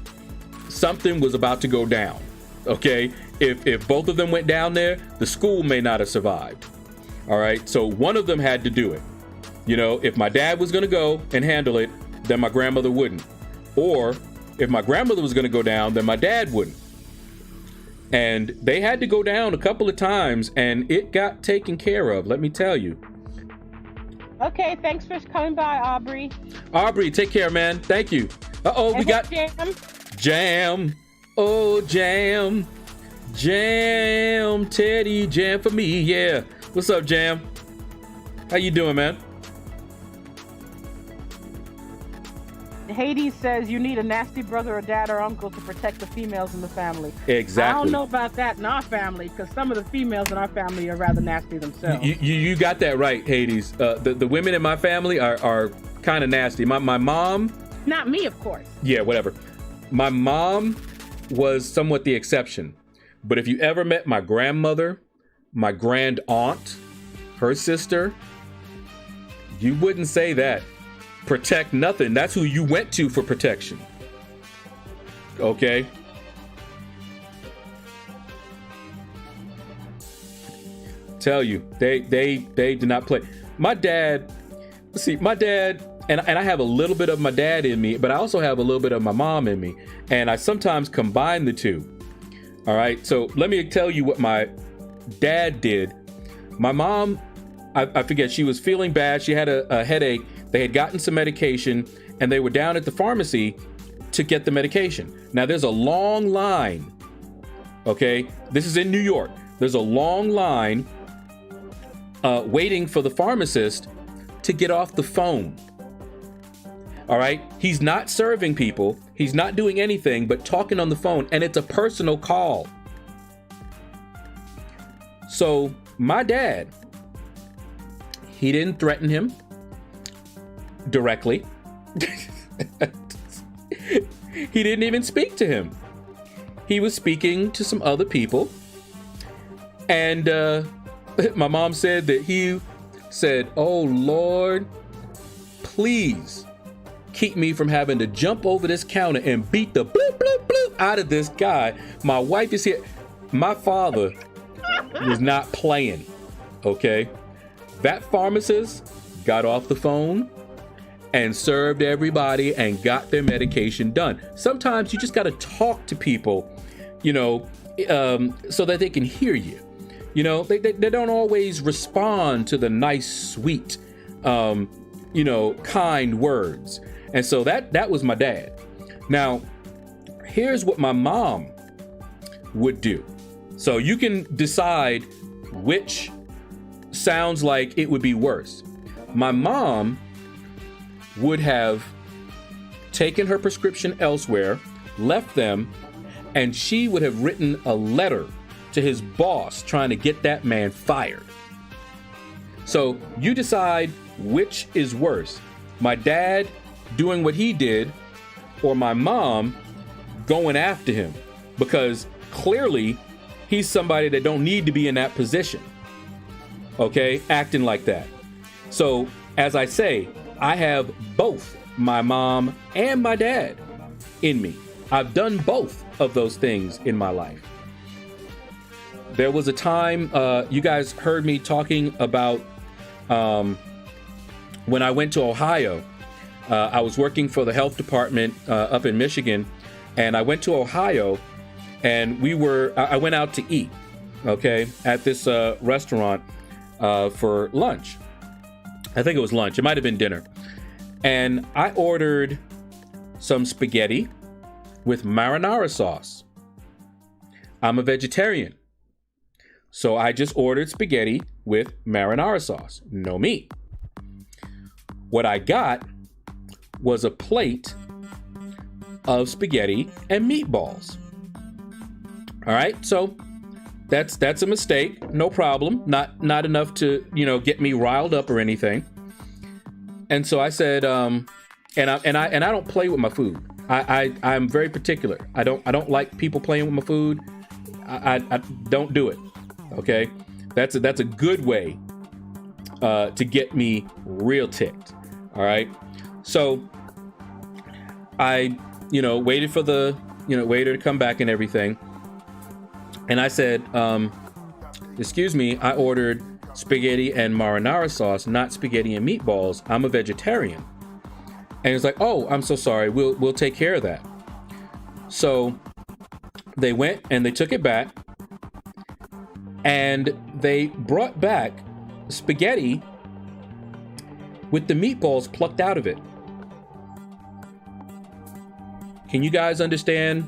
Something was about to go down. Okay? If both of them went down there, the school may not have survived. All right? So one of them had to do it. You know, if my dad was going to go and handle it, then my grandmother wouldn't. Or if my grandmother was going to go down, then my dad wouldn't. And they had to go down a couple of times and it got taken care of, let me tell you. Okay, thanks for coming by, Aubrey. Aubrey, take care, man. Thank you. Uh-oh, we got Jam. Jam. Oh, Jam. Jam, Teddy, Jam for me, yeah. What's up, Jam? How you doing, man? Hades says you need a nasty brother or dad or uncle to protect the females in the family. Exactly. I don't know about that in our family because some of the females in our family are rather nasty themselves. You got that right, Hades. The women in my family are kind of nasty. My mom... Not me, of course. Yeah, whatever. My mom was somewhat the exception. But if you ever met my grandmother, my grand aunt, her sister, you wouldn't say that. Protect nothing. That's who you went to for protection. Okay? Tell you, they do not play. My dad, and I have a little bit of my dad in me, but I also have a little bit of my mom in me. And I sometimes combine the two. All right? So let me tell you what my dad did. My mom, I forget, she was feeling bad. She had a headache. They had gotten some medication and they were down at the pharmacy to get the medication. Now there's a long line. Okay. This is in New York. There's a long line waiting for the pharmacist to get off the phone. All right. He's not serving people. He's not doing anything but talking on the phone, and it's a personal call. So my dad, he didn't threaten him directly. He didn't even speak to him. He was speaking to some other people. And my mom said that he said, oh Lord, please keep me from having to jump over this counter and beat the bloop, bloop, bloop out of this guy. My wife is here. My father was not playing. Okay. That pharmacist got off the phone and served everybody and got their medication done. Sometimes you just got to talk to people, you know, so that they can hear you. You know, they don't always respond to the nice, sweet, you know, kind words. And so that was my dad. Now, here's what my mom would do. So you can decide which sounds like it would be worse. My mom would have taken her prescription elsewhere, left them, and she would have written a letter to his boss trying to get that man fired. So you decide which is worse, my dad doing what he did or my mom going after him, because clearly he's somebody that don't need to be in that position. Okay, acting like that. So, as I say, I have both my mom and my dad in me. I've done both of those things in my life. There was a time, you guys heard me talking about when I went to Ohio. I was working for the health department up in Michigan, and I went to Ohio, and I went out to eat, okay, at this restaurant for lunch. I think it was lunch. It might have been dinner. And I ordered some spaghetti with marinara sauce. I'm a vegetarian, so I just ordered spaghetti with marinara sauce, no meat. What I got was a plate of spaghetti and meatballs. All right, so that's a mistake, no problem. Not enough to, get me riled up or anything. And so I said, and I don't play with my food. I'm very particular. I don't like people playing with my food. I don't do it. Okay, that's a good way to get me real ticked. All right, so I waited for the waiter to come back and everything, and I said, excuse me, I ordered spaghetti and marinara sauce, not spaghetti and meatballs. I'm a vegetarian. And it's like, oh, I'm so sorry. We'll take care of that. So they went and they took it back, and they brought back spaghetti with the meatballs plucked out of it. Can you guys understand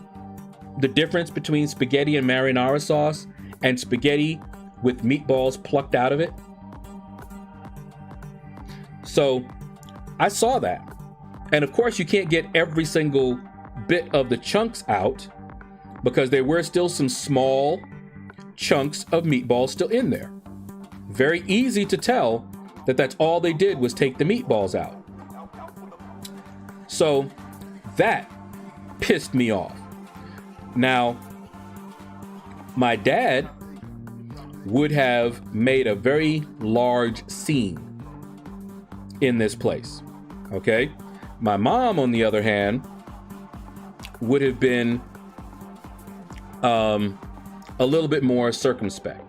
the difference between spaghetti and marinara sauce and spaghetti with meatballs plucked out of it? So I saw that. And of course, you can't get every single bit of the chunks out because there were still some small chunks of meatballs still in there. Very easy to tell that that's all they did was take the meatballs out. So that pissed me off. Now, my dad would have made a very large scene in this place, okay? My mom, on the other hand, would have been a little bit more circumspect.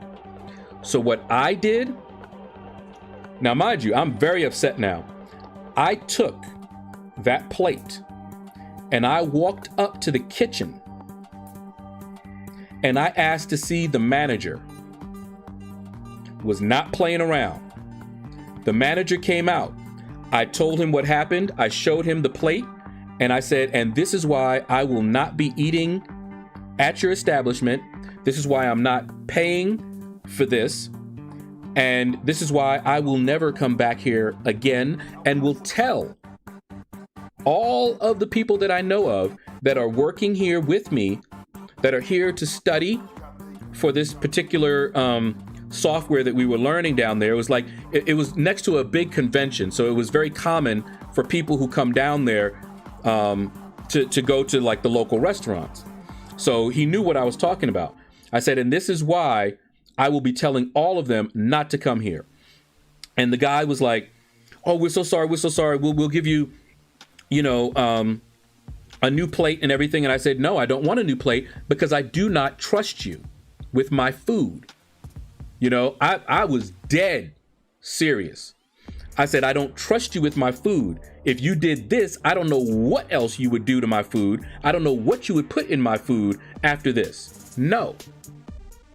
So what I did, now mind you, I'm very upset now. I took that plate and I walked up to the kitchen and I asked to see the manager. Was not playing around. The manager came out. I told him what happened. I showed him the plate and I said, and this is why I will not be eating at your establishment. This is why I'm not paying for this. And this is why I will never come back here again, and will tell all of the people that I know of that are working here with me, that are here to study for this particular software that we were learning down there. It was like, it was next to a big convention. So it was very common for people who come down there to go to like the local restaurants. So he knew what I was talking about. I said, and this is why I will be telling all of them not to come here. And the guy was like, oh, we're so sorry. We're so sorry. We'll give you, a new plate and everything. And I said, no, I don't want a new plate because I do not trust you with my food. I was dead serious. I said, I don't trust you with my food. If you did this, I don't know what else you would do to my food. I don't know what you would put in my food after this. No,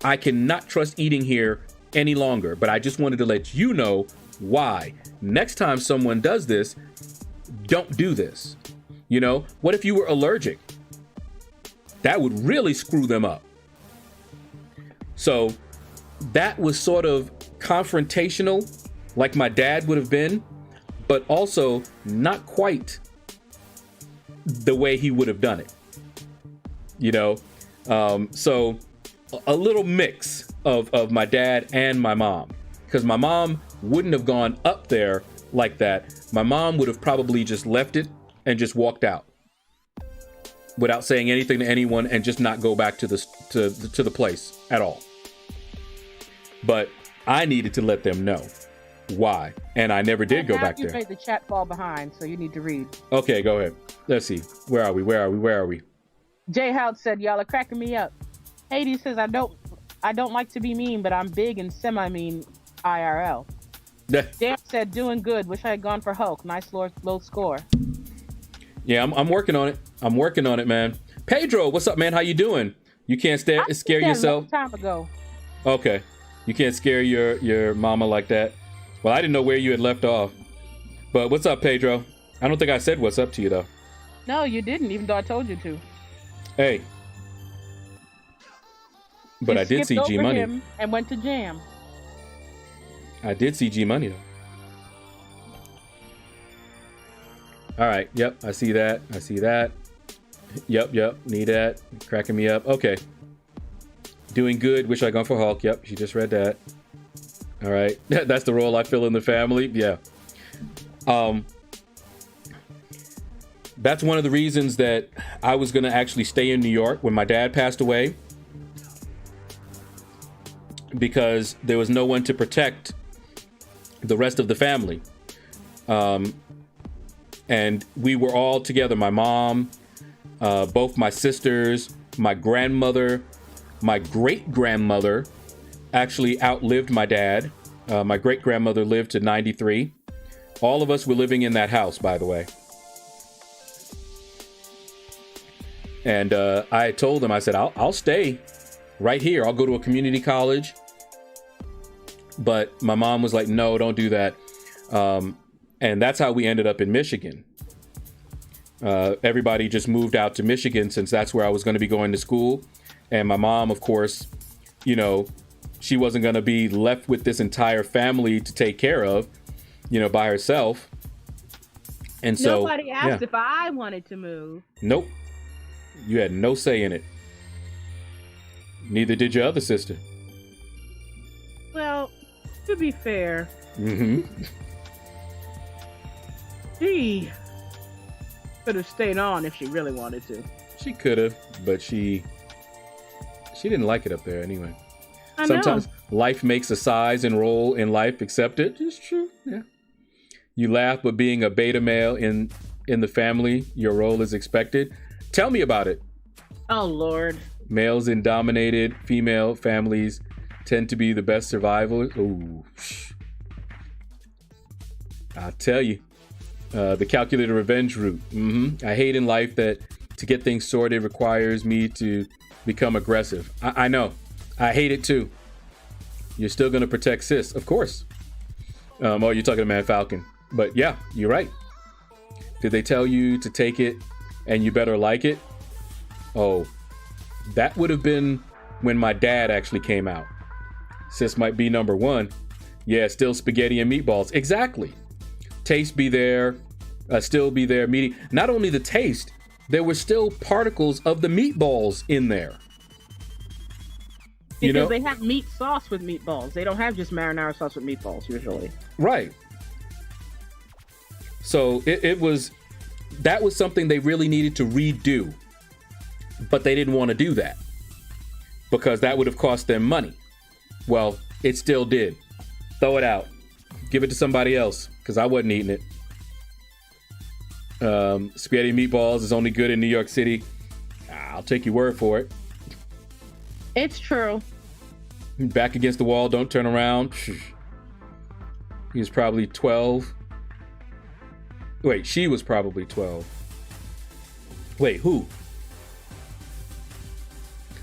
I cannot trust eating here any longer, but I just wanted to let you know why. Next time someone does this, don't do this. What if you were allergic? That would really screw them up. So that was sort of confrontational, like my dad would have been, but also not quite the way he would have done it. So a little mix of my dad and my mom, because my mom wouldn't have gone up there like that. My mom would have probably just left it and just walked out. without saying anything to anyone and just not go back to the place at all. But I needed to let them know why, and I never did go back there. You made the chat fall behind, so you need to read. Okay, go ahead. Let's see. Where are we? Jay Hout said, "Y'all are cracking me up." Hades says, "I don't like to be mean, but I'm big and semi-mean IRL." Dan said, "Doing good. Wish I had gone for Hulk. Nice low score." Yeah, I'm working on it. I'm working on it, man. Pedro, what's up, man? How you doing? You can't scare yourself? A long time ago. Okay. You can't scare your mama like that. Well, I didn't know where you had left off. But what's up, Pedro? I don't think I said what's up to you, though. No, you didn't, even though I told you to. Hey. But I did see G Money. Him and went to jam. I did see G Money, though. All right. Yep. I see that. Yep. Need that. Cracking me up. Okay. Doing good. Wish I'd gone for Hulk. Yep. She just read that. All right. That's the role I fill in the family. Yeah. That's one of the reasons that I was going to actually stay in New York when my dad passed away, because there was no one to protect the rest of the family. And we were all together. My mom, both my sisters, my grandmother, my great-grandmother actually outlived my dad. My great-grandmother lived to 93. All of us were living in that house, by the way. And I told them, I said, I'll stay right here. I'll go to a community college. But my mom was like, no, don't do that. And that's how we ended up in Michigan. Everybody just moved out to Michigan since that's where I was going to be going to school. And my mom, of course, you know, she wasn't going to be left with this entire family to take care of, you know, by herself. And so nobody asked if I wanted to move. Nope. You had no say in it. Neither did your other sister. Well, to be fair, Mm-hmm. she could have stayed on if she really wanted to. She could have, but she didn't like it up there anyway. I Sometimes know. life makes a size and role in life. Accept it. It's true. Yeah. You laugh, but being a beta male in the family, your role is expected. Tell me about it. Oh, Lord. Males in dominated female families tend to be the best survivors. Ooh. I'll tell you. The calculated revenge route. I hate in life that to get things sorted requires me to become aggressive. I know. I hate it too. You're still going to protect sis, of course. Oh, you're talking to Man Falcon. But yeah, you're right. Did they tell you to take it and you better like it? Oh, that would have been when my dad actually came out. Sis might be number one. Yeah, still spaghetti and meatballs. Exactly. Taste be there, still be there. Meaning, not only the taste, there were still particles of the meatballs in there. You know, they have meat sauce with meatballs. They don't have just marinara sauce with meatballs usually. Right. So that was something they really needed to redo, but they didn't want to do that because that would have cost them money. Well, it still did. Throw it out. Give it to somebody else because I wasn't eating it. Spaghetti meatballs is only good in New York City. I'll take your word for it. It's true. Back against the wall, don't turn around. He was probably 12. Wait, she was probably 12. Wait, who?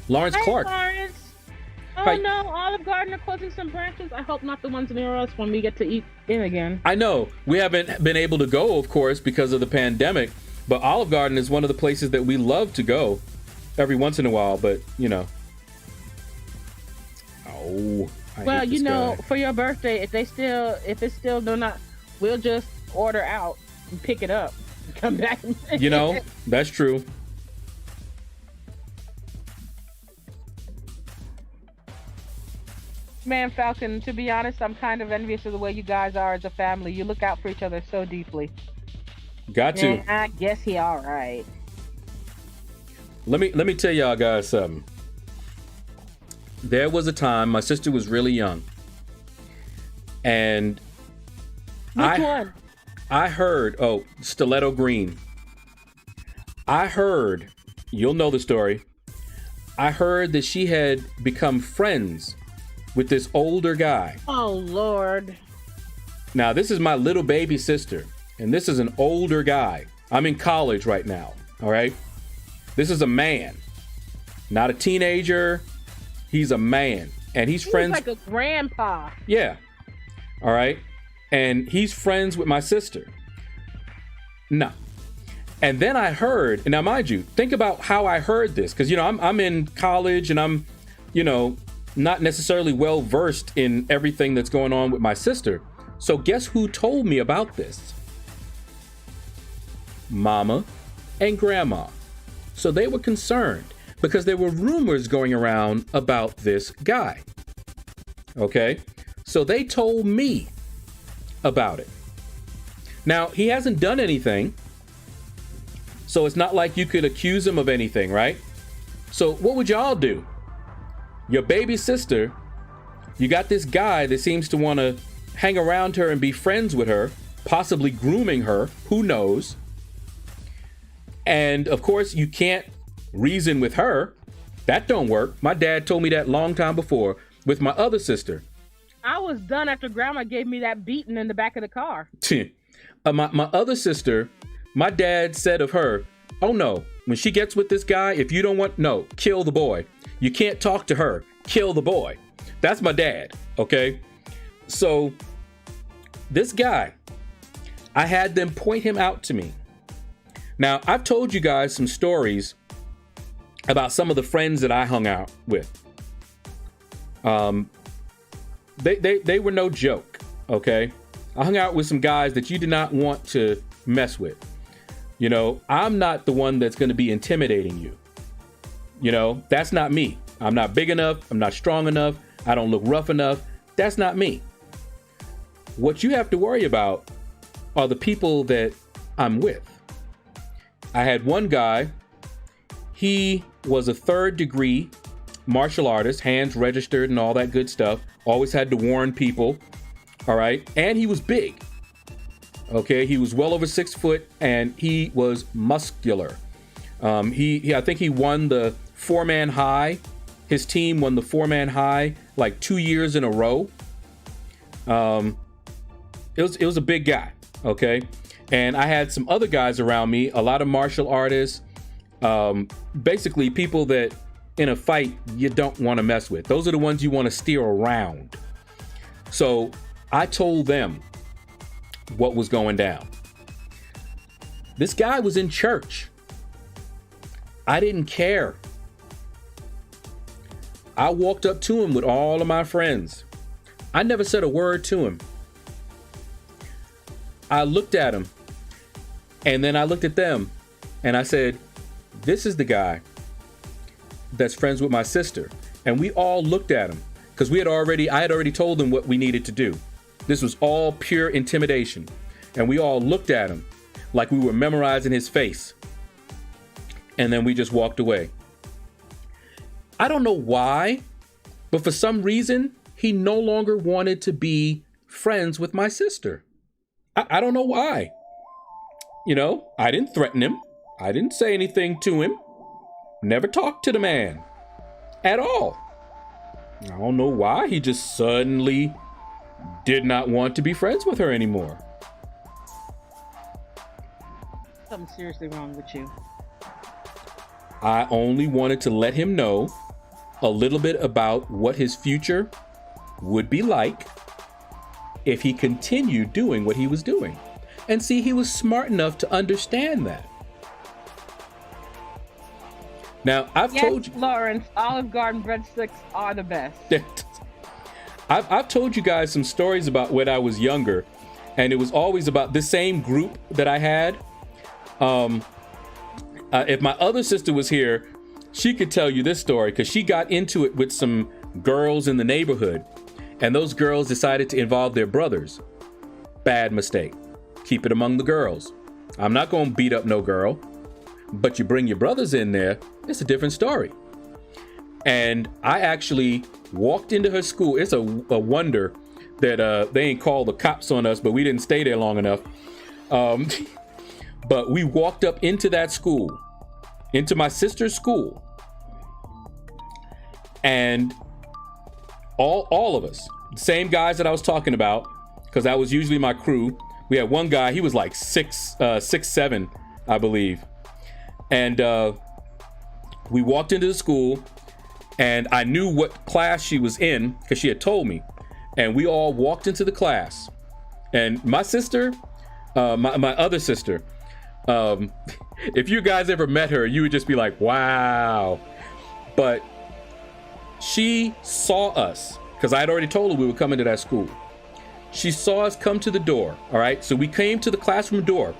Lawrence Clark. Lawrence. Oh Hi. no, Olive Garden are closing some branches. I hope not the ones near us when we get to eat in again. I know. We haven't been able to go, of course, because of the pandemic. But Olive Garden is one of the places that we love to go every once in a while. But, you know. Oh, well, you know, for your birthday, if it's still do not, we'll just order out and pick it up and come back. You know, that's true. Man, Falcon, to be honest, I'm kind of envious of the way you guys are as a family. You look out for each other so deeply. Got to. I guess he all right. Let me tell y'all guys something. There was a time my sister was really young, and Which one? I heard, Stiletto Greene. I heard, you'll know the story. I heard that she had become friends with this older guy. Oh, Lord. Now, this is my little baby sister, and this is an older guy. I'm in college right now, all right? This is a man, not a teenager. He's a man, and he's friends. Like a grandpa. Yeah, all right? And he's friends with my sister. No. And then I heard, and now mind you, think about how I heard this, because, I'm in college and I'm, not necessarily well versed in everything that's going on with my sister. So guess who told me about this? Mama and Grandma. So they were concerned because there were rumors going around about this guy. Okay? So they told me about it. Now, he hasn't done anything. So it's not like you could accuse him of anything, right? So what would y'all do? Your baby sister, you got this guy that seems to want to hang around her and be friends with her, possibly grooming her, who knows? And of course, you can't reason with her. That don't work. My dad told me that long time before with my other sister. I was done after Grandma gave me that beating in the back of the car. My other sister, my dad said of her, oh no, when she gets with this guy, if you don't want, no, kill the boy. You can't talk to her, kill the boy. That's my dad, okay? So this guy, I had them point him out to me. Now, I've told you guys some stories about some of the friends that I hung out with. They were no joke, okay? I hung out with some guys that you did not want to mess with. I'm not the one that's going to be intimidating you. That's not me. I'm not big enough. I'm not strong enough. I don't look rough enough. That's not me. What you have to worry about are the people that I'm with. I had one guy. He was a 3rd degree martial artist, hands registered and all that good stuff. Always had to warn people. All right. And he was big. Okay. He was well over 6 foot and he was muscular. I think he won the 4-man high. His team won the 4-man high like 2 years in a row. It was a big guy. Okay. And I had some other guys around me, a lot of martial artists, basically people that in a fight you don't want to mess with. Those are the ones you want to steer around. So I told them what was going down. This guy was in church. I didn't care. I walked up to him with all of my friends. I never said a word to him. I looked at him and then I looked at them and I said, this is the guy that's friends with my sister. And we all looked at him because I had already told them what we needed to do. This was all pure intimidation. And we all looked at him like we were memorizing his face. And then we just walked away. I don't know why, but for some reason, he no longer wanted to be friends with my sister. I don't know why. I didn't threaten him. I didn't say anything to him. Never talked to the man at all. I don't know why. He just suddenly did not want to be friends with her anymore. Something seriously wrong with you. I only wanted to let him know a little bit about what his future would be like if he continued doing what he was doing. And see, he was smart enough to understand that. Now, I've told you, Lawrence, Olive Garden breadsticks are the best. I've told you guys some stories about when I was younger, and it was always about the same group that I had. If my other sister was here, she could tell you this story because she got into it with some girls in the neighborhood, and those girls decided to involve their brothers. Bad mistake. Keep it among the girls. I'm not going to beat up no girl, but you bring your brothers in there, it's a different story. And I actually walked into her school. It's a wonder that they ain't called the cops on us, but we didn't stay there long enough. But we walked up into that school, into my sister's school, and all of us, the same guys that I was talking about, because that was usually my crew. We had one guy, he was like 6'7", I believe. And we walked into the school, and I knew what class she was in because she had told me. And we all walked into the class. And my sister, my other sister, if you guys ever met her, you would just be like, wow. But she saw us, because I had already told her we were coming to that school. She saw us come to the door, all right? So we came to the classroom door,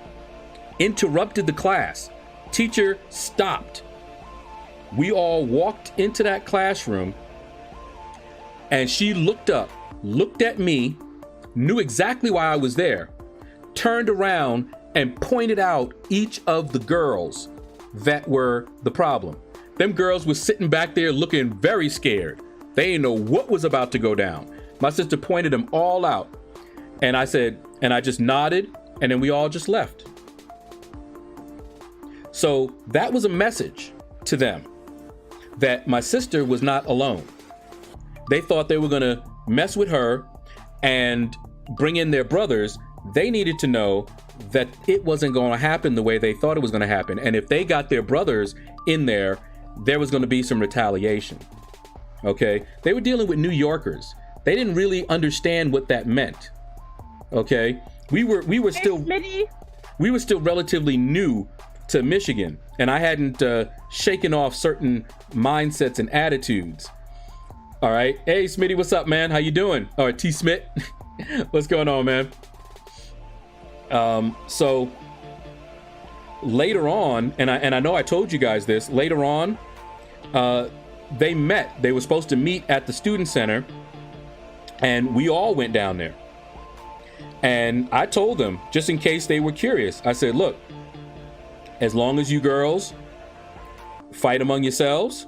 interrupted the class. Teacher stopped. We all walked into that classroom, and she looked up, looked at me, knew exactly why I was there, turned around and pointed out each of the girls that were the problem. Them girls were sitting back there looking very scared. They didn't know what was about to go down. My sister pointed them all out. And I said, and I just nodded, and then we all just left. So that was a message to them that my sister was not alone. They thought they were gonna mess with her and bring in their brothers. They needed to know that it wasn't going to happen the way they thought it was going to happen. And if they got their brothers in there, there was going to be some retaliation. Okay? They were dealing with New Yorkers. They didn't really understand what that meant. Okay? We were still relatively new to Michigan, and I hadn't shaken off certain mindsets and attitudes. All right. Hey, Smitty, what's up, man? How you doing? All right, T. Smith. What's going on, man? So later on, and I know I told you guys this, later on, they met. They were supposed to meet at the student center, and we all went down there. And I told them, just in case they were curious, I said, look, as long as you girls fight among yourselves,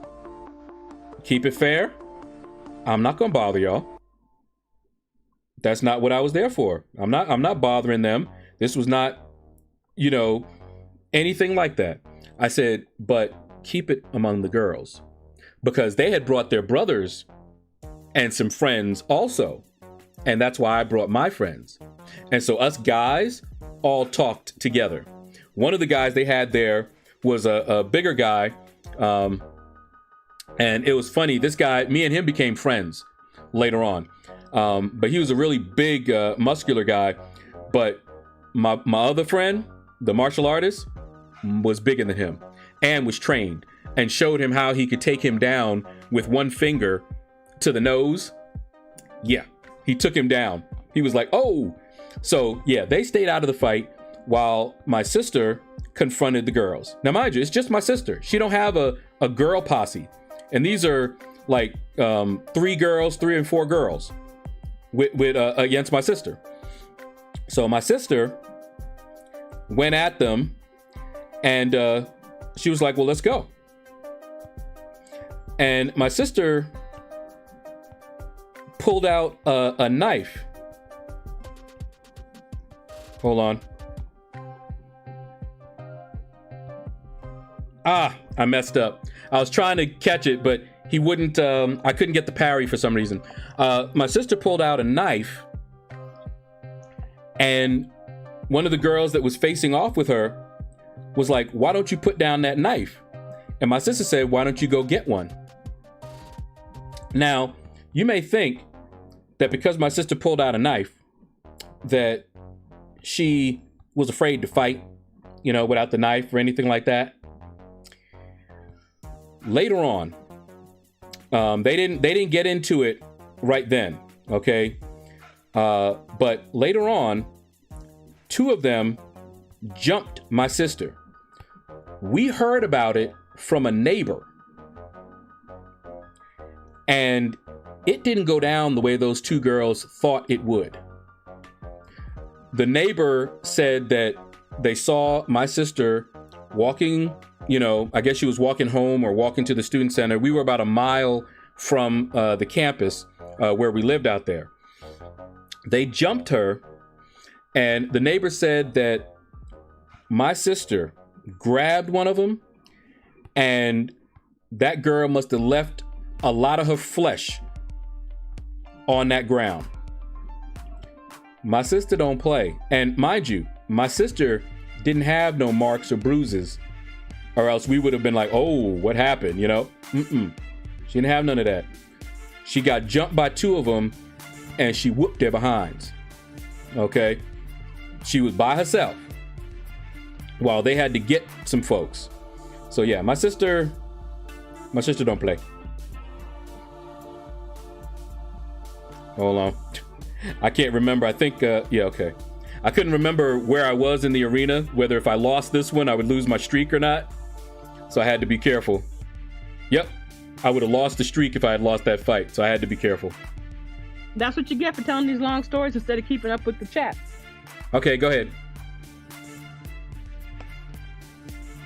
keep it fair, I'm not gonna bother y'all. That's not what I was there for. I'm not bothering them. This was not, anything like that. I said, but keep it among the girls, because they had brought their brothers and some friends also. And that's why I brought my friends. And so us guys all talked together. One of the guys they had there was a bigger guy. And it was funny. This guy, me and him became friends later on. But he was a really big, muscular guy. But my other friend, the martial artist, was bigger than him and was trained and showed him how he could take him down with one finger to the nose. Yeah, he took him down. He was like, oh. So, yeah, they stayed out of the fight while my sister confronted the girls. Now, mind you, it's just my sister. She don't have a girl posse. And these are like 3 and 4 girls with against my sister. So my sister went at them, and she was like, well, let's go. And my sister pulled out a knife. Hold on. I messed up. I was trying to catch it, but he wouldn't, I couldn't get the parry for some reason. My sister pulled out a knife, and one of the girls that was facing off with her was like, why don't you put down that knife? And my sister said, why don't you go get one? Now, you may think that because my sister pulled out a knife, that she was afraid to fight, without the knife or anything like that. Later on, they didn't get into it right then, okay? But later on, 2 of them jumped my sister. We heard about it from a neighbor, and it didn't go down the way those 2 girls thought it would. The neighbor said that they saw my sister walking, I guess she was walking home or walking to the student center. We were about a mile from the campus where we lived out there. They jumped her, and the neighbor said that my sister grabbed one of them, and that girl must have left a lot of her flesh on that ground. My sister don't play. And mind you, my sister didn't have no marks or bruises, or else we would have been like, oh, what happened, She didn't have none of that. She got jumped by two of them, and she whooped their behinds. Okay? She was by herself while they had to get some folks. So yeah, my sister don't play. Hold on. I can't remember. I think, okay. I couldn't remember where I was in the arena, whether if I lost this one, I would lose my streak or not. So I had to be careful. Yep. I would have lost the streak if I had lost that fight. So I had to be careful. That's what you get for telling these long stories instead of keeping up with the chat. Okay, go ahead.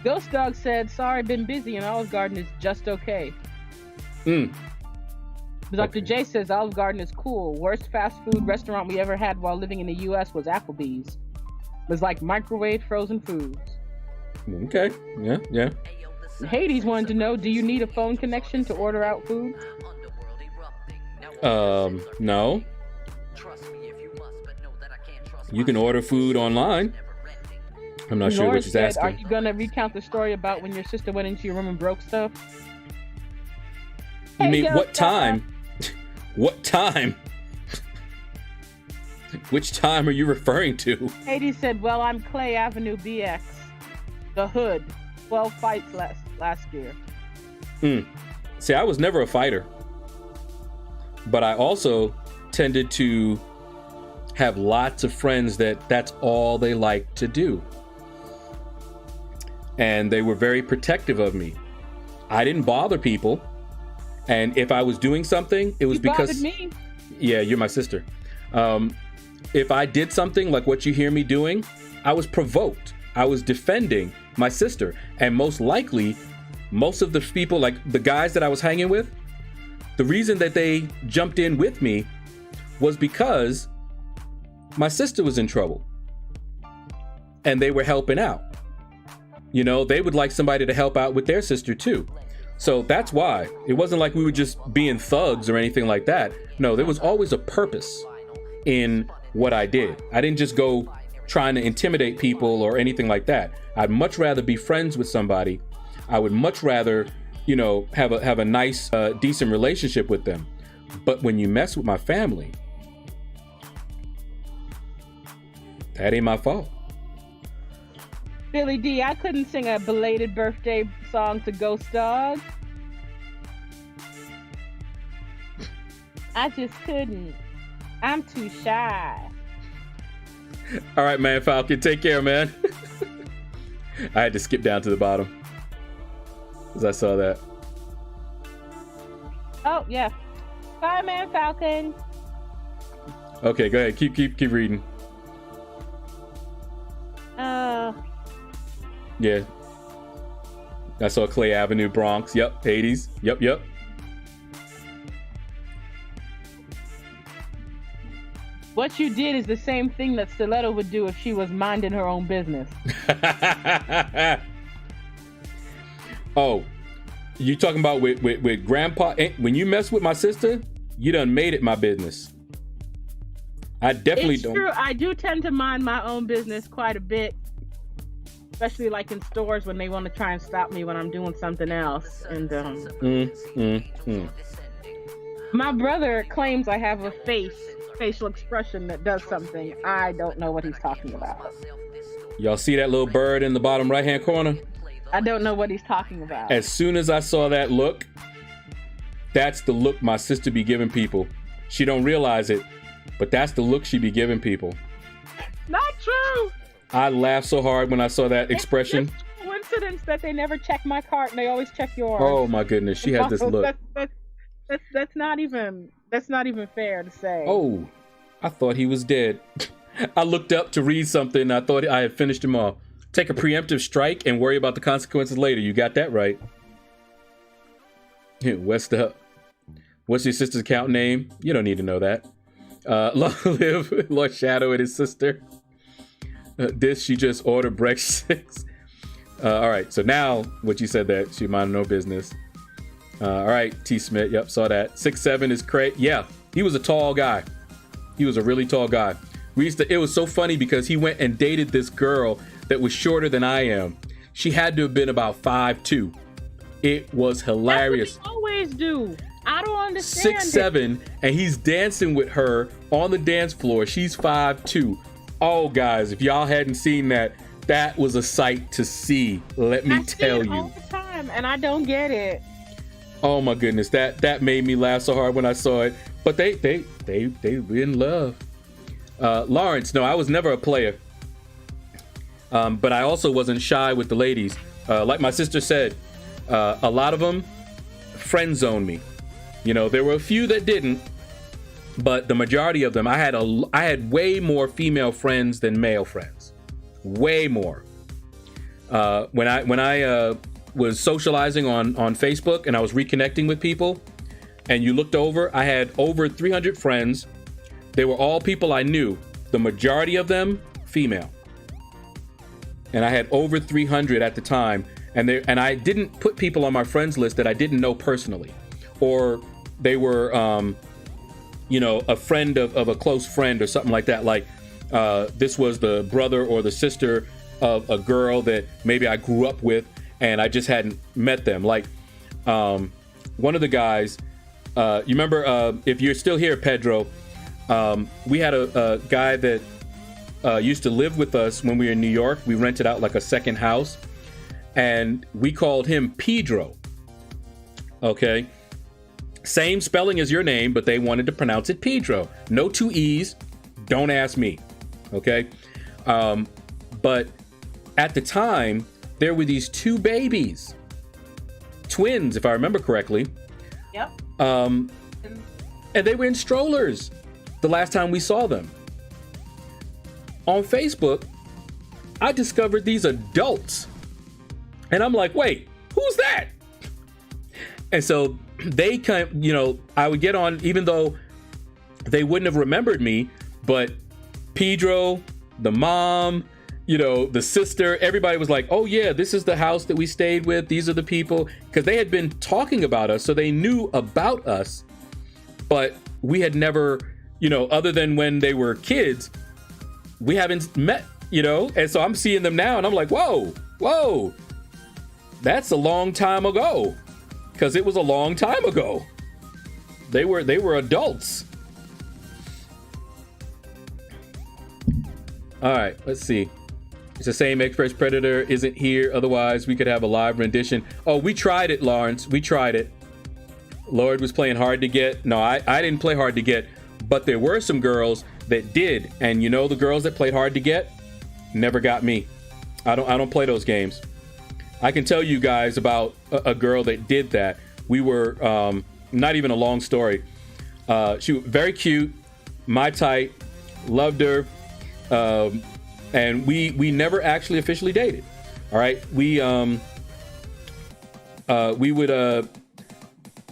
Ghost Dog said, sorry, been busy, and Olive Garden is just okay. Dr. J says Olive Garden is cool. Worst fast food restaurant we ever had while living in the U.S. was Applebee's. It was like microwave frozen foods. Okay, yeah. Hades wanted to know, do you need a phone connection to order out food? No. You can order food online. I'm not sure what she's asking. Are you going to recount the story about when your sister went into your room and broke stuff? You mean what time? What time? Which time are you referring to? Hades said, well, I'm Clay Avenue BX. The Hood. 12 fights last year. See, I was never a fighter. But I also tended to have lots of friends that's all they like to do. And they were very protective of me. I didn't bother people. And if I was doing something, it was because... me. Yeah, you're my sister. If I did something like what you hear me doing, I was provoked. I was defending my sister. And most likely, most of the people, like the guys that I was hanging with, the reason that they jumped in with me was because my sister was in trouble. And they were helping out. They would like somebody to help out with their sister too. So that's why. It wasn't like we were just being thugs or anything like that. No, there was always a purpose in what I did. I didn't just go trying to intimidate people or anything like that. I'd much rather be friends with somebody. I would much rather, have a nice, decent relationship with them. But when you mess with my family, that ain't my fault. Billy D, I couldn't sing a belated birthday song to Ghost Dog. I just couldn't. I'm too shy. All right, man, Falcon, take care, man. I had to skip down to the bottom because I saw that. Oh, yeah. Bye, man, Falcon. Okay, go ahead. Keep reading. Yeah. I saw Clay Avenue, Bronx. Yep. Hades. Yep. What you did is the same thing that Stiletto would do if she was minding her own business. Oh, you talking about with Grandpa? When you mess with my sister, you done made it my business. I definitely don't. It's true. I do tend to mind my own business quite a bit. Especially like in stores when they want to try and stop me when I'm doing something else. And my brother claims I have a facial expression that does something. I don't know what he's talking about. Y'all see that little bird in the bottom right-hand corner? I don't know what he's talking about. As soon as I saw that look, that's the look my sister be giving people. She don't realize it, but that's the look she be giving people. Not true. I laughed so hard when I saw that expression. It's a coincidence that they never check my cart and they always check yours. Oh my goodness, she has this look. That's not even fair to say. Oh, I thought he was dead. I looked up to read something. I thought I had finished him off. take a preemptive strike and worry about the consequences later. You got that right. What's your sister's account name? You don't need to know that. Long live LordShaedow and his sister. She just ordered breakfast. All right, so now what you said that she minded no business. All right, T. Smith. Yep, saw that. 6'7" is crazy. Yeah, he was a tall guy. He was a really tall guy. It was so funny because he went and dated this girl that was shorter than I am. She had to have been about 5'2". It was hilarious. That's what they always do. I don't understand. 6'7", and he's dancing with her on the dance floor. She's 5'2". Oh, guys, if y'all hadn't seen that, that was a sight to see. Let me tell you. All the time, and I don't get it. Oh my goodness, that made me laugh so hard when I saw it. But they were in love. Lawrence, no, I was never a player. But I also wasn't shy with the ladies. Like my sister said, a lot of them friend zoned me. You know, there were a few that didn't, but the majority of them, I had way more female friends than male friends. Way more. When I was socializing on Facebook and I was reconnecting with people, and you looked over, I had over 300 friends. They were all people I knew. The majority of them female. And I had over 300 at the time. And I didn't put people on my friends list that I didn't know personally, or they were, a friend of a close friend or something like that. Like this was the brother or the sister of a girl that maybe I grew up with, and I just hadn't met them. Like one of the guys, you remember, if you're still here, Pedro, we had a guy that used to live with us when we were in New York. We rented out like a second house, and we called him Pedro. Okay. Same spelling as your name, but they wanted to pronounce it Pedro. No two E's. Don't ask me. Okay. But at the time, there were these two babies. Twins, if I remember correctly. Yep. And they were in strollers the last time we saw them. On Facebook, I discovered these adults. And I'm like, wait, who's that? And so they I would get on, even though they wouldn't have remembered me, but Pedro, the mom, the sister, everybody was like, oh yeah, this is the house that we stayed with. These are the people, because they had been talking about us. So they knew about us, but we had never, other than when they were kids, we haven't met, and so I'm seeing them now and I'm like, whoa, that's a long time ago, because it was a long time ago. They were adults. All right, let's see. It's the same Express Predator isn't here. Otherwise, we could have a live rendition. Oh, we tried it, Lawrence. We tried it. Lord was playing Hard to Get. No, I didn't play Hard to Get, but there were some girls that did. And the girls that played Hard to Get never got me. I don't play those games. I can tell you guys about a girl that did that. We were, not even a long story. She was very cute, my type, loved her. And we never actually officially dated. All right. We would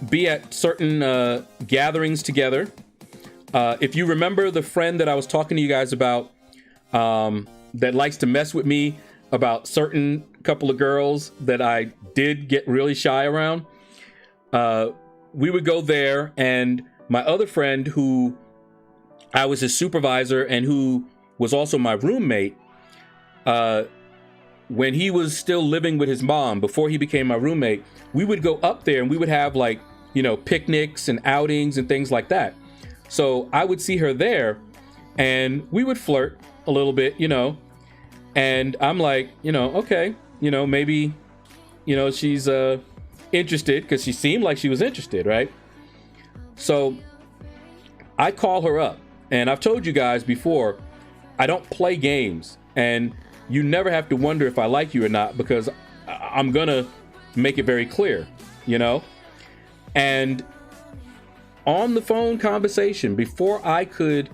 be at certain gatherings together. If you remember the friend that I was talking to you guys about, that likes to mess with me about certain couple of girls that I did get really shy around, we would go there, and my other friend, who I was his supervisor and who was also my roommate, when he was still living with his mom, before he became my roommate, we would go up there and we would have picnics and outings and things like that. So I would see her there and we would flirt a little bit, and I'm like, okay, maybe, she's interested, because she seemed like she was interested, right? So I call her up, and I've told you guys before, I don't play games, and you never have to wonder if I like you or not, because I'm gonna make it very clear, and on the phone conversation, before I could,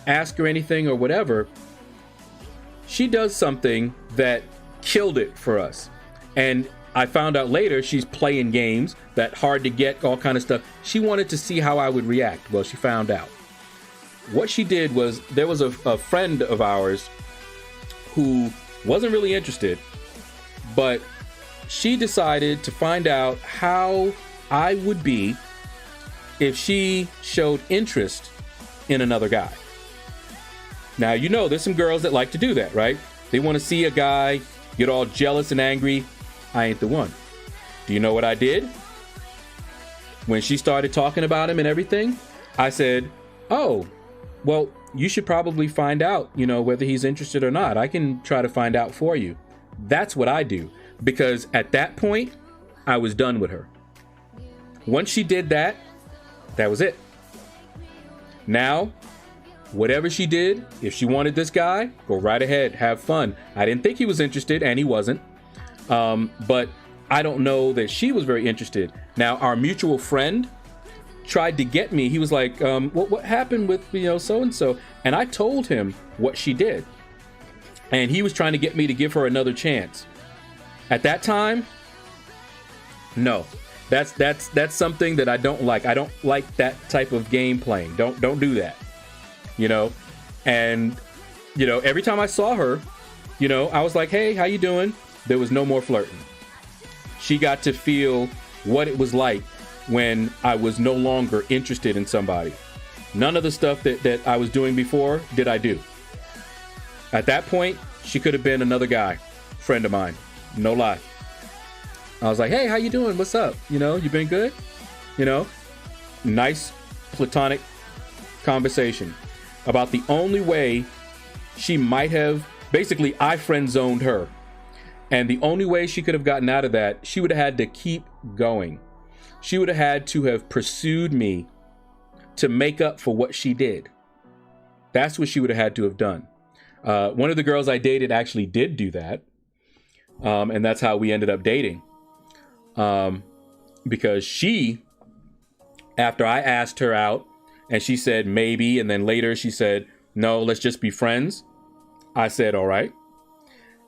ask her anything or whatever, she does something that killed it for us. And I found out later she's playing games that hard to get, all kind of stuff. She wanted to see how I would react. Well, she found out. What she did was, there was a friend of ours who wasn't really interested, but she decided to find out how I would be if she showed interest in another guy. Now, you know, there's some girls that like to do that, right? They want to see a guy get all jealous and angry. I ain't the one. Do you know what I did? When she started talking about him and everything, I said, oh, well, you should probably find out, you know, whether he's interested or not. I can try to find out for you. That's what I do. Because at that point, I was done with her. Once she did that, that was it. Now, whatever she did, if she wanted this guy, go right ahead, have fun. I didn't think he was interested, and he wasn't. But I don't know that she was very interested. Now, our mutual friend tried to get me. He was like, what happened with, you know, so-and-so? And I told him what she did. And he was trying to get me to give her another chance. At that time, no. That's something that I don't like. I don't like that type of game playing. Don't do that. You know? And, you know, every time I saw her, you know, I was like, hey, how you doing? There was no more flirting. She got to feel what it was like when I was no longer interested in somebody. None of the stuff that I was doing before did I do. At that point, she could have been another guy, friend of mine. No lie. I was like, hey, how you doing? What's up? You know, you been good? You know, nice platonic conversation about the only way she might have, basically I friend zoned her. And the only way she could have gotten out of that, she would have had to keep going. She would have had to have pursued me to make up for what she did. That's what she would have had to have done. One of the girls I dated actually did do that. And that's how we ended up dating. Because she, after I asked her out and she said maybe, and then later she said, no, let's just be friends. I said, all right.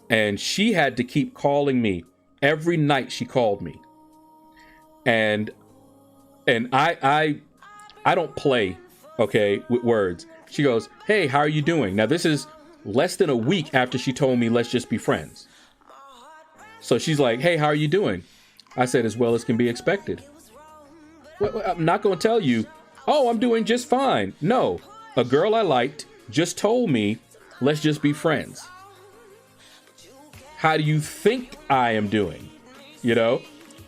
And she had to keep calling me. Every night she called me. And I don't play, okay, with words. She goes, hey, how are you doing? Now, this is less than a week after she told me, let's just be friends. So she's like, hey, how are you doing? I said, as well as can be expected. Well, I'm not going to tell you, oh, I'm doing just fine. No, a girl I liked just told me, let's just be friends. How do you think I am doing? You know,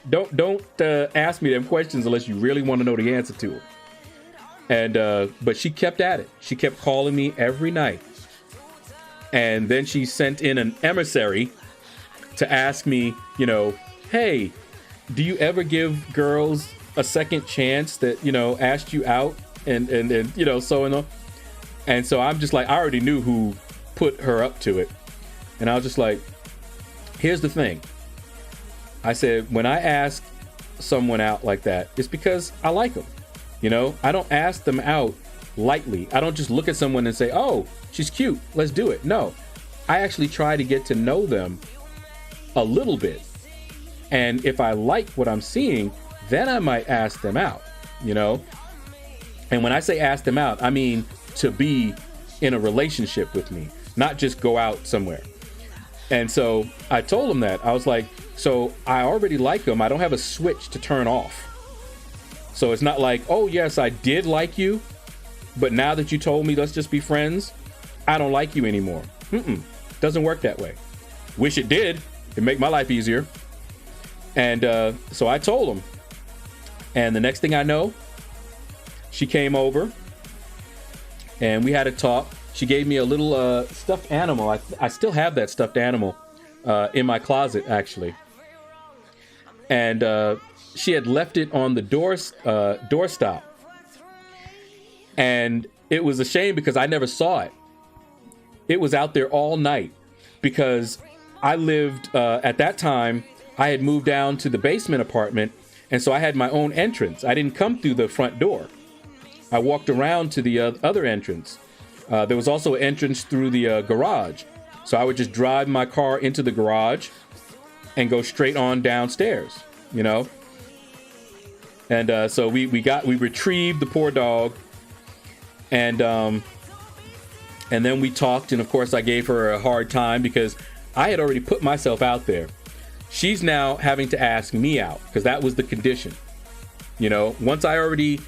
don't ask me them questions unless you really want to know the answer to them. And but she kept at it. She kept calling me every night. And then she sent in an emissary to ask me, you know, hey, do you ever give girls a second chance that, you know, asked you out and you know, so and on. And so I'm just like, I already knew who put her up to it. And I was just like, here's the thing. I said, when I ask someone out like that, it's because I like them. You know, I don't ask them out lightly. I don't just look at someone and say, oh, she's cute, let's do it. No, I actually try to get to know them a little bit. And if I like what I'm seeing, then I might ask them out, you know? And when I say ask them out, I mean to be in a relationship with me, not just go out somewhere. And so I told him that. I was like, so I already like them. I don't have a switch to turn off. So it's not like, oh, yes, I did like you, but now that you told me let's just be friends, I don't like you anymore. Doesn't work that way. Wish it did. It'd make my life easier. And so I told him. And the next thing I know, she came over and we had a talk. She gave me a little stuffed animal. I still have that stuffed animal in my closet, actually. And she had left it on the doorstop. And it was a shame because I never saw it. It was out there all night because I lived, at that time, I had moved down to the basement apartment. And so I had my own entrance. I didn't come through the front door. I walked around to the other entrance. There was also an entrance through the garage. So I would just drive my car into the garage and go straight on downstairs, you know? And so we retrieved the poor dog, and then we talked, and of course I gave her a hard time because I had already put myself out there. She's now having to ask me out because that was the condition. You know, once I already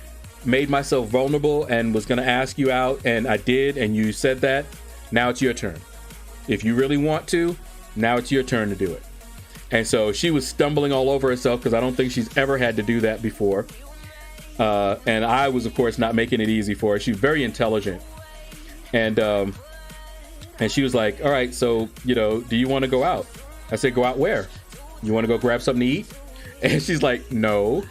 made myself vulnerable and was going to ask you out, and I did, and you said that, now it's your turn. If you really want to, now it's your turn to do it. And so she was stumbling all over herself because I don't think she's ever had to do that before. And I was, of course, not making it easy for her. She's very intelligent. And she was like, all right, so, you know, do you want to go out? I said, go out where? You want to go grab something to eat? And she's like, no.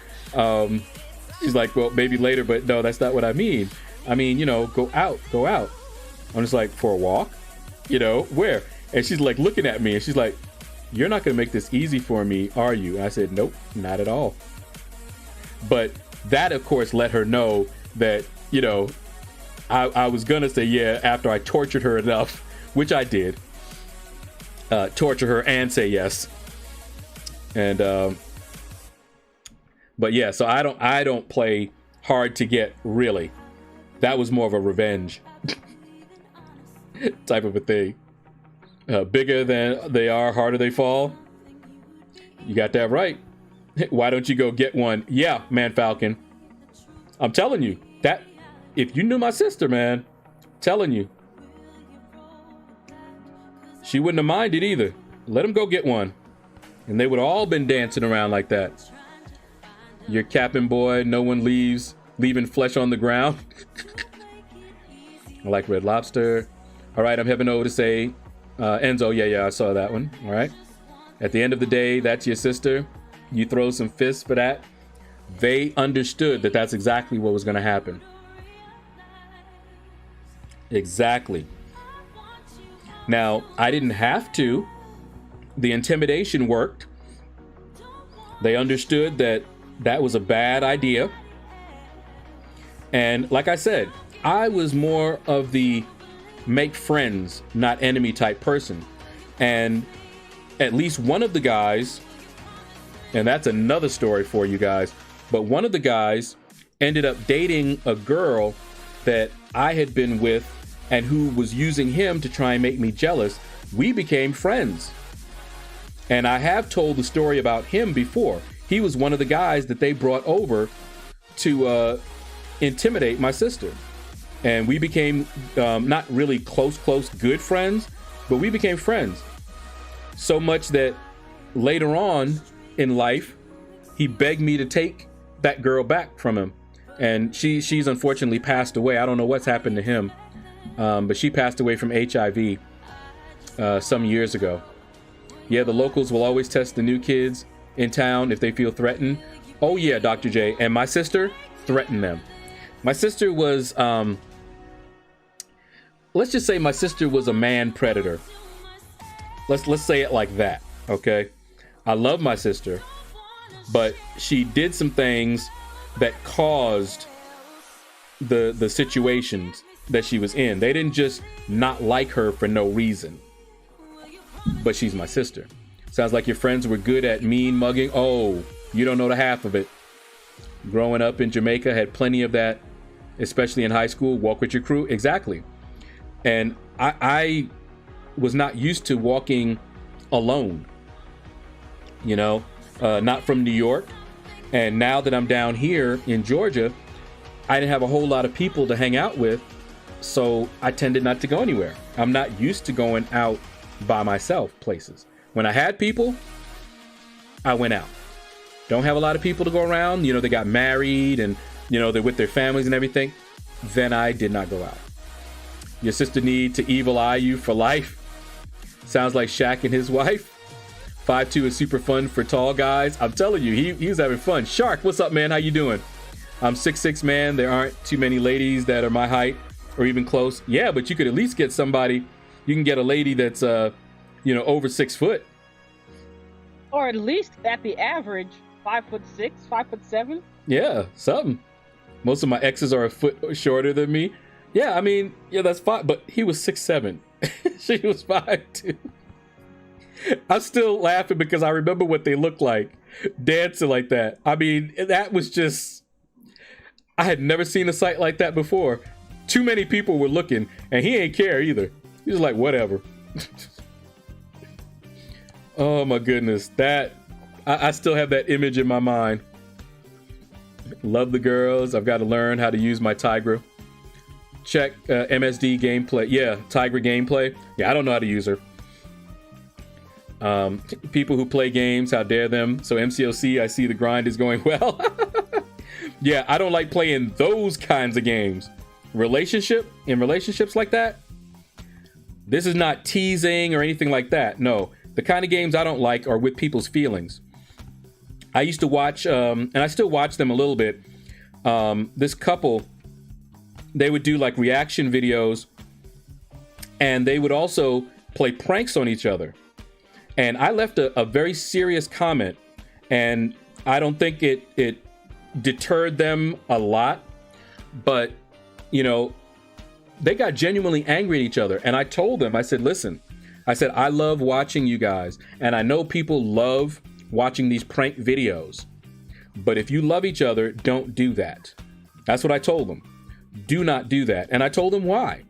She's like, well, maybe later, but no, that's not what I mean. I mean, you know, go out. I'm just like, for a walk? You know, where? And she's like looking at me and she's like, you're not going to make this easy for me, are you? And I said, nope, not at all. But that, of course, let her know that, you know, I was going to say yeah after I tortured her enough, which I did. Torture her and say yes. And but yeah, so I don't play hard to get, really. That was more of a revenge type of a thing. Bigger than they are, harder they fall. You got that right. Why don't you go get one? Yeah, man Falcon. I'm telling you, that if you knew my sister, man, telling you, she wouldn't have minded either. Let him go get one. And they would have all been dancing around like that. You're capping, boy. No one leaving flesh on the ground. I like Red Lobster. All right, I'm heading over to say, Enzo, yeah, I saw that one. All right. At the end of the day, that's your sister. You throw some fists for that. They understood that that's exactly what was going to happen. Exactly. Now, I didn't have to. The intimidation worked. They understood that that was a bad idea. And like I said, I was more of the make friends, not enemy type person. And at least one of the guys, and that's another story for you guys, but one of the guys ended up dating a girl that I had been with and who was using him to try and make me jealous. We became friends. And I have told the story about him before. He was one of the guys that they brought over to intimidate my sister. And we became not really close, good friends, but we became friends. So much that later on in life, he begged me to take that girl back from him. And she's unfortunately passed away. I don't know what's happened to him, but she passed away from HIV some years ago. Yeah, the locals will always test the new kids in town if they feel threatened. Oh yeah, Dr. J. And my sister threatened them. My sister was, let's just say my sister was a man predator. Let's say it like that, okay? I love my sister, but she did some things that caused the situations that she was in. They didn't just not like her for no reason. But she's my sister. Sounds like your friends were good at mean mugging. Oh, you don't know the half of it. Growing up in Jamaica, had plenty of that, especially in high school. Walk with your crew. Exactly. And I was not used to walking alone, you know, not from New York. And now that I'm down here in Georgia, I didn't have a whole lot of people to hang out with. So I tended not to go anywhere. I'm not used to going out by myself places. When I had people, I went out. Don't have a lot of people to go around. You know, they got married and, you know, they're with their families and everything. Then I did not go out. Your sister need to evil eye you for life. Sounds like Shaq and his wife. 5'2" is super fun for tall guys. I'm telling you, he was having fun. Shark, what's up, man? How you doing? I'm 6'6", man. There aren't too many ladies that are my height or even close. Yeah, but you could at least get somebody. You can get a lady that's, you know, over 6 foot. Or at least at the average, 5'6", 5'7". Yeah, something. Most of my exes are a foot shorter than me. Yeah, I mean, yeah, that's fine. But he was 6'7", She was 5'2". I'm still laughing because I remember what they looked like dancing like that. I mean, that was just, I had never seen a sight like that before. Too many people were looking, and he ain't care either. He was like, whatever. Oh my goodness. That, I still have that image in my mind. Love the girls. I've got to learn how to use my Tigra. Check MSD gameplay. Yeah, Tigra gameplay. Yeah, I don't know how to use her. People who play games, how dare them. So MCOC, I see the grind is going well. Yeah, I don't like playing those kinds of games. Relationships like that, this is not teasing or anything like that. No, the kind of games I don't like are with people's feelings. I used to watch, and I still watch them a little bit. This couple, they would do like reaction videos, and they would also play pranks on each other. And I left a very serious comment, and I don't think it deterred them a lot, but you know, they got genuinely angry at each other. And I told them, I said, listen, I love watching you guys, and I know people love watching these prank videos, but if you love each other, don't do that. That's what I told them. Do not do that. And I told them why.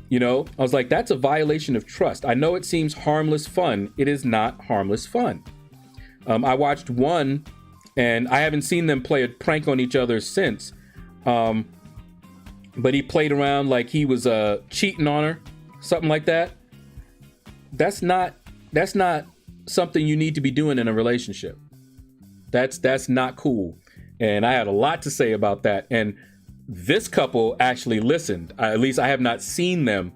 You know, I was like, that's a violation of trust. I know it seems harmless fun. It is not harmless fun. I watched one, and I haven't seen them play a prank on each other since. But he played around like he was cheating on her, something like that. That's not something you need to be doing in a relationship. That's not cool. And I had a lot to say about that. And this couple actually listened. At least I have not seen them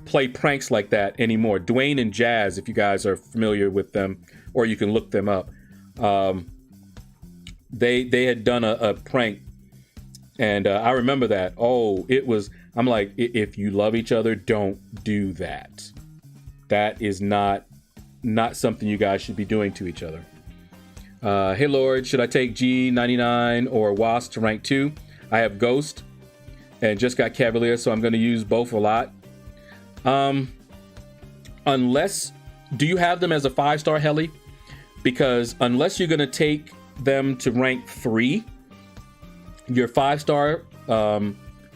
play pranks like that anymore. Dwayne and Jazz, if you guys are familiar with them, or you can look them up. They had done a prank, and I remember that. Oh, it was. I'm like, if you love each other, don't do that. That is not something you guys should be doing to each other. Hey Lord, should I take G99 or Wasp to rank 2? I have Ghost and just got Cavalier, so I'm going to use both a lot. Unless, do you have them as a 5-star heli? Because unless you're going to take them to rank 3, your 5-star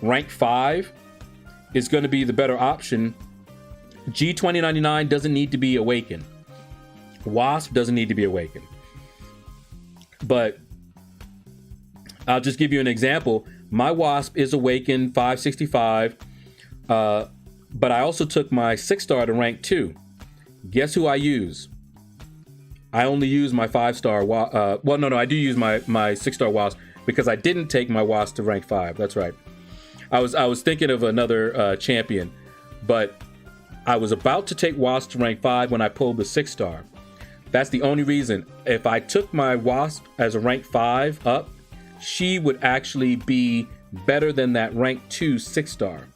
rank 5 is going to be the better option. G2099 doesn't need to be awakened. Wasp doesn't need to be awakened. But I'll just give you an example. My Wasp is awakened 565, but I also took my 6-star to rank 2. Guess who I use? I only use my 5-star. I do use my 6-star Wasp because I didn't take my Wasp to rank 5. That's right. I was thinking of another champion, but I was about to take Wasp to rank 5 when I pulled the 6-star. That's the only reason. If I took my Wasp as a rank 5 up, she would actually be better than that rank 2 6-star.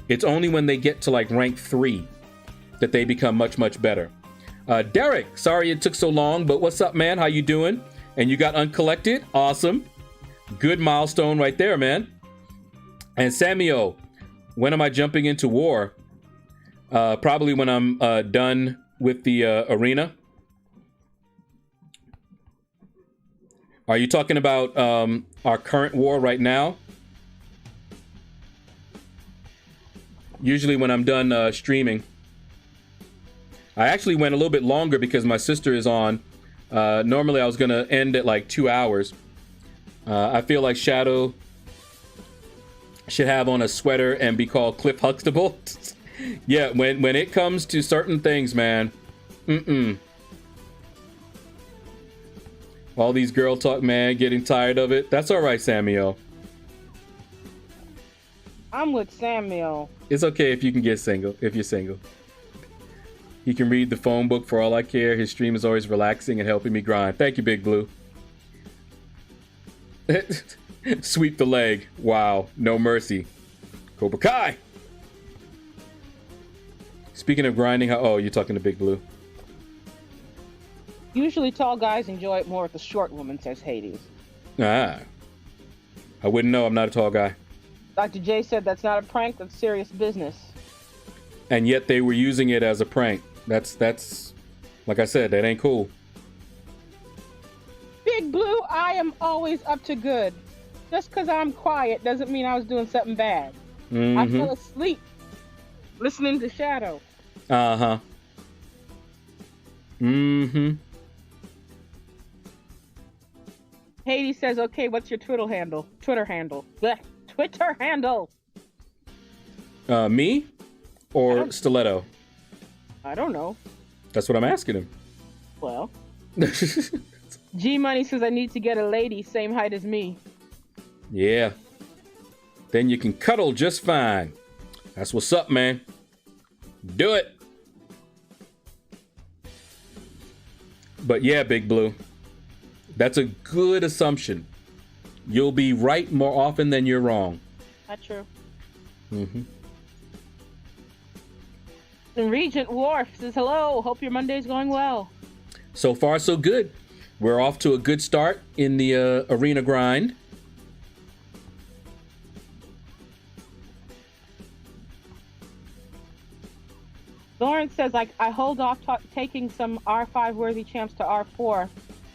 It's only when they get to like rank 3 that they become much, much better. Derek, sorry it took so long, but what's up, man? How you doing? And you got uncollected? Awesome. Good milestone right there, man. And Samuel, when am I jumping into war? Probably when I'm done with the arena. Are you talking about our current war right now? Usually when I'm done streaming. I actually went a little bit longer because my sister is on. Normally I was going to end at like 2 hours. I feel like Shadow should have on a sweater and be called Cliff Huxtable. Yeah, when it comes to certain things, man. All these girl talk, man, getting tired of it. That's all right, Samuel. I'm with Samuel. It's okay if you can get single, if you're single. He can read the phone book for all I care. His stream is always relaxing and helping me grind. Thank you, Big Blue. Sweep the leg. Wow, no mercy. Cobra Kai. Speaking of grinding, oh, you're talking to Big Blue. Usually tall guys enjoy it more with the short woman, says Hades. Ah. I wouldn't know. I'm not a tall guy. Dr. J said that's not a prank, that's serious business. and yet they were using it as a prank. That's like I said, that ain't cool. Big Blue, I am always up to good. Just because I'm quiet doesn't mean I was doing something bad. I fell asleep listening to Shadow. Uh-huh. Haiti says, okay, what's your Twitter handle? Blech. Twitter handle. Me or Stiletto? I don't know. That's what I'm asking him. Well. G Money says, I need to get a lady same height as me. Yeah. Then you can cuddle just fine. That's what's up, man. Do it. But yeah, Big Blue, that's a good assumption. You'll be right more often than you're wrong. Not true. Mm-hmm. And Regent Wharf says, hello, hope your Monday's going well. So far, so good. We're off to a good start in the arena grind. Lawrence says, I hold off taking some R5 worthy champs to R4,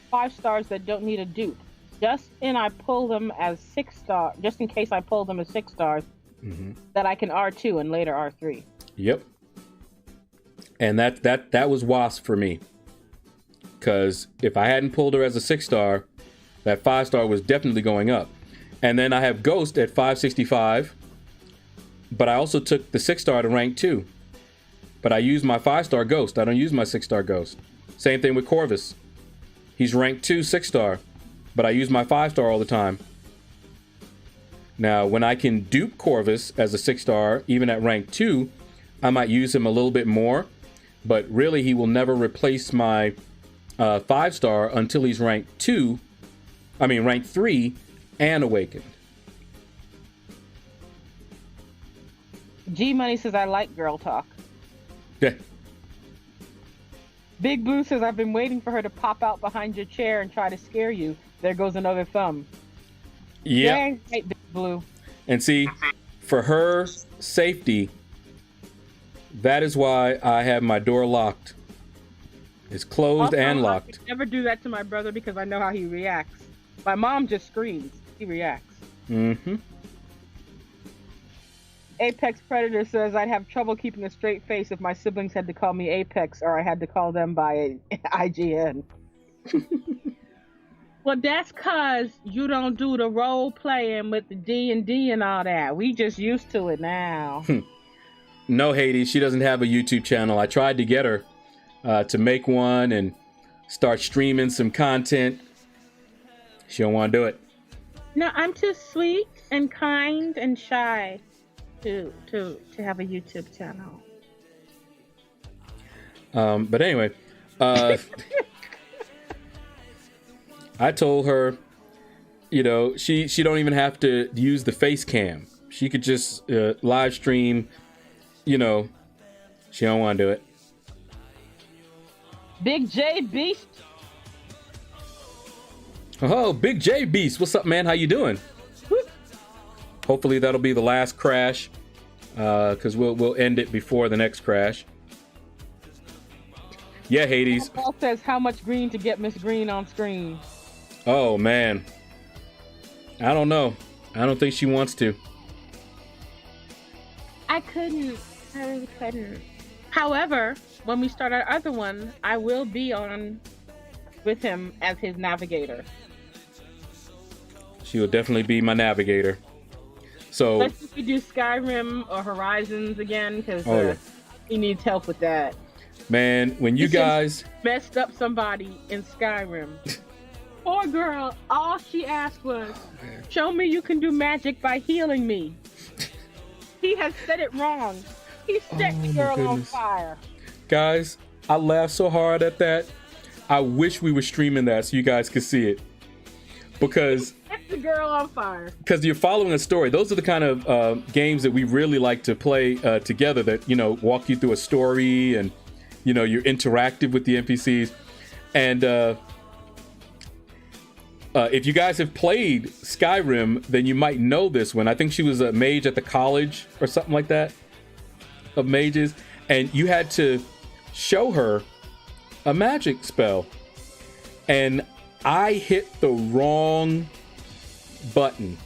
5 stars that don't need a dupe. Just in case I pull them as 6 stars, that I can R2 and later R3. Yep. And that was WASP for me. Because if I hadn't pulled her as a 6-star, that 5-star was definitely going up. And then I have Ghost at 565, but I also took the 6-star to rank 2. But I use my 5-star Ghost. I don't use my 6-star Ghost. Same thing with Corvus. He's rank 2 6-star, but I use my 5-star all the time. Now, when I can dupe Corvus as a 6-star, even at rank 2, I might use him a little bit more. But really, he will never replace my 5-star until he's rank 3 and Awakened. G Money says, I like girl talk. Yeah. Big Blue says, I've been waiting for her to pop out behind your chair and try to scare you. There goes another thumb. Yeah. Dang right, Big Blue. And see, for her safety, that is why I have my door locked. It's closed Also, and locked. I could never do that to my brother because I know how he reacts. My mom just screams. He reacts. Mm-hmm. Apex Predator says, I'd have trouble keeping a straight face if my siblings had to call me Apex or I had to call them by IGN. Well, that's because you don't do the role playing with the D&D and all that. We just used to it now. No, Hades, she doesn't have a YouTube channel. I tried to get her to make one and start streaming some content. She don't want to do it. No, I'm too sweet and kind and shy to have a YouTube channel. But anyway, I told her, you know, she don't even have to use the face cam. She could just live stream, you know. She don't want to do it. Big J Beast. Oh, Big J Beast. What's up, man? How you doing? Hopefully that'll be the last crash, because we'll end it before the next crash. Yeah, Hades. Paul says, how much green to get Miss Green on screen? Oh, man. I don't know. I don't think she wants to. I really couldn't. However, when we start our other one, I will be on with him as his navigator. She will definitely be my navigator. So let's see if we do Skyrim or Horizons again, because he needs help with that. Man, when you guys messed up somebody in Skyrim. Poor girl, all she asked was, show me you can do magic by healing me. He has said it wrong. He set the girl on fire. Guys, I laughed so hard at that. I wish we were streaming that so you guys could see it. Because the girl on fire. Because you're following a story. Those are the kind of games that we really like to play together, that, you know, walk you through a story and, you know, you're interactive with the NPCs. And if you guys have played Skyrim, then you might know this one. I think she was a mage at the college or something like that. of mages, and you had to show her a magic spell. And I hit the wrong button.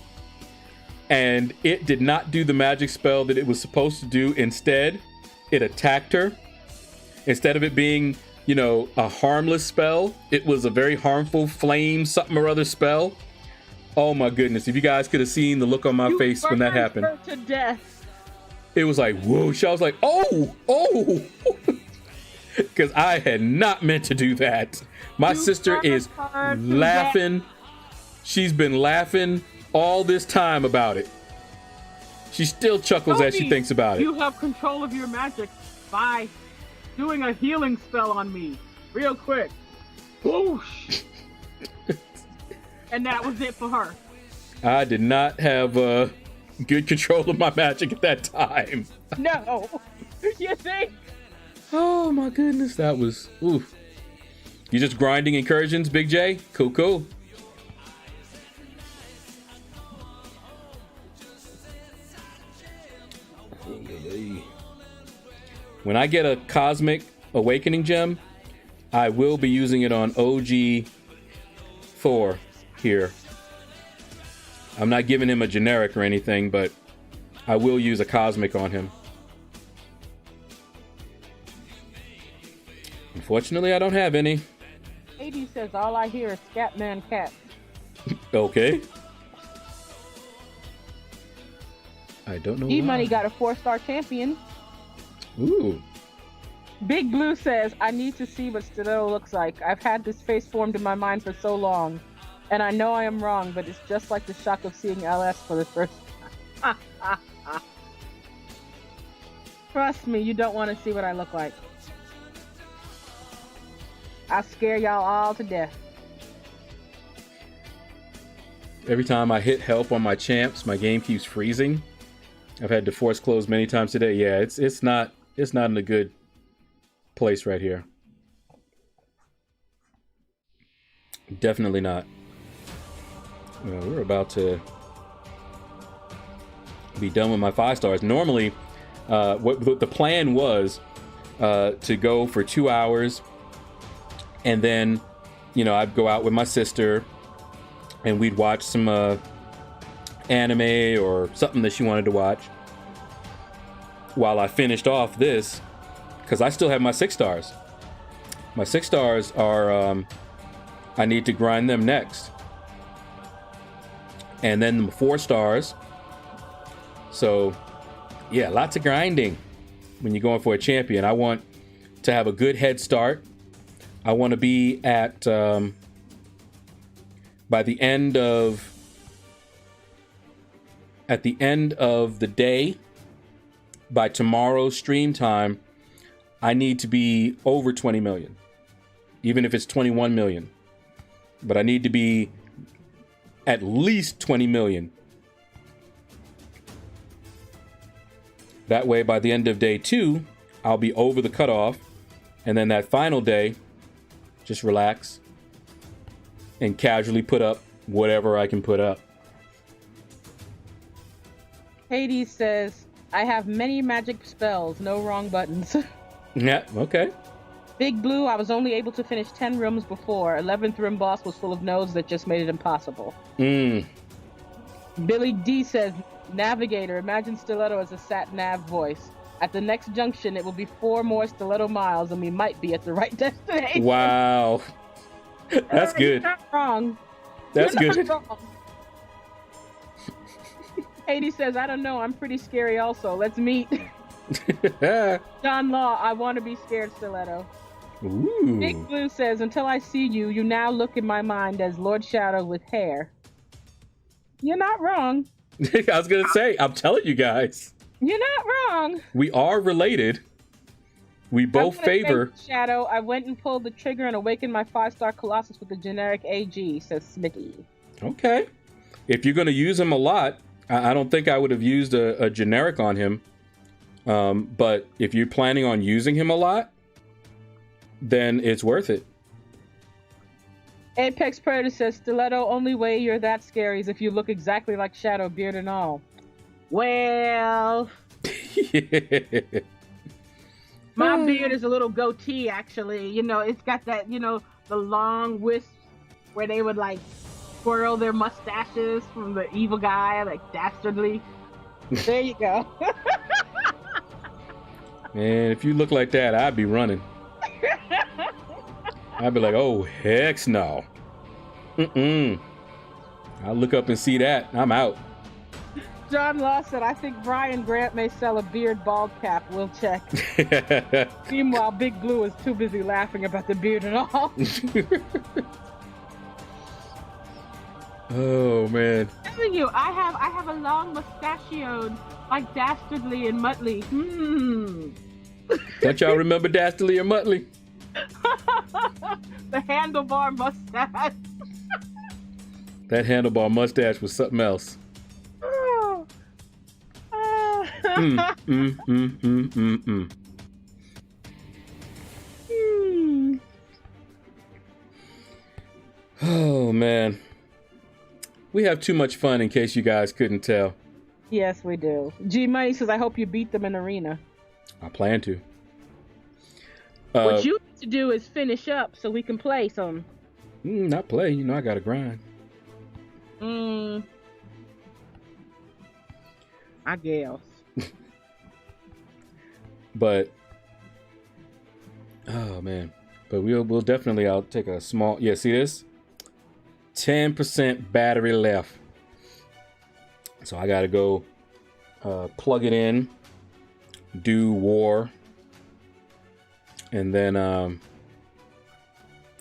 And it did not do the magic spell that it was supposed to do. Instead, it attacked her. Instead of it being, you know, a harmless spell, it was a very harmful flame something or other spell. Oh my goodness. If you guys could have seen the look on my face when that happened. Her to death. It was like, whoosh. I was like, oh. Because I had not meant to do that. My sister is laughing. She's been laughing all this time about it. She still chuckles as she thinks about it. You have control of your magic by doing a healing spell on me real quick. Whoosh. And that was it for her. I did not have good control of my magic at that time. No. You think? Oh my goodness, that was oof. You just grinding incursions, Big J? Cool. When I get a Cosmic Awakening gem, I will be using it on OG Thor here. I'm not giving him a generic or anything, but I will use a Cosmic on him. Unfortunately, I don't have any. AD says all I hear is Scatman Cat. Okay. I don't know. E-Money got a 4-star champion. Ooh. Big Blue says, I need to see what Stiletto looks like. I've had this face formed in my mind for so long. And I know I am wrong, but it's just like the shock of seeing LS for the first time. Trust me, you don't want to see what I look like. I'll scare y'all all to death. Every time I hit help on my champs, my game keeps freezing. I've had to force close many times today. Yeah, it's not in a good place right here. Definitely not. Well, we're about to be done with my 5 stars. Normally, what the plan was to go for 2 hours, and then, you know, I'd go out with my sister, and we'd watch some anime or something that she wanted to watch while I finished off this, because I still have my 6 stars. My 6 stars are, I need to grind them next. And then the 4 stars. So, yeah, lots of grinding when you're going for a champion. I want to have a good head start. I want to be at, by the end of the day, by tomorrow's stream time, I need to be over 20 million, even if it's 21 million. But I need to be at least 20 million. That way, by the end of day 2, I'll be over the cutoff. And then that final day, just relax and casually put up whatever I can put up. Hades says, I have many magic spells, no wrong buttons. Yeah, okay. Big Blue, I was only able to finish 10 rooms before. 11th room boss was full of nodes that just made it impossible. Billy D says, Navigator, imagine Stiletto as a sat-nav voice. At the next junction, it will be 4 more Stiletto miles, and we might be at the right destination. Wow. That's good. You're not wrong. That's You're good. not wrong. Hades says, I don't know, I'm pretty scary also. Let's meet. John Law, I want to be scared, Stiletto. Ooh. Big Blue says, until I see you, you now look in my mind as LordShaedow with hair. You're not wrong. I was going to say, I'm telling you guys. You're not wrong. We are related. We both favor. Shadow, I went and pulled the trigger and awakened my 5-star Colossus with the generic AG, says Smitty. Okay. If you're going to use him a lot, I don't think I would have used a generic on him. But if you're planning on using him a lot, then it's worth it. Apex Predator says, Stiletto, only way you're that scary is if you look exactly like Shadow, beard and all. Well... My beard is a little goatee, actually. You know, it's got that, you know, the long wisp where they would like twirl their mustaches from the evil guy, like dastardly. There you go. Man, if you look like that, I'd be running. I'd be like, oh, heck no. I'll look up and see that. I'm out. John Law said, I think Brian Grant may sell a beard bald cap. We'll check. Meanwhile, Big Blue is too busy laughing about the beard and all. Oh, man. I'm telling you, I have a long mustachioed, like Dastardly and Muttley. Don't y'all remember Dastardly and Muttley? The handlebar mustache. That handlebar mustache was something else. Oh, man. We have too much fun, in case you guys couldn't tell. Yes, we do. G Money says, I hope you beat them in arena. I plan to. What you need to do is finish up so we can play some. Not play. You know I gotta grind. I guess. But oh man. But we'll definitely, I'll take a small, yeah, see this? 10% battery left. So I gotta go plug it in, do war, and then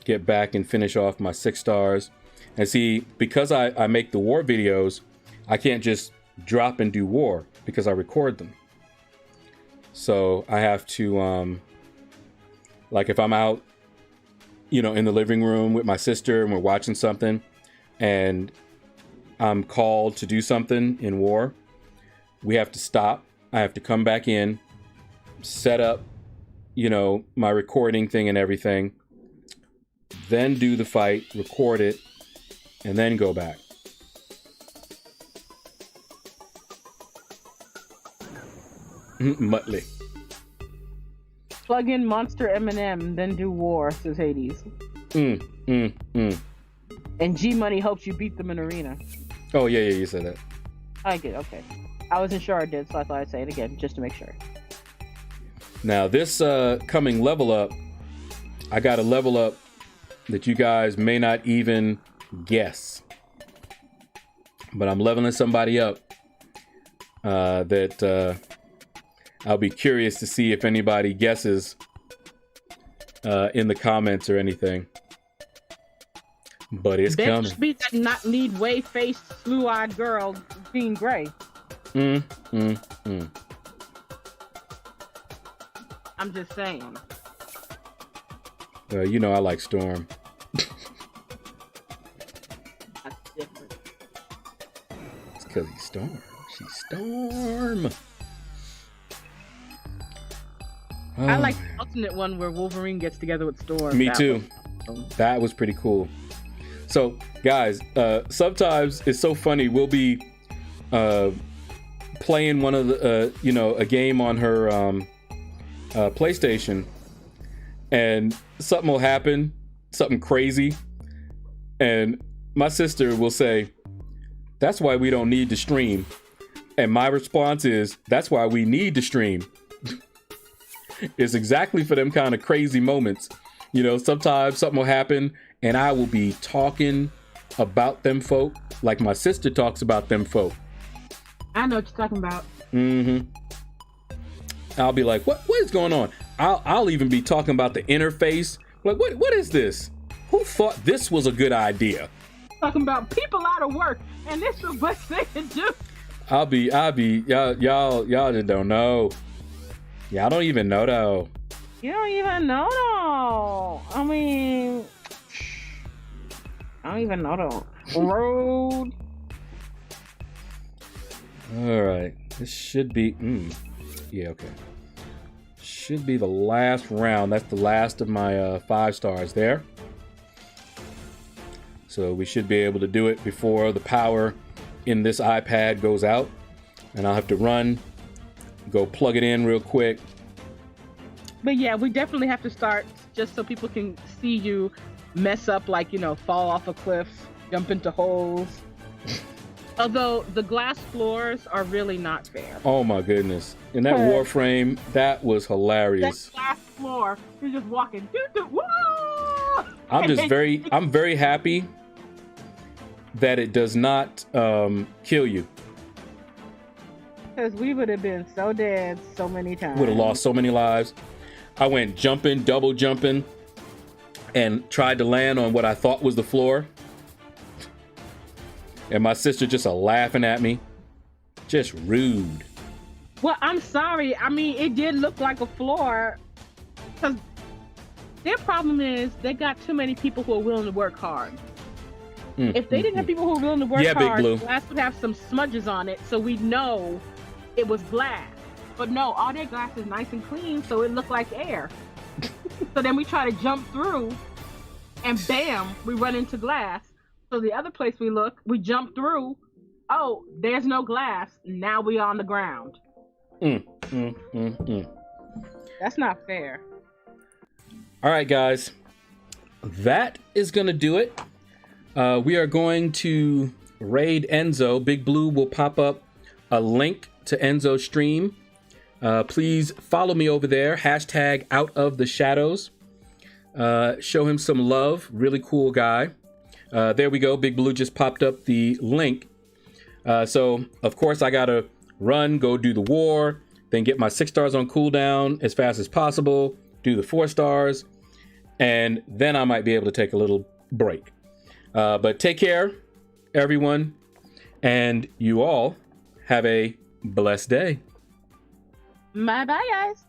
get back and finish off my 6 stars. And see, because I make the war videos, I can't just drop and do war because I record them. So I have to, like if I'm out, you know, in the living room with my sister and we're watching something and I'm called to do something in war, we have to stop. I have to come back in, set up, you know, my recording thing and everything, then do the fight, record it, and then go back. Muttley. Plug in Monster Eminem, then do war, says Hades. And G Money hopes you beat them in arena. Oh, yeah, you said that. I did, okay. I wasn't sure I did, so I thought I'd say it again, just to make sure. Now, this coming level up, I got a level up that you guys may not even guess. But I'm leveling somebody up that I'll be curious to see if anybody guesses in the comments or anything. But it's coming. Beat that not lead way faced, blue eyed girl, Jean Grey. I'm just saying. You know I like Storm. That's different. It's because he's Storm. She's Storm. Oh, I like the alternate one where Wolverine gets together with Storm. Me too. That was pretty cool. So, guys, sometimes it's so funny. We'll be playing one of the, you know, a game on her PlayStation, and something will happen, something crazy, and my sister will say, "That's why we don't need to stream," and my response is, "That's why we need to stream." It's exactly for them kind of crazy moments. You know, sometimes something will happen and I will be talking about them folk like my sister talks about them folk. I know what you're talking about. I'll be like, what is going on? I'll even be talking about the interface. Like, what is this? Who thought this was a good idea? Talking about people out of work and this is the best thing to do. I'll be y'all just don't know. Y'all don't even know though. You don't even know though. I mean, I don't even know though. Road. All right, this should be. Yeah, okay. Should be the last round. That's the last of my 5 stars there. So we should be able to do it before the power in this iPad goes out, and I'll have to run, go plug it in real quick, But yeah, we definitely have to start just so people can see you mess up, like, you know, fall off a cliff, jump into holes. Although the glass floors are really not fair. Oh my goodness. In that Warframe, that was hilarious. That glass floor, you're just walking. Whoa! I'm very happy that it does not kill you. Because we would have been so dead so many times. Would have lost so many lives. I went jumping, double jumping, and tried to land on what I thought was the floor. And my sister just laughing at me. Just rude. Well, I'm sorry. I mean, it did look like a floor. Because their problem is they got too many people who are willing to work hard. If they didn't have people who were willing to work hard, the glass would have some smudges on it, so we'd know it was glass. But no, all their glass is nice and clean, so it looked like air. So then we try to jump through, and bam, we run into glass. So the other place we look, we jump through. Oh, there's no glass. Now we on the ground. That's not fair. All right, guys. That is going to do it. We are going to raid Enzo. Big Blue will pop up a link to Enzo's stream. Please follow me over there. Hashtag Out of the Shadows. Show him some love. Really cool guy. There we go. Big Blue just popped up the link. So, of course, I got to run, go do the war, then get my 6 stars on cooldown as fast as possible, do the 4 stars, and then I might be able to take a little break. But take care, everyone, and you all have a blessed day. Bye-bye, guys.